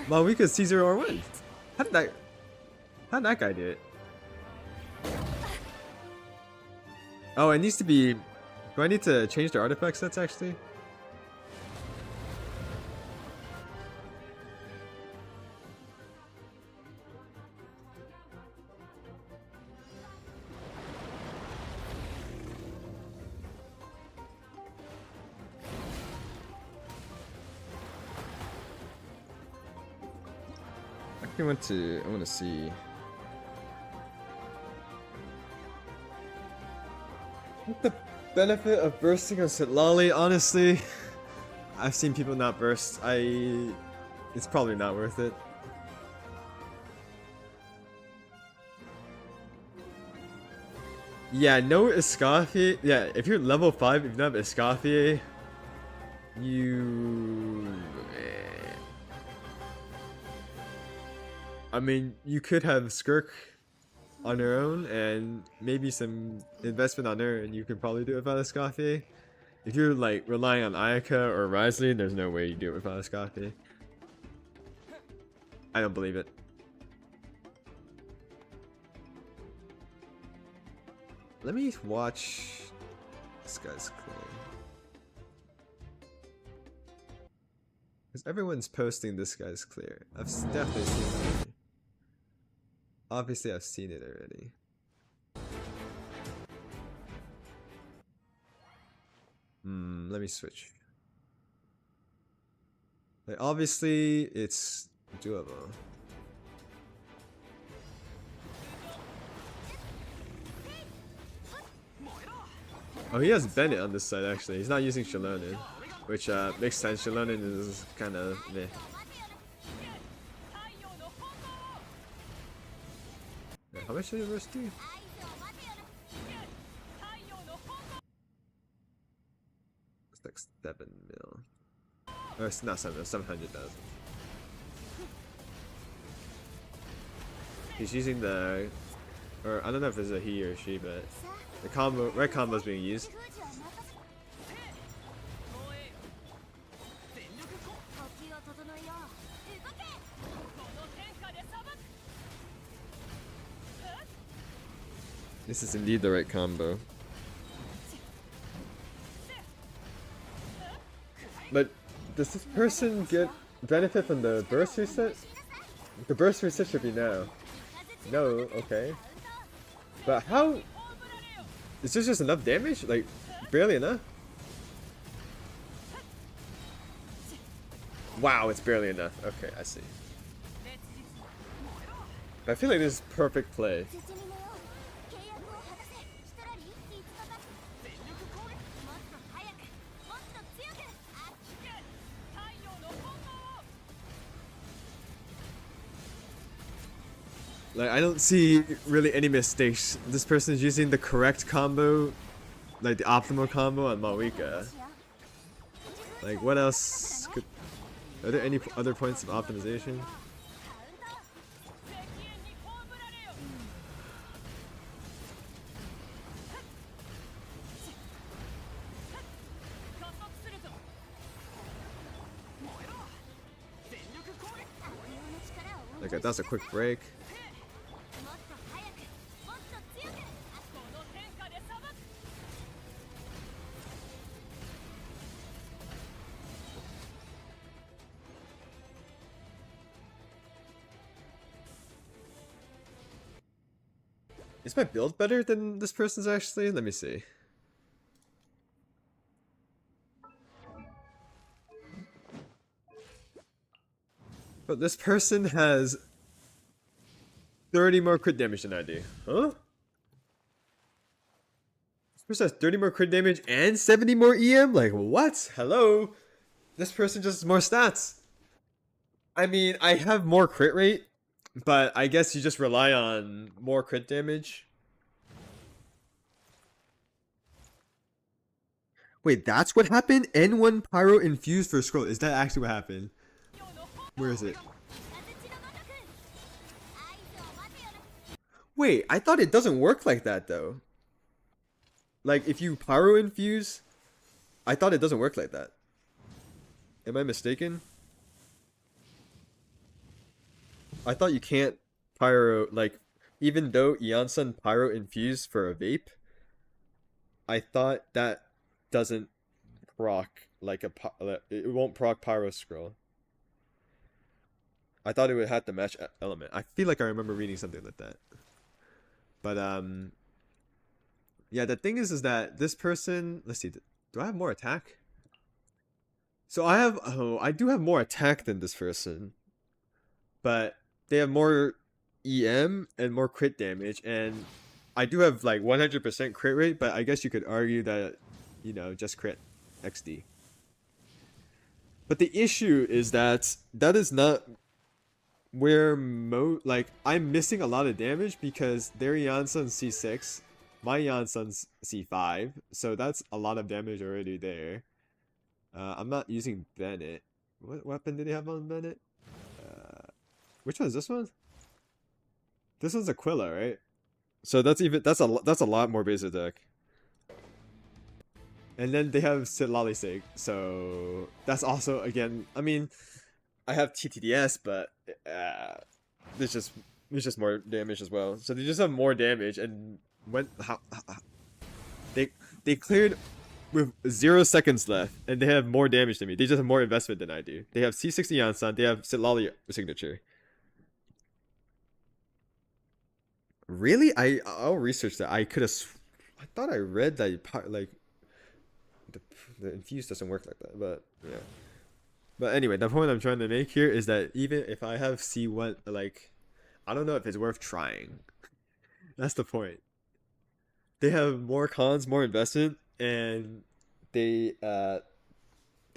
Well, we could C0 or win. How did that guy do it? Oh, it needs to be. Do I need to change the artifact sets actually? definitely I want to see. What the benefit of bursting on Sitlali? Honestly, I've seen people not burst. It's probably not worth it. Yeah, no Escoffier. Yeah, if you're level 5, if you don't have Escoffier, I mean, you could have Skirk on her own, and maybe some investment on her, and you could probably do it without Escoffier. If you're like relying on Ayaka or Risley, there's no way you do it without Escoffier. I don't believe it. Let me watch this guy's claim. Because everyone's posting this guy's clear. I've definitely seen it already. Obviously, I've seen it already. Let me switch. Like, obviously, it's doable. Oh, he has Bennett on this side, actually. He's not using Shalonen, which makes sense. Shalonen is kind of meh. Wait, how much did it verse do? It's like 7 mil. Or it's not 7 mil, 700,000. He's using the... Or I don't know if it's a he or she, but... The combo, red combo is being used. This is indeed the right combo. But does this person get benefit from the burst reset? The burst reset should be now. No, okay. But how? Is this just enough damage? Like, barely enough? Wow, it's barely enough. Okay, I see. I feel like this is perfect play. Like, I don't see really any mistakes. This person is using the correct combo, like the optimal combo on Mawika. Like, what else could... Are there any other points of optimization? Okay, that's a quick break. Is my build better than this person's actually? Let me see. But this person has 30 more crit damage than I do. Huh? This person has 30 more crit damage and 70 more EM? Like, what? Hello? This person just has more stats. I mean, I have more crit rate, but I guess you just rely on more crit damage. Wait, that's what happened? N1 Pyro infused for scroll. Is that actually what happened? Where is it? Wait, I thought it doesn't work like that though. Like, if you Pyro infuse, I thought it doesn't work like that. Am I mistaken? I thought you can't Pyro, like, even though Eonsun Pyro infused for a vape, I thought that doesn't proc, like it won't proc Pyro scroll. I thought it would have to match element. I feel like I remember reading something like that. But, yeah, the thing is that this person, let's see, do I have more attack? So I do have more attack than this person. But they have more EM and more crit damage, and I do have like 100% crit rate, but I guess you could argue that, you know, just crit XD. But the issue is that that is not where like I'm missing a lot of damage because their Janssen's C6, my Janssen's C5, so that's a lot of damage already there. I'm not using Bennett. What weapon did he have on Bennett? Which one is this one? This one's Aquila, right? So that's a lot more base attack. And then they have Sitlali Sig, so that's also, again, I mean, I have TTDS, but there's just more damage as well. So they just have more damage, and when they cleared with 0 seconds left, and they have more damage than me. They just have more investment than I do. They have C60 Yansan, they have Sitlali signature. Really? I'll research that. I thought I read that like the infuse doesn't work like that, but yeah. But anyway, the point I'm trying to make here is that even if I have C1, like, I don't know if it's worth trying. That's the point. They have more cons, more investment, and they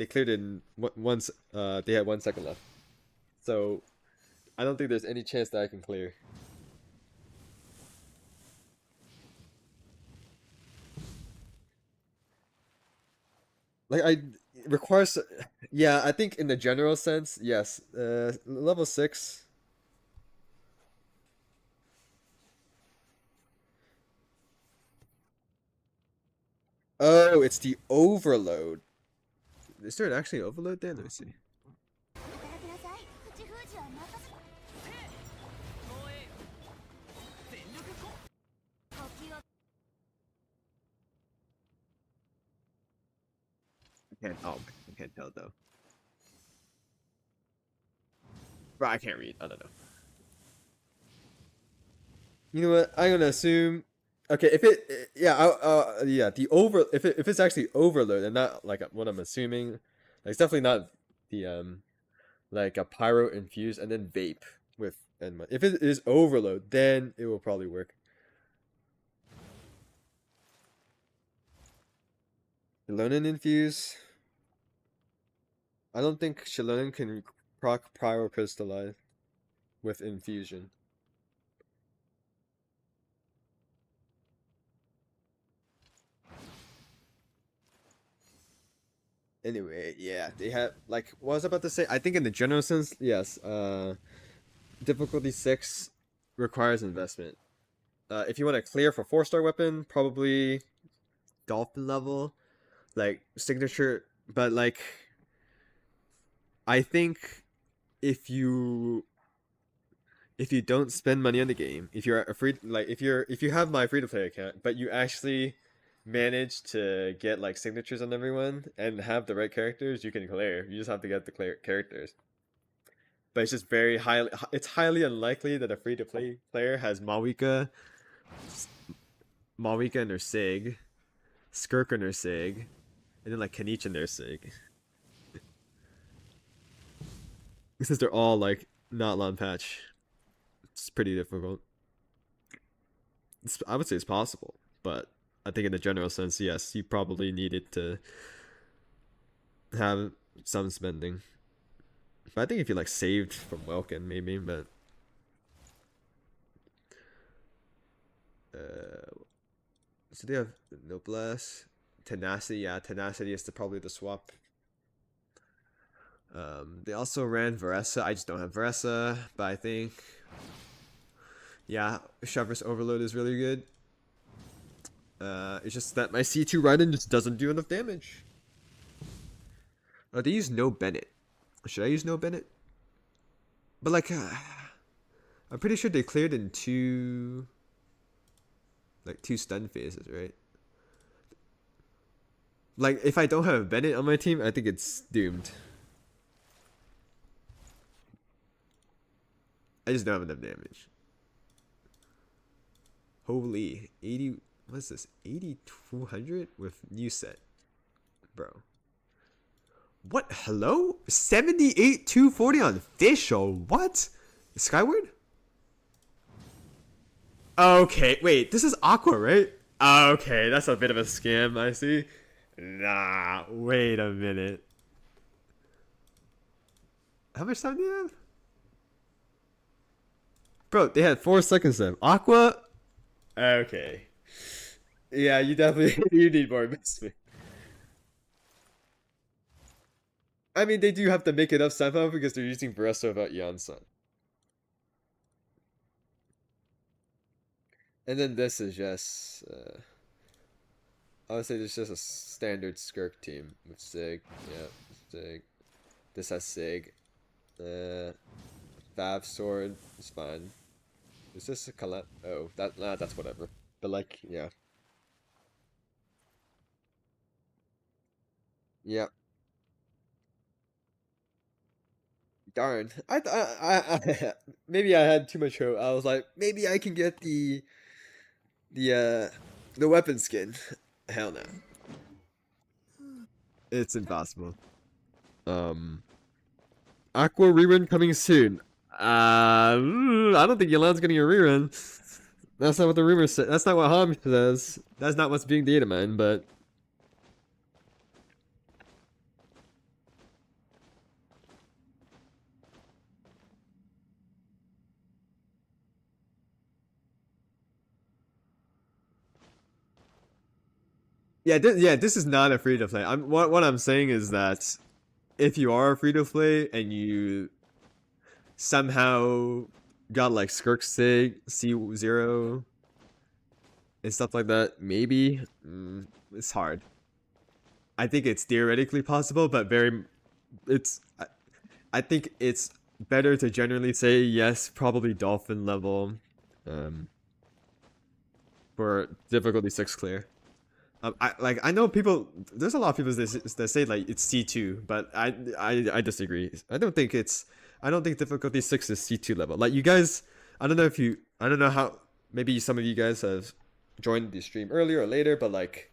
cleared in once. They had 1 second left, so I don't think there's any chance that I can clear. Like it requires, yeah, I think in the general sense, yes. Level 6. Oh, it's the overload. Is there actually an overload there? Let me see. I can't tell though. Bro, I can't read. I don't know. You know what? I'm gonna assume. Okay, if it, yeah, yeah, if it's actually overload and not like what I'm assuming, like it's definitely not the like a pyro infused and then vape with Enma. If it is overload, then it will probably work. Shilonen infuse. I don't think Shilonen can proc pyro crystallize with infusion. Anyway, yeah, they have, like, what I was about to say, I think in the general sense, yes, difficulty 6 requires investment. If you want to clear for 4-star weapon, probably dolphin level, like signature, but like, I think if you don't spend money on the game, if you're free, like if you have my free-to-play account, but you actually manage to get like signatures on everyone and have the right characters, you can clear. You just have to get the characters. But it's just it's highly unlikely that a free-to-play player has Mawika in their Sig, Skirk in their Sig, and then like Kanich in their Sig. Since they're all like not long patch, it's pretty difficult. I would say it's possible, but I think in the general sense, yes, you probably needed to have some spending. But I think if you like saved from Welkin, maybe, but so they have Noblesse, Tenacity. Yeah, Tenacity is probably the swap. They also ran Varessa. I just don't have Varessa, but I think, yeah, Shover's Overload is really good. It's just that my C2 Raiden just doesn't do enough damage. Oh, they use No Bennett. Should I use No Bennett? But like, I'm pretty sure they cleared in two stun phases, right? Like, if I don't have Bennett on my team, I think it's doomed. I just don't have enough damage. Holy, 80, what's this? 8200 with new set. Bro. What? Hello? 78 240 on Fish, or what? Skyward? Okay, wait, this is Aqua, right? Okay, that's a bit of a scam, I see. Nah, wait a minute. How much time do you have? Bro, they had 4 seconds left. Aqua? Okay. Yeah, you definitely you need more investment. I mean, they do have to make it up somehow because they're using Barresto without Yansan. And then this is just, I would say this is just a standard Skirk team with Sig. Yeah, Sig. This has Sig. Vav Sword is fine. Is this a Colette? Oh, that's whatever. But like, yeah. Yep. Darn. Maybe I had too much hope. I was like, maybe I can get the weapon skin. Hell no. It's impossible. Aqua rerun coming soon. I don't think Yolan's getting a rerun. That's not what the rumor says. That's not what Ham says. That's not what's being data mined, but yeah, this is not a free to play. What I'm saying is that if you are a free to play and you somehow got like Skirk Sig, C0 and stuff like that, maybe it's hard. I think it's theoretically possible, but I think it's better to generally say yes, probably Dolphin level for difficulty 6 clear. I know people. There's a lot of people that say like it's C2, but I disagree. I don't think difficulty 6 is C2 level. Like you guys, I don't know how. Maybe some of you guys have joined the stream earlier or later, but like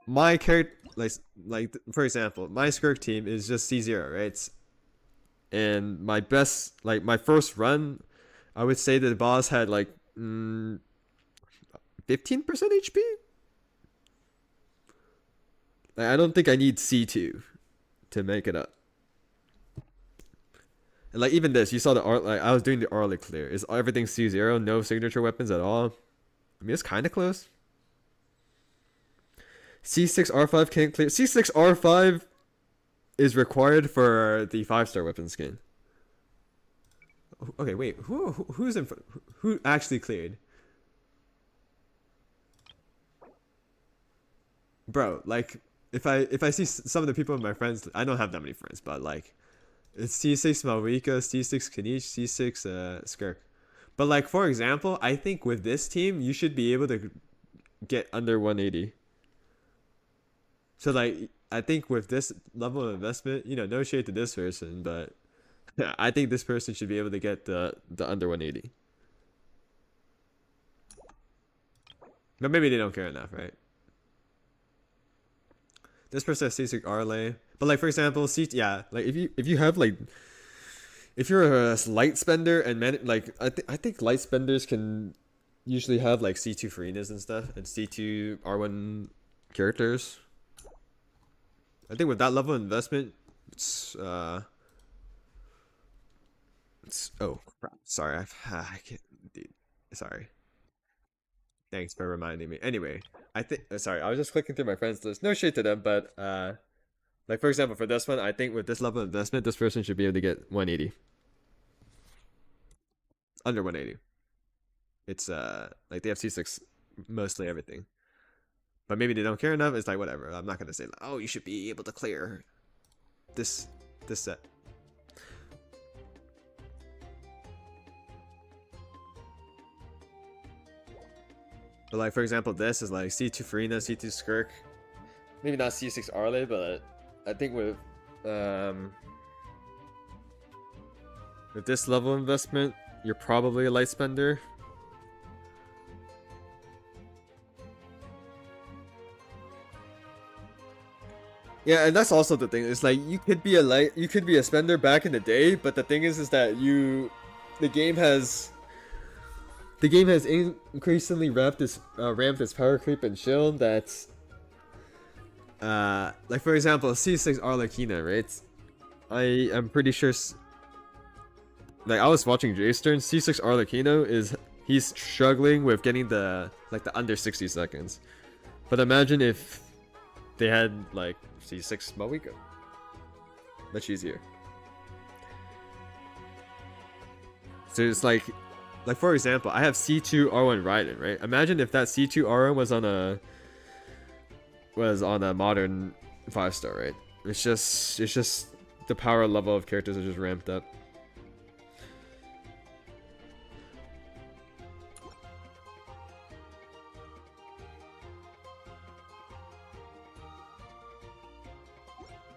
my character, like for example, my Skirk team is just C0, right? And my best, like my first run, I would say that the boss had like 15% HP. Like, I don't think I need C2 to make it up. And like even this, you saw the art. Like I was doing the Arlic clear. Is everything C0? No signature weapons at all. I mean, it's kind of close. C6 R5 can't clear. C6 R5 is required for the 5-star weapon skin. Okay, wait. Who actually cleared? Bro, like if I see some of the people of my friends, I don't have that many friends, but like it's C6 Malrika, C6 Kanish, C6 Skirk. But like for example, I think with this team you should be able to get under 180. So like I think with this level of investment, you know, no shade to this person, but I think this person should be able to get the under 180. But maybe they don't care enough, right? This person has C6 Arlay. But like for example, like if you have like if you're a light spender and I think light spenders can usually have like C2 Farinas and stuff and C2 R1 characters. I think with that level of investment, it's oh crap. Sorry, I can't, dude. Sorry. Thanks for reminding me. Anyway, I think sorry, I was just clicking through my friends list. No shade to them, but like for example, for this one, I think with this level of investment, this person should be able to get 180. Under 180. It's like they have C6 mostly everything. But maybe they don't care enough. It's like whatever. I'm not gonna say like, oh, you should be able to clear this set. But like for example, this is like C2 Farina, C2 Skirk. Maybe not C6 Arlay, but I think with this level of investment, you're probably a light spender. Yeah, and that's also the thing. It's like you could be a spender back in the day, but the thing is that you the game has increasingly ramped this power creep and shield. That's like for example, C6 Arlecchino, right? I am pretty sure. Like I was watching J-Stern, C6 Arlecchino he's struggling with getting the under 60 seconds. But imagine if they had like C6 Mawiko. Much easier. So it's like for example, I have C2 R1 Raiden, right? Imagine if that C2 R1 was on a modern 5-star, right? It's just the power level of characters are just ramped up.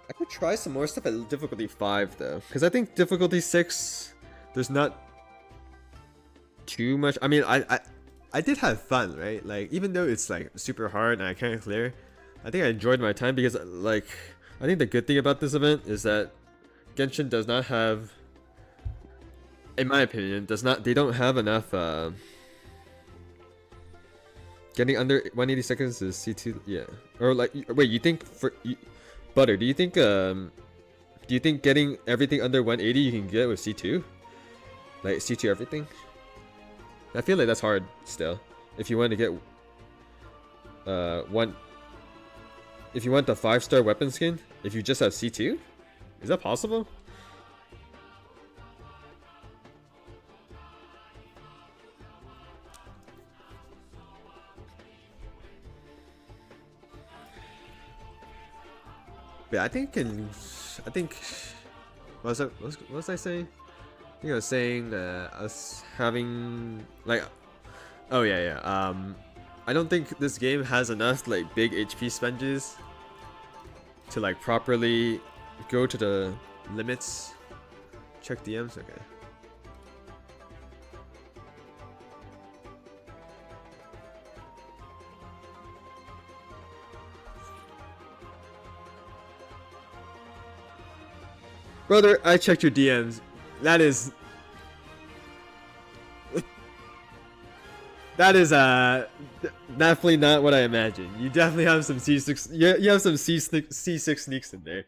I could try some more stuff at difficulty 5 though, because I think difficulty 6 there's not too much. I mean, I did have fun, right? Like even though it's like super hard and I can't clear, I think I enjoyed my time because like I think the good thing about this event is that Genshin does not have, in my opinion, they don't have enough getting under 180 seconds is C2, yeah. Or like wait, you think Butter, do you think getting everything under 180 you can get with C2? Like C2 everything? I feel like that's hard still. If you want to get if you want the 5-star weapon skin, if you just have C2? Is that possible? Yeah, I think what was I saying? I think I was saying us having like, oh yeah. I don't think this game has enough like big HP sponges to like properly go to the limits. Check DMs, okay. Brother, I checked your DMs. That is definitely not what I imagined. You definitely have some C6. You have some C6 sneaks in there.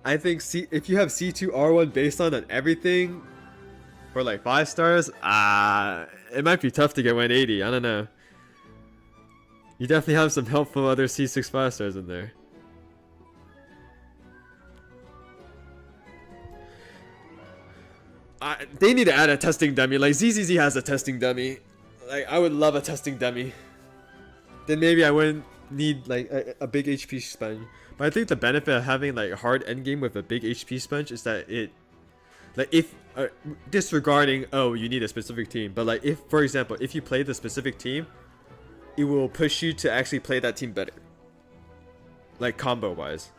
I think if you have C2 R1 based on everything for like 5 stars, it might be tough to get 180. I don't know. You definitely have some helpful other C6 5 stars in there. They need to add a testing dummy. Like ZZZ has a testing dummy. Like I would love a testing dummy. Then maybe I wouldn't need like a big HP sponge. But I think the benefit of having like a hard endgame with a big HP sponge is that it, like if disregarding you need a specific team, but like if for example if you play the specific team, it will push you to actually play that team better. Like combo wise.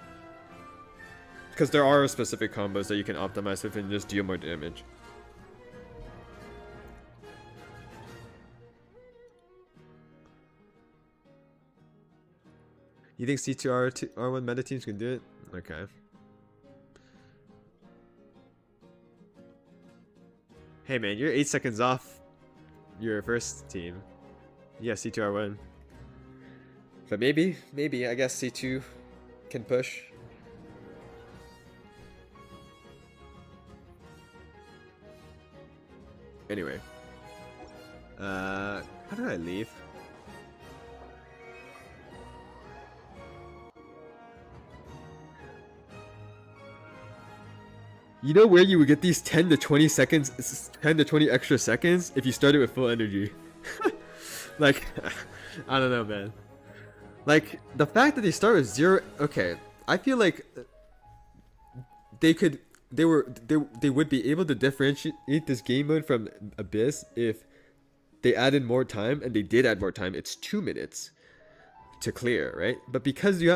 Because there are specific combos that you can optimize with and just deal more damage. You think C2 R1 meta teams can do it? Okay. Hey man, you're 8 seconds off your first team. Yeah, C2 R1. But maybe, I guess C2 can push. Anyway. How did I leave? You know where you would get these 10 to 20 seconds, 10 to 20 extra seconds if you started with full energy. Like, I don't know, man. Like, the fact that they start with 0, okay, I feel like they would be able to differentiate this game mode from Abyss if they added more time, and they did add more time. It's 2 minutes to clear, right? But because you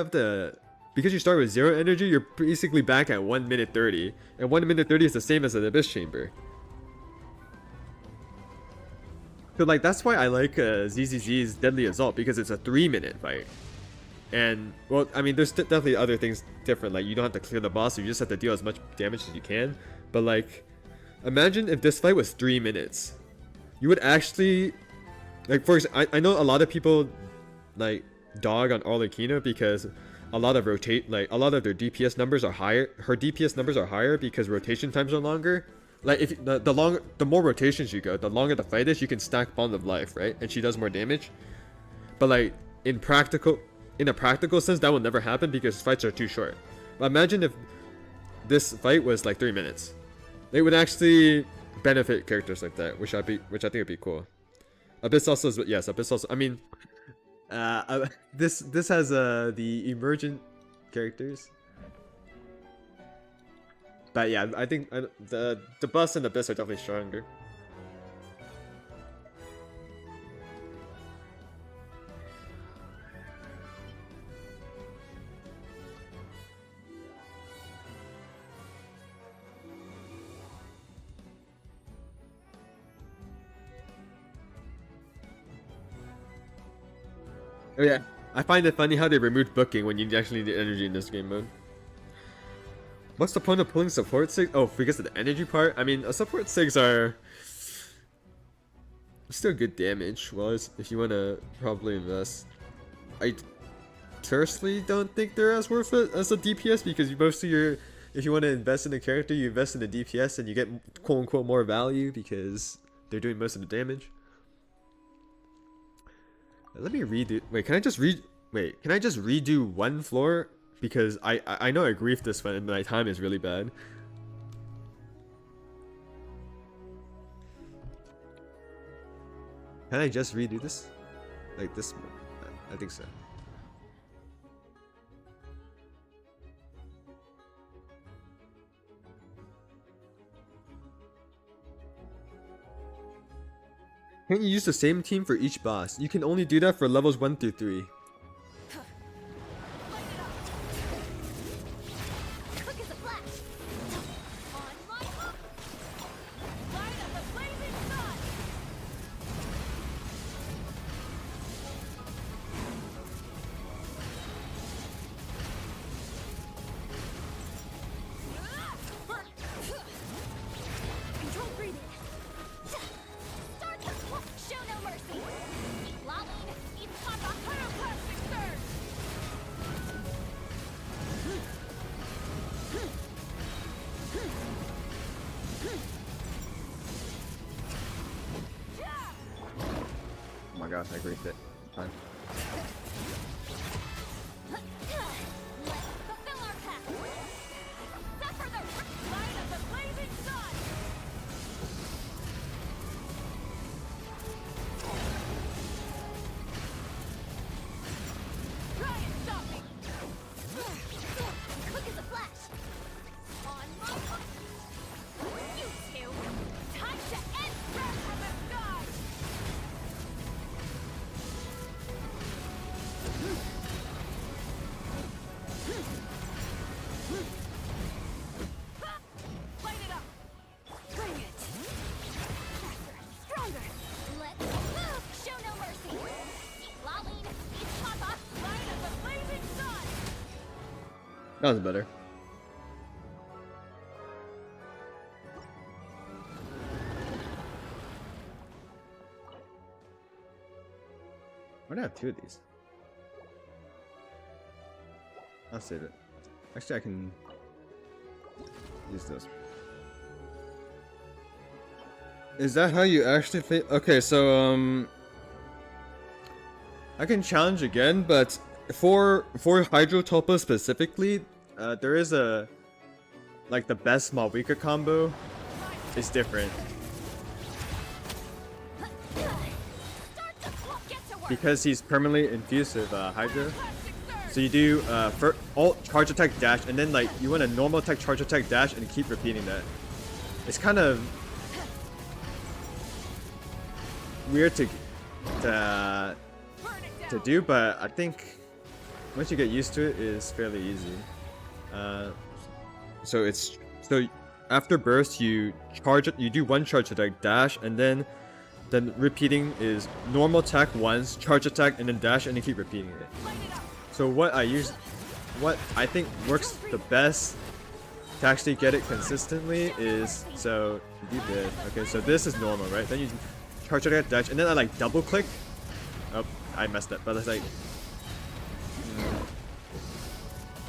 start with 0 energy, you're basically back at 1 minute 30, and 1 minute 30 is the same as an Abyss Chamber. So like that's why I like ZZZ's Deadly Assault, because it's a 3-minute fight. And well, I mean, there's definitely other things different. Like you don't have to clear the boss, so you just have to deal as much damage as you can. But like, imagine if this fight was 3 minutes. You would actually, like, for example, I know a lot of people like dog on Arlecchino because a lot of their DPS numbers are higher. Her DPS numbers are higher because rotation times are longer. Like if the more rotations you go, the longer the fight is, you can stack Bond of Life, right? And she does more damage. But like in a practical sense, that will never happen because fights are too short. But imagine if this fight was like 3 minutes. It would actually benefit characters like that, which I think would be cool. Abyss also is, yes, Abyss also. I mean, this has the emergent characters. But yeah, I think the Bus and Abyss are definitely stronger. Oh yeah, I find it funny how they removed booking when you actually need energy in this game mode. What's the point of pulling support SIGs? Oh, because of the energy part? I mean, support SIGs are still good damage. Well, if you want to probably invest. I personally don't think they're as worth it as a DPS because if you want to invest in a character, you invest in the DPS and you get quote unquote more value because they're doing most of the damage. Let me redo. Wait, can I just redo one floor? Because I know I griefed this one and my time is really bad. Can I just redo this? Like this one? I think so. Can't you use the same team for each boss? You can only do that for levels 1 through 3. Oh my gosh, I griefed it. Fine. That was better. Why do I have 2 of these? I'll save it. Actually, I can use this. Is that how you actually play? Okay, so I can challenge again, but for Hydrotopia specifically, there is the best Malvika combo is different. Because he's permanently infused with Hydra. So you do alt charge attack dash and then you want a normal attack charge attack dash and keep repeating that. It's kind of weird to do, but I think once you get used to it, it's fairly easy. So after burst you do one charge attack dash and then repeating is normal attack once, charge attack and then dash and then keep repeating it. So what I think works the best to actually get it consistently is, so you did, okay, so this is normal, right? Then you charge it at dash, and then I like double click. Oh, I messed up, but it's like,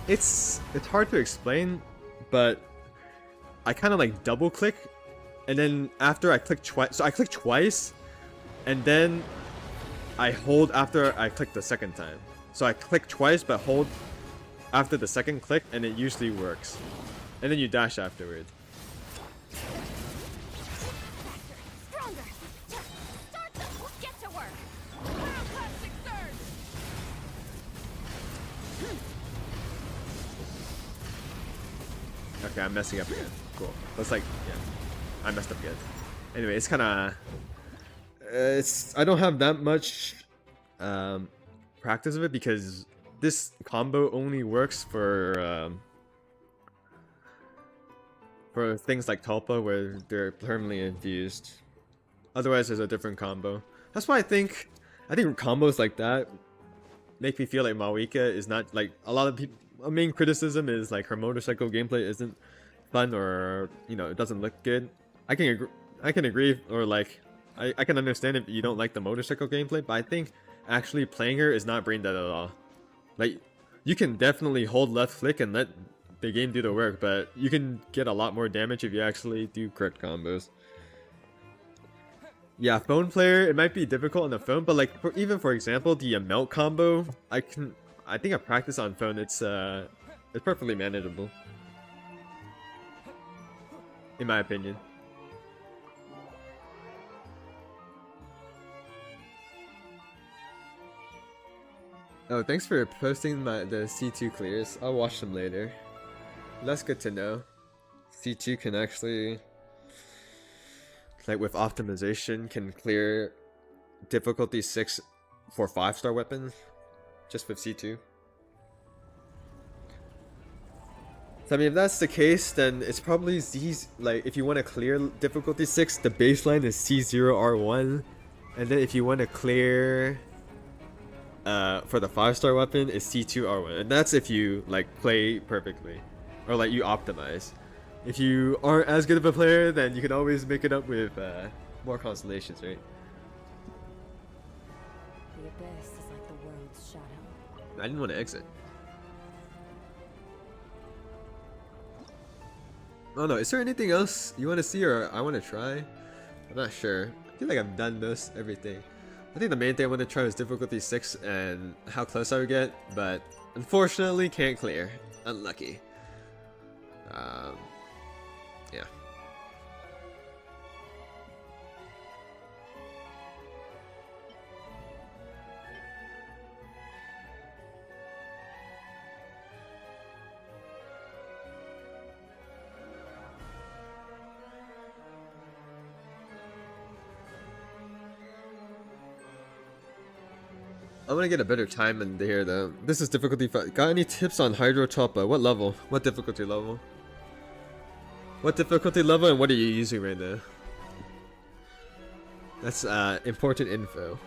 it's hard to explain, but I kind of like double click, and then after I click twice, so I click twice, and then I hold after I click the second time. So I click twice, but hold after the second click, and it usually works. And then you dash afterwards.
Stronger. Start the get to work. Pyroclastic surge.
Okay, I'm messing up again. Cool. That's like, yeah, I messed up again. Anyway, it's kind of, I don't have that much practice of it because this combo only works for things like Tulpa where they're permanently infused. Otherwise, there's a different combo. That's why I think combos like that make me feel like Mawika is not like a lot of people. A main criticism is like her motorcycle gameplay isn't fun, or you know, it doesn't look good. I can agree, or like I can understand if you don't like the motorcycle gameplay, but I think actually playing her is not brain dead at all. Like you can definitely hold left click and let the game do the work, but you can get a lot more damage if you actually do correct combos. Yeah, phone player, it might be difficult on the phone, but like even for example, the melt combo, I think I practice on phone. It's perfectly manageable, in my opinion. Oh, thanks for posting the C2 clears. I'll watch them later. That's good to know. C2 can actually, like with optimization, can clear difficulty 6 for 5-star weapons, just with C2. So I mean, if that's the case, then it's probably Z's, like if you want to clear difficulty 6, the baseline is C0R1, and then if you want to clear for the 5-star weapon is C2R1, and that's if you like play perfectly, or like you optimize. If you aren't as good of a player, then you can always make it up with more constellations, right?
The abyss is like the world's shadow.
I didn't want to exit. Oh no, is there anything else you want to see or I want to try? I'm not sure. I feel like I've done most everything. I think the main thing I want to try is difficulty 6 and how close I would get, but unfortunately can't clear. Unlucky. Yeah. I want to get a better time in here though. This is difficulty 5. Got any tips on Hydro Tulpa? What level? What difficulty level? What difficulty level and what are you using right now? That's important info.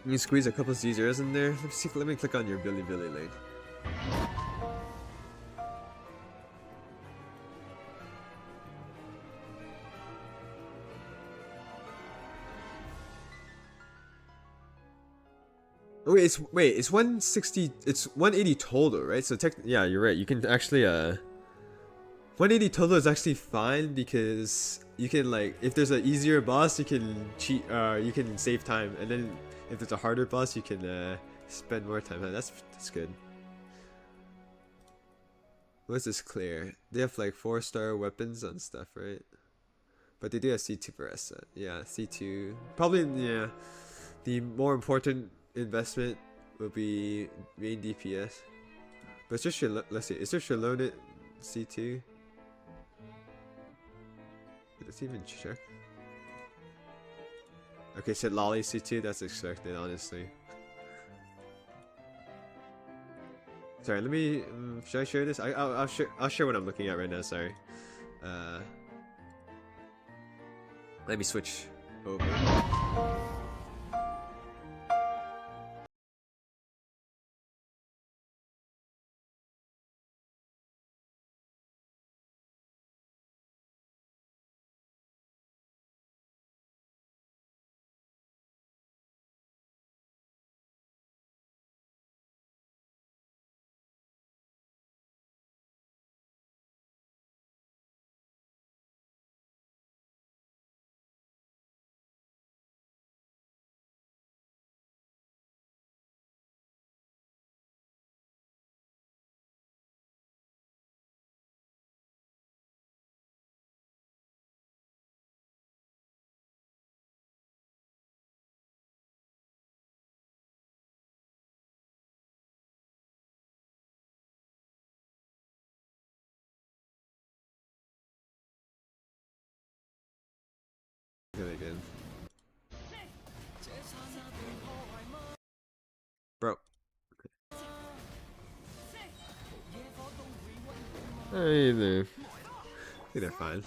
You can squeeze a couple of Z0s in there. Let me click on your Billy lane. Oh, wait, it's 160. It's 180 total, right? So yeah, you're right. You can actually 180 total is actually fine because you can like if there's an easier boss, you can cheat. You can save time, and then if there's a harder boss, you can spend more time. That's good. What's this clear? They have like 4-star weapons and stuff, right? But they do have C2 for S set. Yeah, C2. Probably, yeah. The more important investment will be main DPS. But it's just let's see. Is there Shalonit C2? Let's even check. Okay, said Lolly C2. That's expected, honestly.
Sorry, let me. Should I share this? I'll share what I'm looking at right now. Sorry. Let me switch over. Really good. Bro. Hey there. I think they're fine.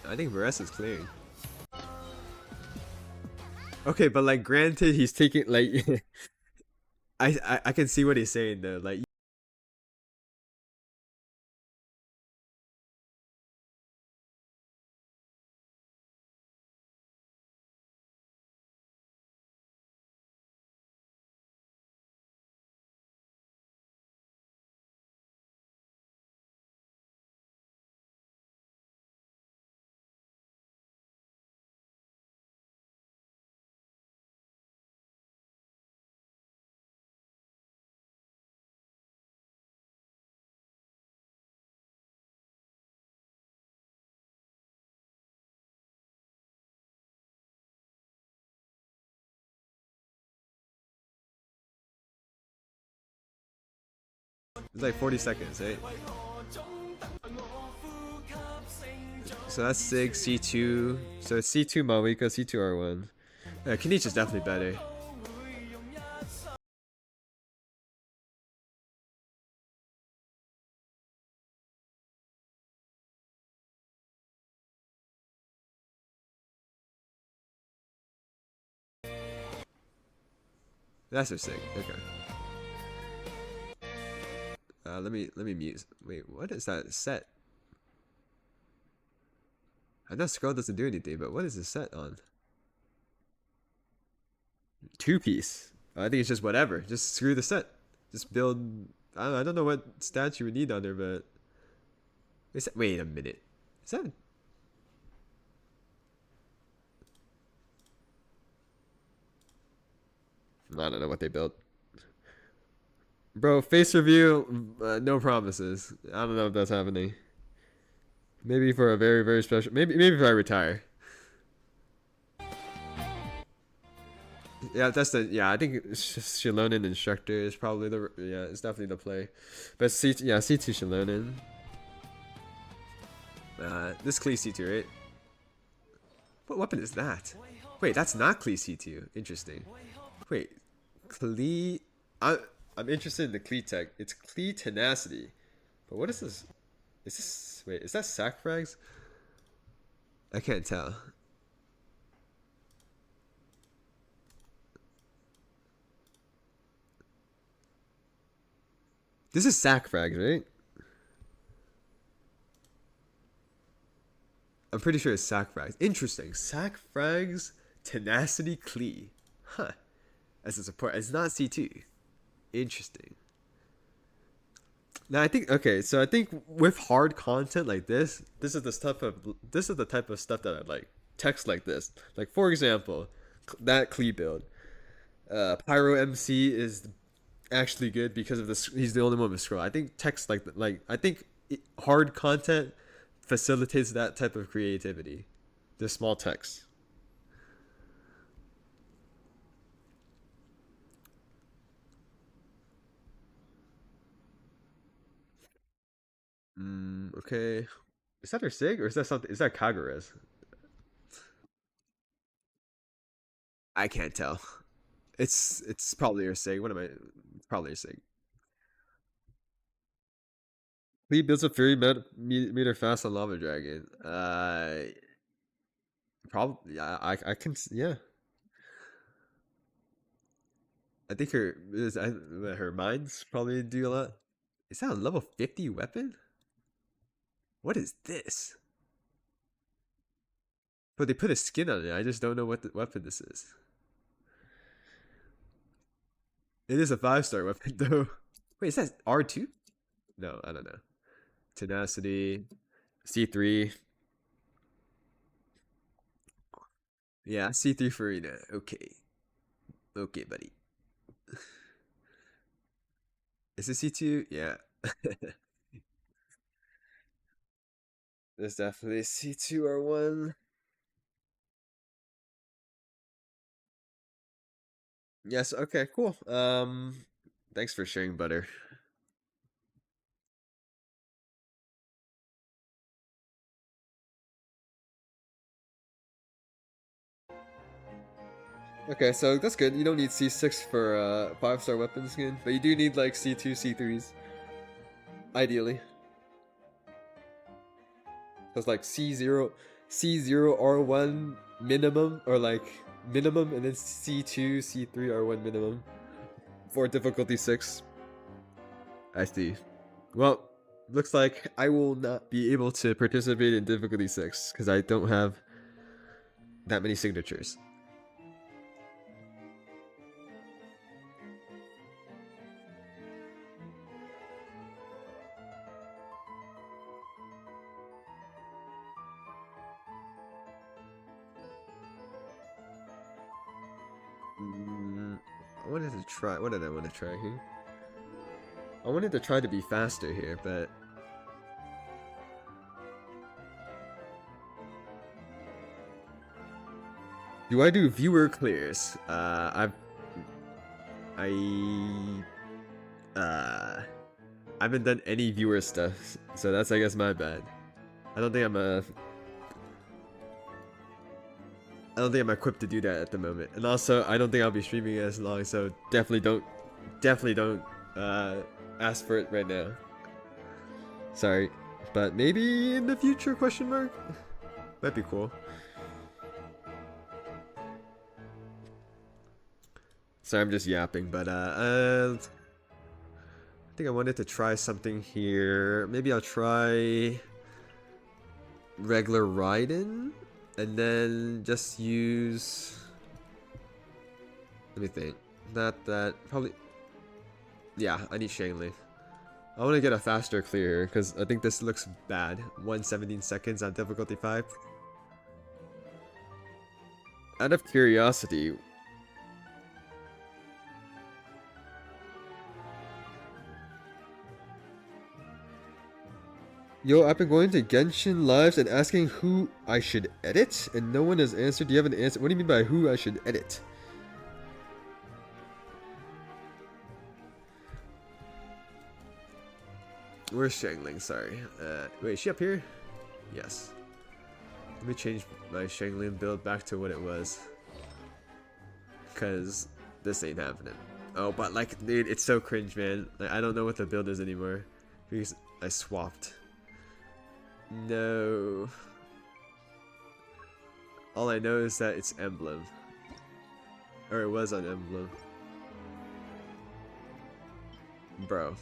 I think Varese is clearing. Okay, but like, granted, he's taking like, I can see what he's saying though. Like, it's like 40 seconds, right? So that's 6, C2. So it's C2 Malika, C2 R1. Yeah, Kenichi's definitely better. That's just sick. Okay. Let me mute. Wait, what is that set? I know scroll doesn't do anything, but what is this set on? 2-piece. I think it's just whatever. Just screw the set. Just build. I don't know what stats you would need on there, but wait a minute. Is that? I don't know what they built. Bro, face review, no promises. I don't know if that's happening. Maybe for a very, very special. Maybe if I retire. Yeah, that's the. Yeah, I think Shilonen instructor is probably the. Yeah, it's definitely the play. But C2 Shilonen. This Klee C2, right? What weapon is that? Wait, that's not Klee C2. Interesting. Wait, Klee. I'm interested in the Klee tech. It's Klee tenacity. But what is this? Is this. Wait, is that sack frags? I can't tell. This is sack frags, right? I'm pretty sure it's sack frags. Interesting. Sack frags, tenacity, Klee. Huh. As a support. It's not C2. Interesting. Now I think I think with hard content like this is the type of stuff that I like. text like this. Like for example, that Klee build. Pyro MC is actually good because of this. He's the only one with scroll. I think text I think hard content facilitates that type of creativity. The small text. Okay. Is that her Sig or is that something? Is that Kagura's? I can't tell. It's probably her Sig. What am I? It's probably her Sig. Lee builds a Fury meter fast on Lava Dragon. Probably. Yeah, I can. Yeah. I think her mines probably do a lot. Is that a level 50 weapon? What is this? But they put a skin on it. I just don't know what the weapon this is. It is a 5-star weapon though. Wait, is that R2? No, I don't know. Tenacity, C3. Yeah, C3 Farina. Okay. Okay, buddy. Is it C2? Yeah. There's definitely C2R1. Yes, okay, cool. Thanks for sharing, Butter. Okay, so that's good. You don't need C6 for 5-star weapon skin, but you do need like C2, C3s. Ideally. Because like C0R1 minimum, or like minimum, and then C2, C3R1 minimum for difficulty 6. I see. Well, looks like I will not be able to participate in difficulty 6 because I don't have that many signatures. I wanted to try. What did I want to try here? I wanted to try to be faster here, but do I do viewer clears? I haven't done any viewer stuff, so that's I guess my bad. I don't think I'm equipped to do that at the moment, and also I don't think I'll be streaming as long, so definitely don't ask for it right now. Sorry, but maybe in the future? Question mark. That'd be cool. Sorry, I'm just yapping, but I think I wanted to try something here. Maybe I'll try regular Raiden, and then just use. Let me think. That probably. Yeah, I need Shangli. I want to get a faster clear because I think this looks bad. 117 seconds on difficulty 5. Out of curiosity. Yo, I've been going to Genshin lives and asking who I should edit, and no one has answered. Do you have an answer? What do you mean by who I should edit? Where's Shangling? Sorry. Wait, is she up here? Yes. Let me change my Shangling build back to what it was. Because this ain't happening. Oh, but like, dude, it's so cringe, man. Like, I don't know what the build is anymore. Because I swapped. No. All I know is that it's Emblem. Or it was on Emblem. Bro.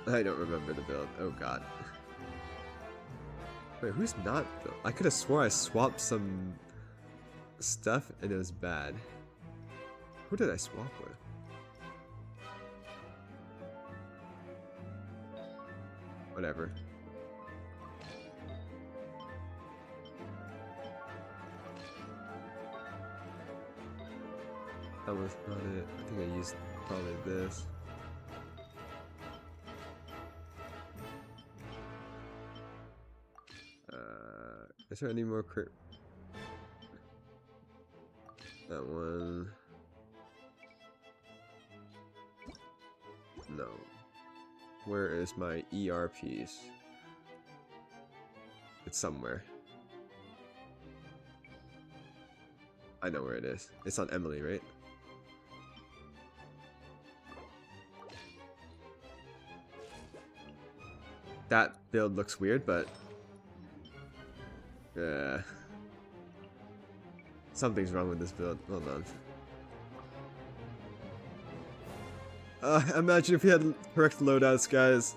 I don't remember the build. Oh god. Wait, who's not built? I could have swore I swapped some stuff and it was bad. Who did I swap with? Whatever. That was not it. I think I used probably this. Is there any more crit? That one. No. Where is my ER piece? It's somewhere. I know where it is. It's on Emily, right? That build looks weird, but something's wrong with this build. Hold on. Imagine if we had correct loadouts, guys.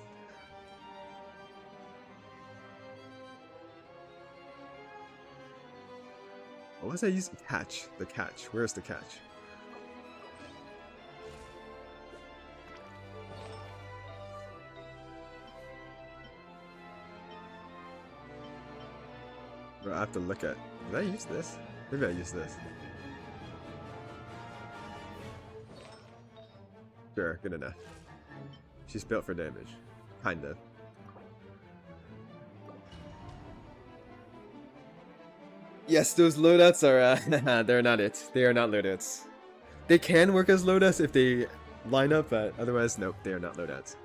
What was I using? Catch. The catch. Where's the catch? Bro, I have to look at. Did I use this? Maybe I used this. Sure, good enough. She's built for damage. Kinda. Yes, those loadouts are, they're not it. They are not loadouts. They can work as loadouts if they line up, but otherwise, nope, they are not loadouts.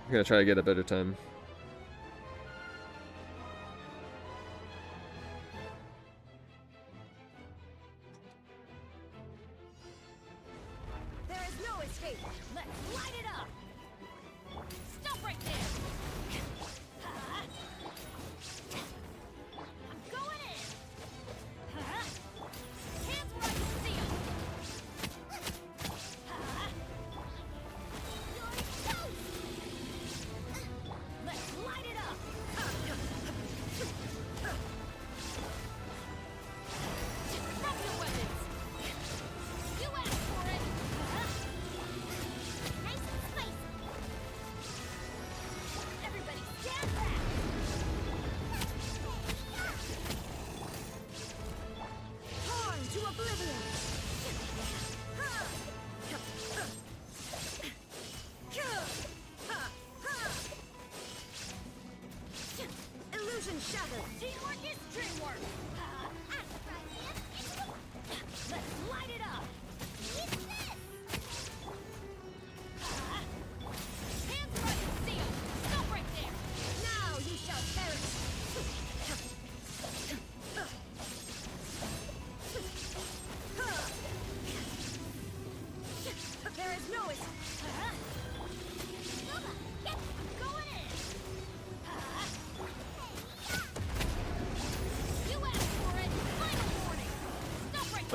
I'm gonna try to get a better time.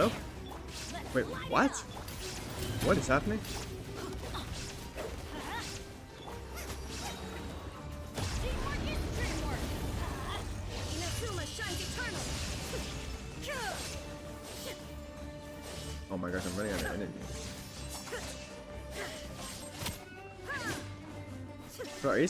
Oh? Wait, what? What is happening? Oh my gosh, I'm running out of energy. Bro, are you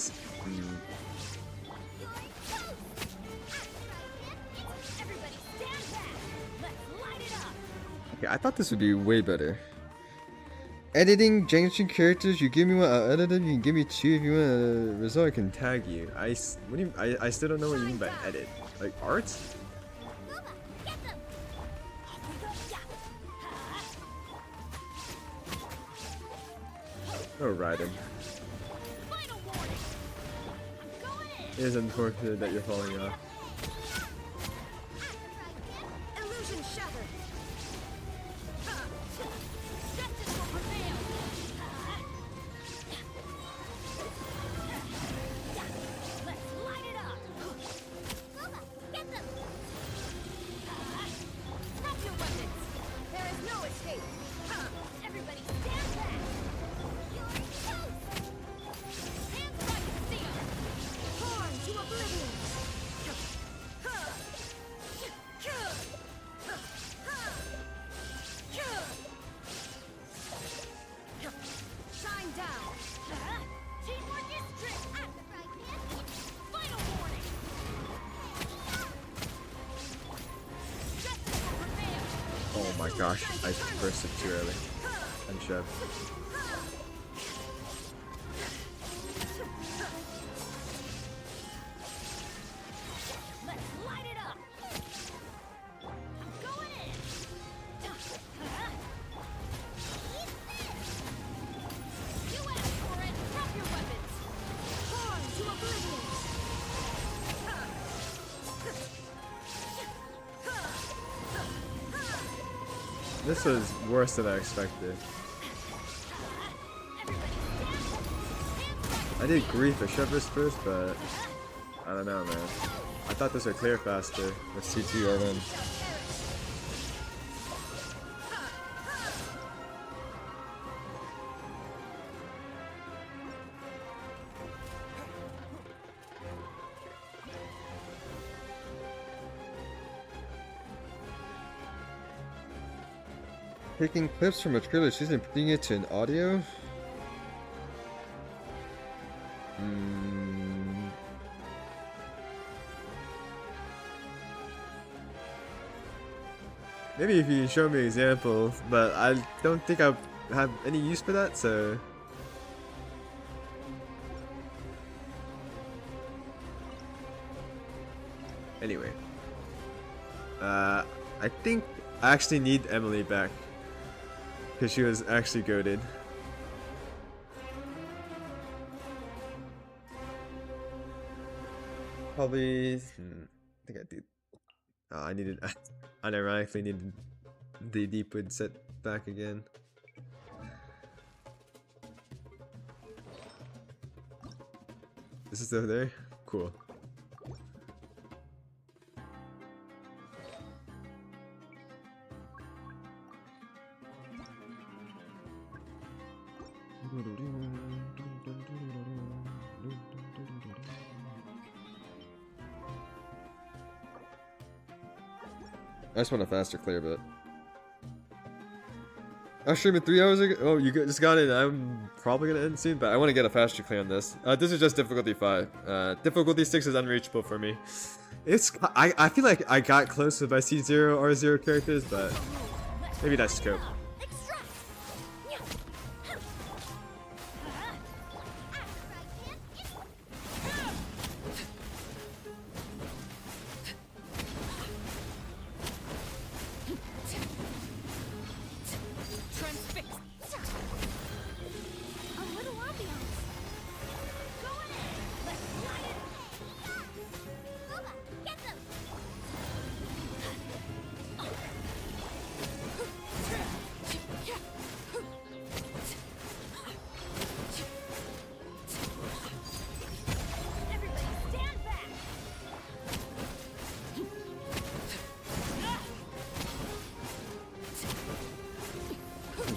Okay, I thought this would be way better. Editing Genshin characters, you give me one, I'll edit them, you can give me two if you want a result, I can tag you. I still don't know what you mean by edit. Like art? Oh, Raiden. It is unfortunate that you're falling off. Gosh, I bursted too early. And Chev.
Let's light it up. I'm going in. You asked for it. Drop your weapons. Born to oblivion.
This was worse than I expected. I did grief at Shepard's first, but I don't know, man. I thought this would clear faster with C2 or win. Taking clips from a trailer season and putting it to an audio? Maybe if you show me examples, but I don't think I have any use for that, so... Anyway. I think I actually need Emily back. Because she was actually goated. Probably... I think I did. Oh, I needed... I ironically needed the Deepwood set back again. This is still there? Cool. I just want a faster clear bit. I was streaming 3 hours ago. Oh, you just got it. I'm probably gonna end soon, but I want to get a faster clear on this. This is just difficulty 5. Difficulty 6 is unreachable for me. I feel like I got close with my C0 R0 characters, but maybe that's scope.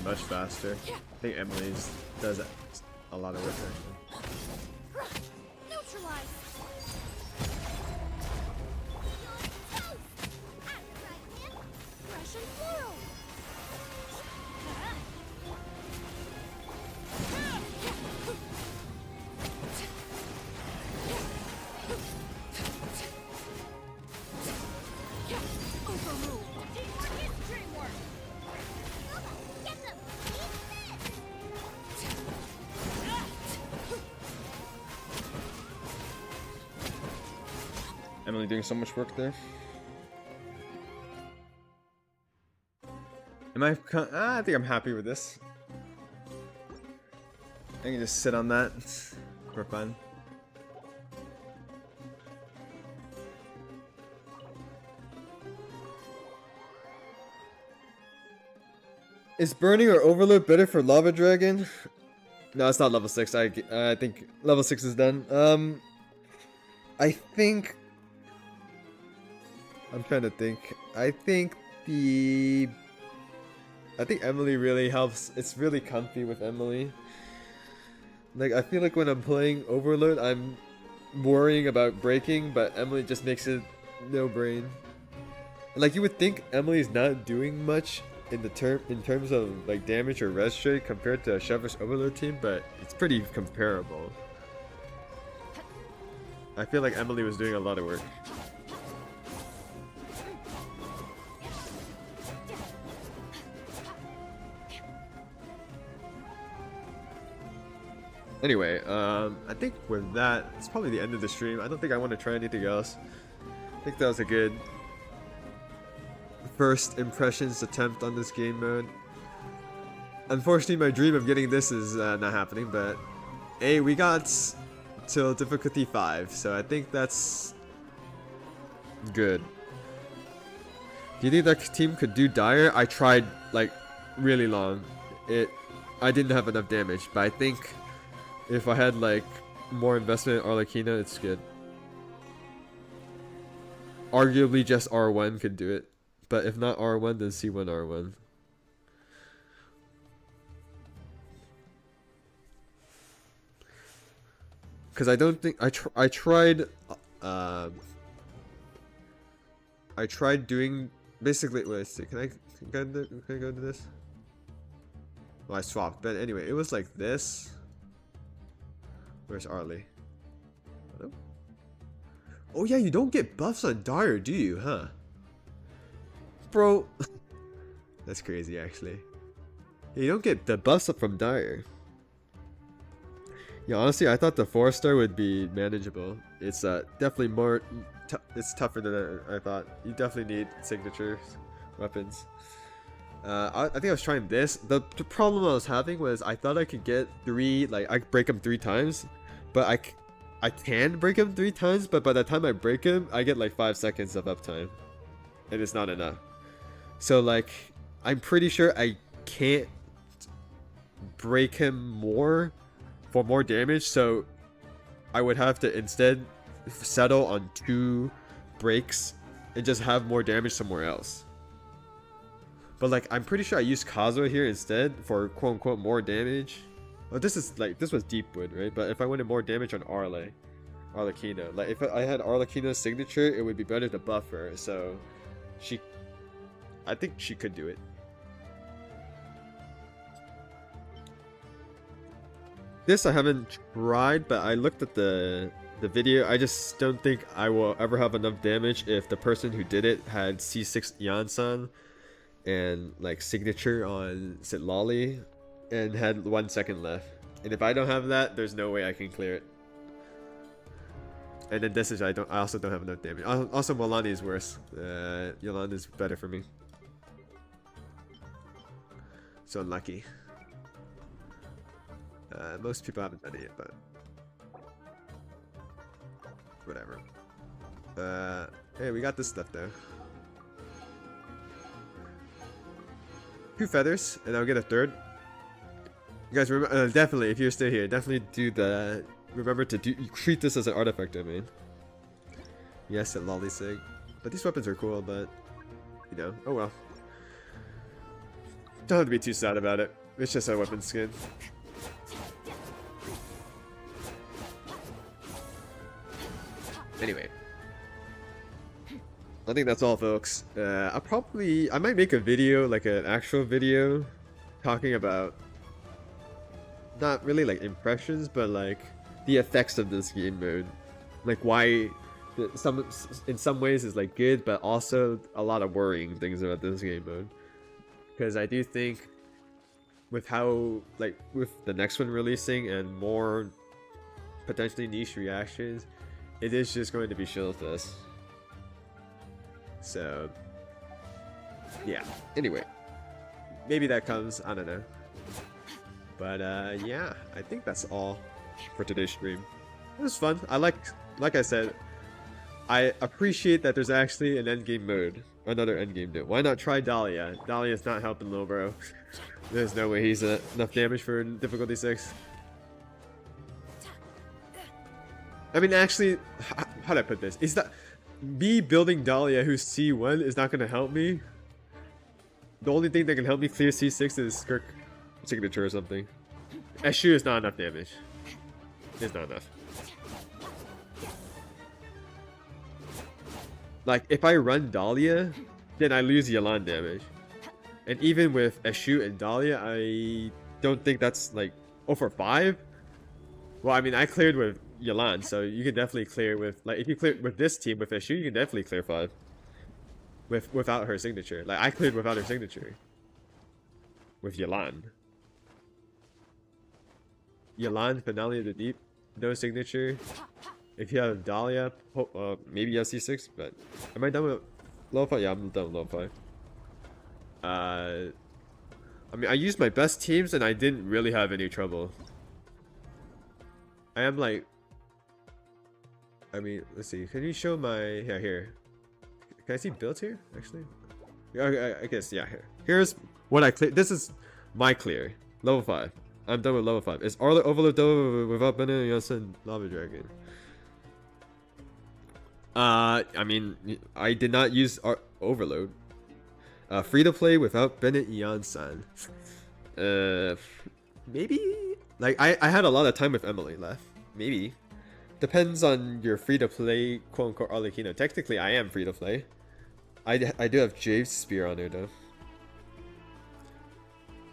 Much faster. I think Emily's does a lot of work actually.
Neutralize. Fresh and floral. Overruled. Teamwork is dreamwork. Get them.
Emily doing so much work there. Am I? I think I'm happy with this. I can just sit on that for fun. Is burning or overload better for lava dragon? No, it's not level 6. I think level 6 is done. I think. I'm trying to think. I think Emily really helps. It's really comfy with Emily. Like, I feel like when I'm playing Overload, I'm worrying about breaking, but Emily just makes it no brain. Like, you would think Emily's not doing much in terms of like damage or res trade compared to a Chevrolet's Overload team, but it's pretty comparable. I feel like Emily was doing a lot of work.
Anyway, I think with that, it's probably the end of the stream. I don't think I want to try anything else. I think that was a good first impressions attempt on this game mode. Unfortunately, my dream of getting this is not happening, but hey, we got till difficulty 5, so I think that's good. Do you think that team could do Dire? I tried like really long. I didn't have enough damage, but I think if I had like more investment in Arlecchino, it's good. Arguably just R1 could do it, but if not R1, then C1 R1. Because I don't think I tried doing basically. Wait, let's see. Can I go to this? Well, I swapped, but anyway, it was like this. Where's Arlie? Hello? Oh yeah, you don't get buffs on Dire, do you? Huh? Bro, that's crazy actually. You don't get the buffs up from Dire. Yeah, honestly, I thought the 4-star would be manageable. It's definitely more. It's tougher than I thought. You definitely need signature weapons. I think I was trying this. The problem I was having was I thought I could get 3, like I break them 3 times, but I can break him 3 times, but by the time I break him, I get like 5 seconds of uptime, and it's not enough. So like, I'm pretty sure I can't break him more for more damage, so I would have to instead settle on 2 breaks and just have more damage somewhere else. But like, I'm pretty sure I used Kazuha here instead for quote unquote more damage. Oh, this is like, this was Deepwood, right? But if I wanted more damage on Arlecchino, like if I had Arlecchino's signature, it would be better to buff her. So I think she could do it. This I haven't tried, but I looked at the video. I just don't think I will ever have enough damage if the person who did it had C6 Yansan and like signature on Sitlali and had 1 second left. And if I don't have that, there's no way I can clear it. And then this is I also don't have enough damage. Also Molani is worse. Yolanda is better for me. So unlucky. Most people haven't done it yet, but whatever. Hey, we got this stuff though. 2 feathers, and I'll get a 3rd. You guys remember? Definitely, if you're still here, definitely do the. Remember to treat this as an artifact domain. Yes, at Lolly's sake. But these weapons are cool, but you know, oh well. Don't have to be too sad about it. It's just a weapon skin. Anyway, I think that's all, folks. I might make a video, like an actual video, talking about not really like impressions, but like the effects of this game mode, like why in some ways is like good, but also a lot of worrying things about this game mode. Because I do think with how like with the next one releasing and more potentially niche reactions, it is just going to be shieldless. So yeah, anyway, maybe that comes, I don't know. But yeah, I think that's all for today's stream. It was fun. Like I said, I appreciate that there's actually an endgame mode, another endgame mode. Why not try Dahlia? Dahlia's not helping little bro. There's no way he's enough damage for difficulty 6. I mean, actually, how do I put this? Is that me building Dahlia, who's C1, is not going to help me? The only thing that can help me clear C6 is Skirk signature or something. Eshu is not enough damage. It's not enough. Like, if I run Dahlia, then I lose Yalan damage. And even with Eshu and Dahlia, I don't think that's like... Oh, for 5? Well, I mean, I cleared with Yalan, so you can definitely clear with... Like, if you clear with this team, with Eshu, you can definitely clear 5. Without her signature. Like, I cleared without her signature. With Yalan. Yalan, Finale of the Deep, no signature. If you have Dahlia, maybe C6, but am I done with Lo-Fi? Yeah, I'm done with Lo-Fi. I mean, I used my best teams and I didn't really have any trouble. I am like... I mean, let's see. Can you show my... Yeah, here. Can I see builds here, actually? Yeah, I guess, yeah, here. Here's what I clear. This is my clear. Level 5. I'm done with level 5. Is Arla Overload done without Bennett, Yosun, Lava Dragon? I mean, I did not use Overload. Free to play without Bennett Yan-san. Maybe? Like, I had a lot of time with Emily left. Maybe. Depends on your free to play, quote unquote, Arlecchino. Technically, I am free to play. I do have Jave's Spear on there,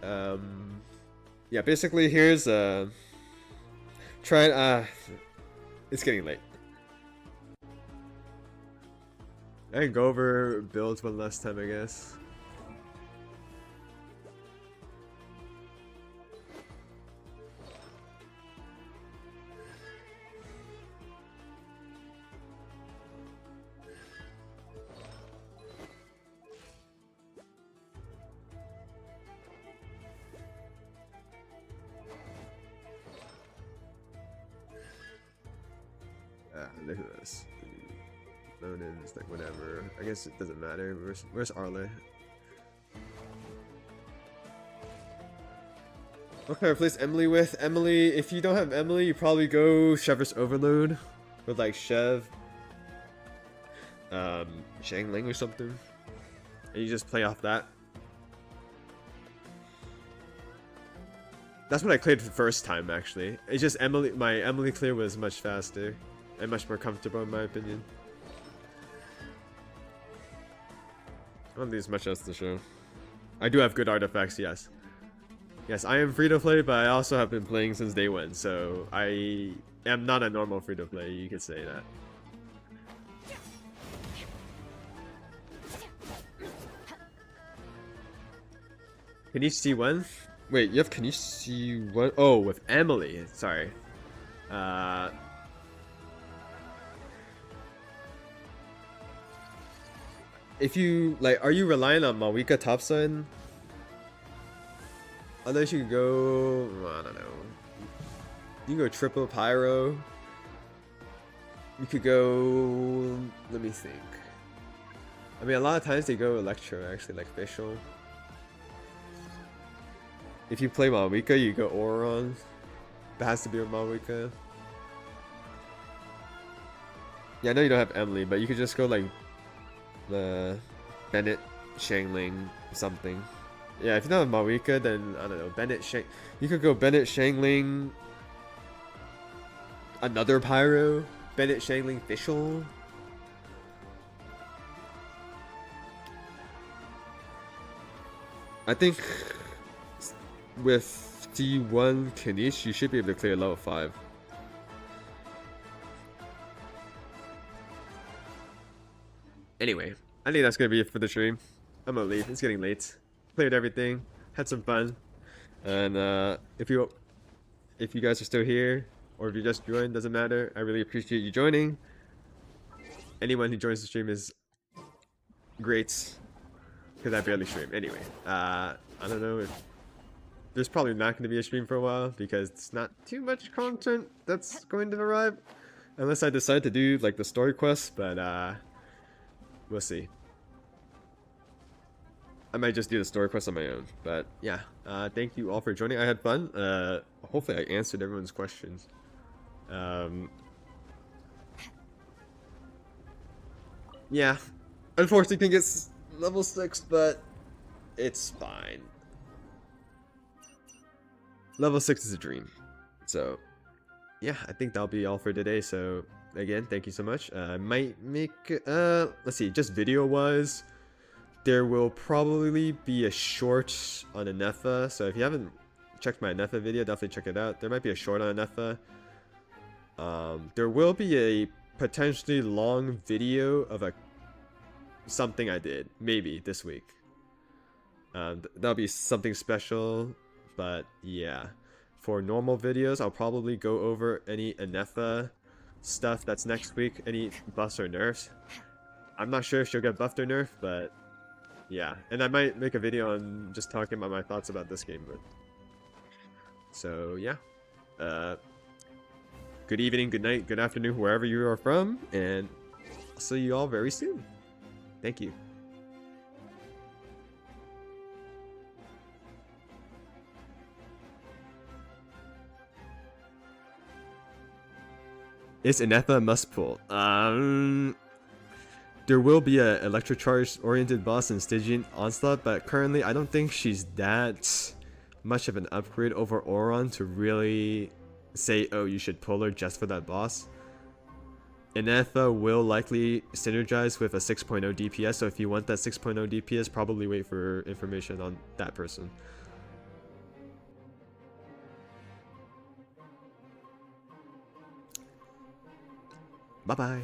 though. Yeah, basically, here's it's getting late. I can go over builds one last time, I guess. Look at this. Lonins, like whatever. I guess it doesn't matter. Where's Arle? What can I replace Emily with? Emily, if you don't have Emily, you probably go Chev's Overload with like Chev, Shangling or something, and you just play off that. That's what I cleared the first time, actually. It's just Emily. My Emily clear was much faster and much more comfortable, in my opinion. I don't think there's much else to show. I do have good artifacts, yes. Yes, I am free to play, but I also have been playing since day one, so I am not a normal free to play. You could say that. Can you see one? Wait, you have can you see one? Oh, with Emily. Sorry. If you like, are you relying on Mawika topside? Unless you could go, I don't know. You can go triple pyro. You could go. Let me think. I mean, a lot of times they go electro, actually, like Fischl. If you play Mawika, you go Auron. It has to be with Mawika. Yeah, I know you don't have Emily, but you could just go like the Bennett, Shangling, something. Yeah, if you don't have Mawika, then I don't know. Bennett, you could go Bennett, Shangling, another Pyro, Bennett, Shangling, Fischl. I think with D1 Kanish, you should be able to clear level 5. Anyway, I think that's gonna be it for the stream. I'm gonna leave. It's getting late. Cleared everything. Had some fun. And if you guys are still here, or if you just joined, doesn't matter. I really appreciate you joining. Anyone who joins the stream is great, because I barely stream. Anyway, I don't know if there's probably not going to be a stream for a while because it's not too much content that's going to arrive, unless I decide to do like the story quests. But we'll see. I might just do the story quest on my own. But yeah, thank you all for joining. I had fun. Hopefully I answered everyone's questions. Yeah, unfortunately can get level 6, but it's fine. Level 6 is a dream. So yeah, I think that'll be all for today. So again, thank you so much. I might make let's see, just video wise, there will probably be a short on Anefa. So if you haven't checked my Anefa video, definitely check it out. There might be a short on Anefa. There will be a potentially long video of something I did, maybe this week. That'll be something special, but yeah. for normal videos, I'll probably go over any Anetha stuff that's next week, any buffs or nerfs. I'm not sure if she'll get buffed or nerfed, but yeah. And I might make a video on just talking about my thoughts about this game. But so yeah. Good evening, good night, good afternoon, wherever you are from, and I'll see you all very soon. Thank you. Is Anetha a must pull? There will be a electrocharge oriented boss in Stygian Onslaught, but currently I don't think she's that much of an upgrade over Auron to really say, oh, you should pull her just for that boss. Anetha will likely synergize with a 6.0 DPS, so if you want that 6.0 DPS, probably wait for information on that person. Bye-bye.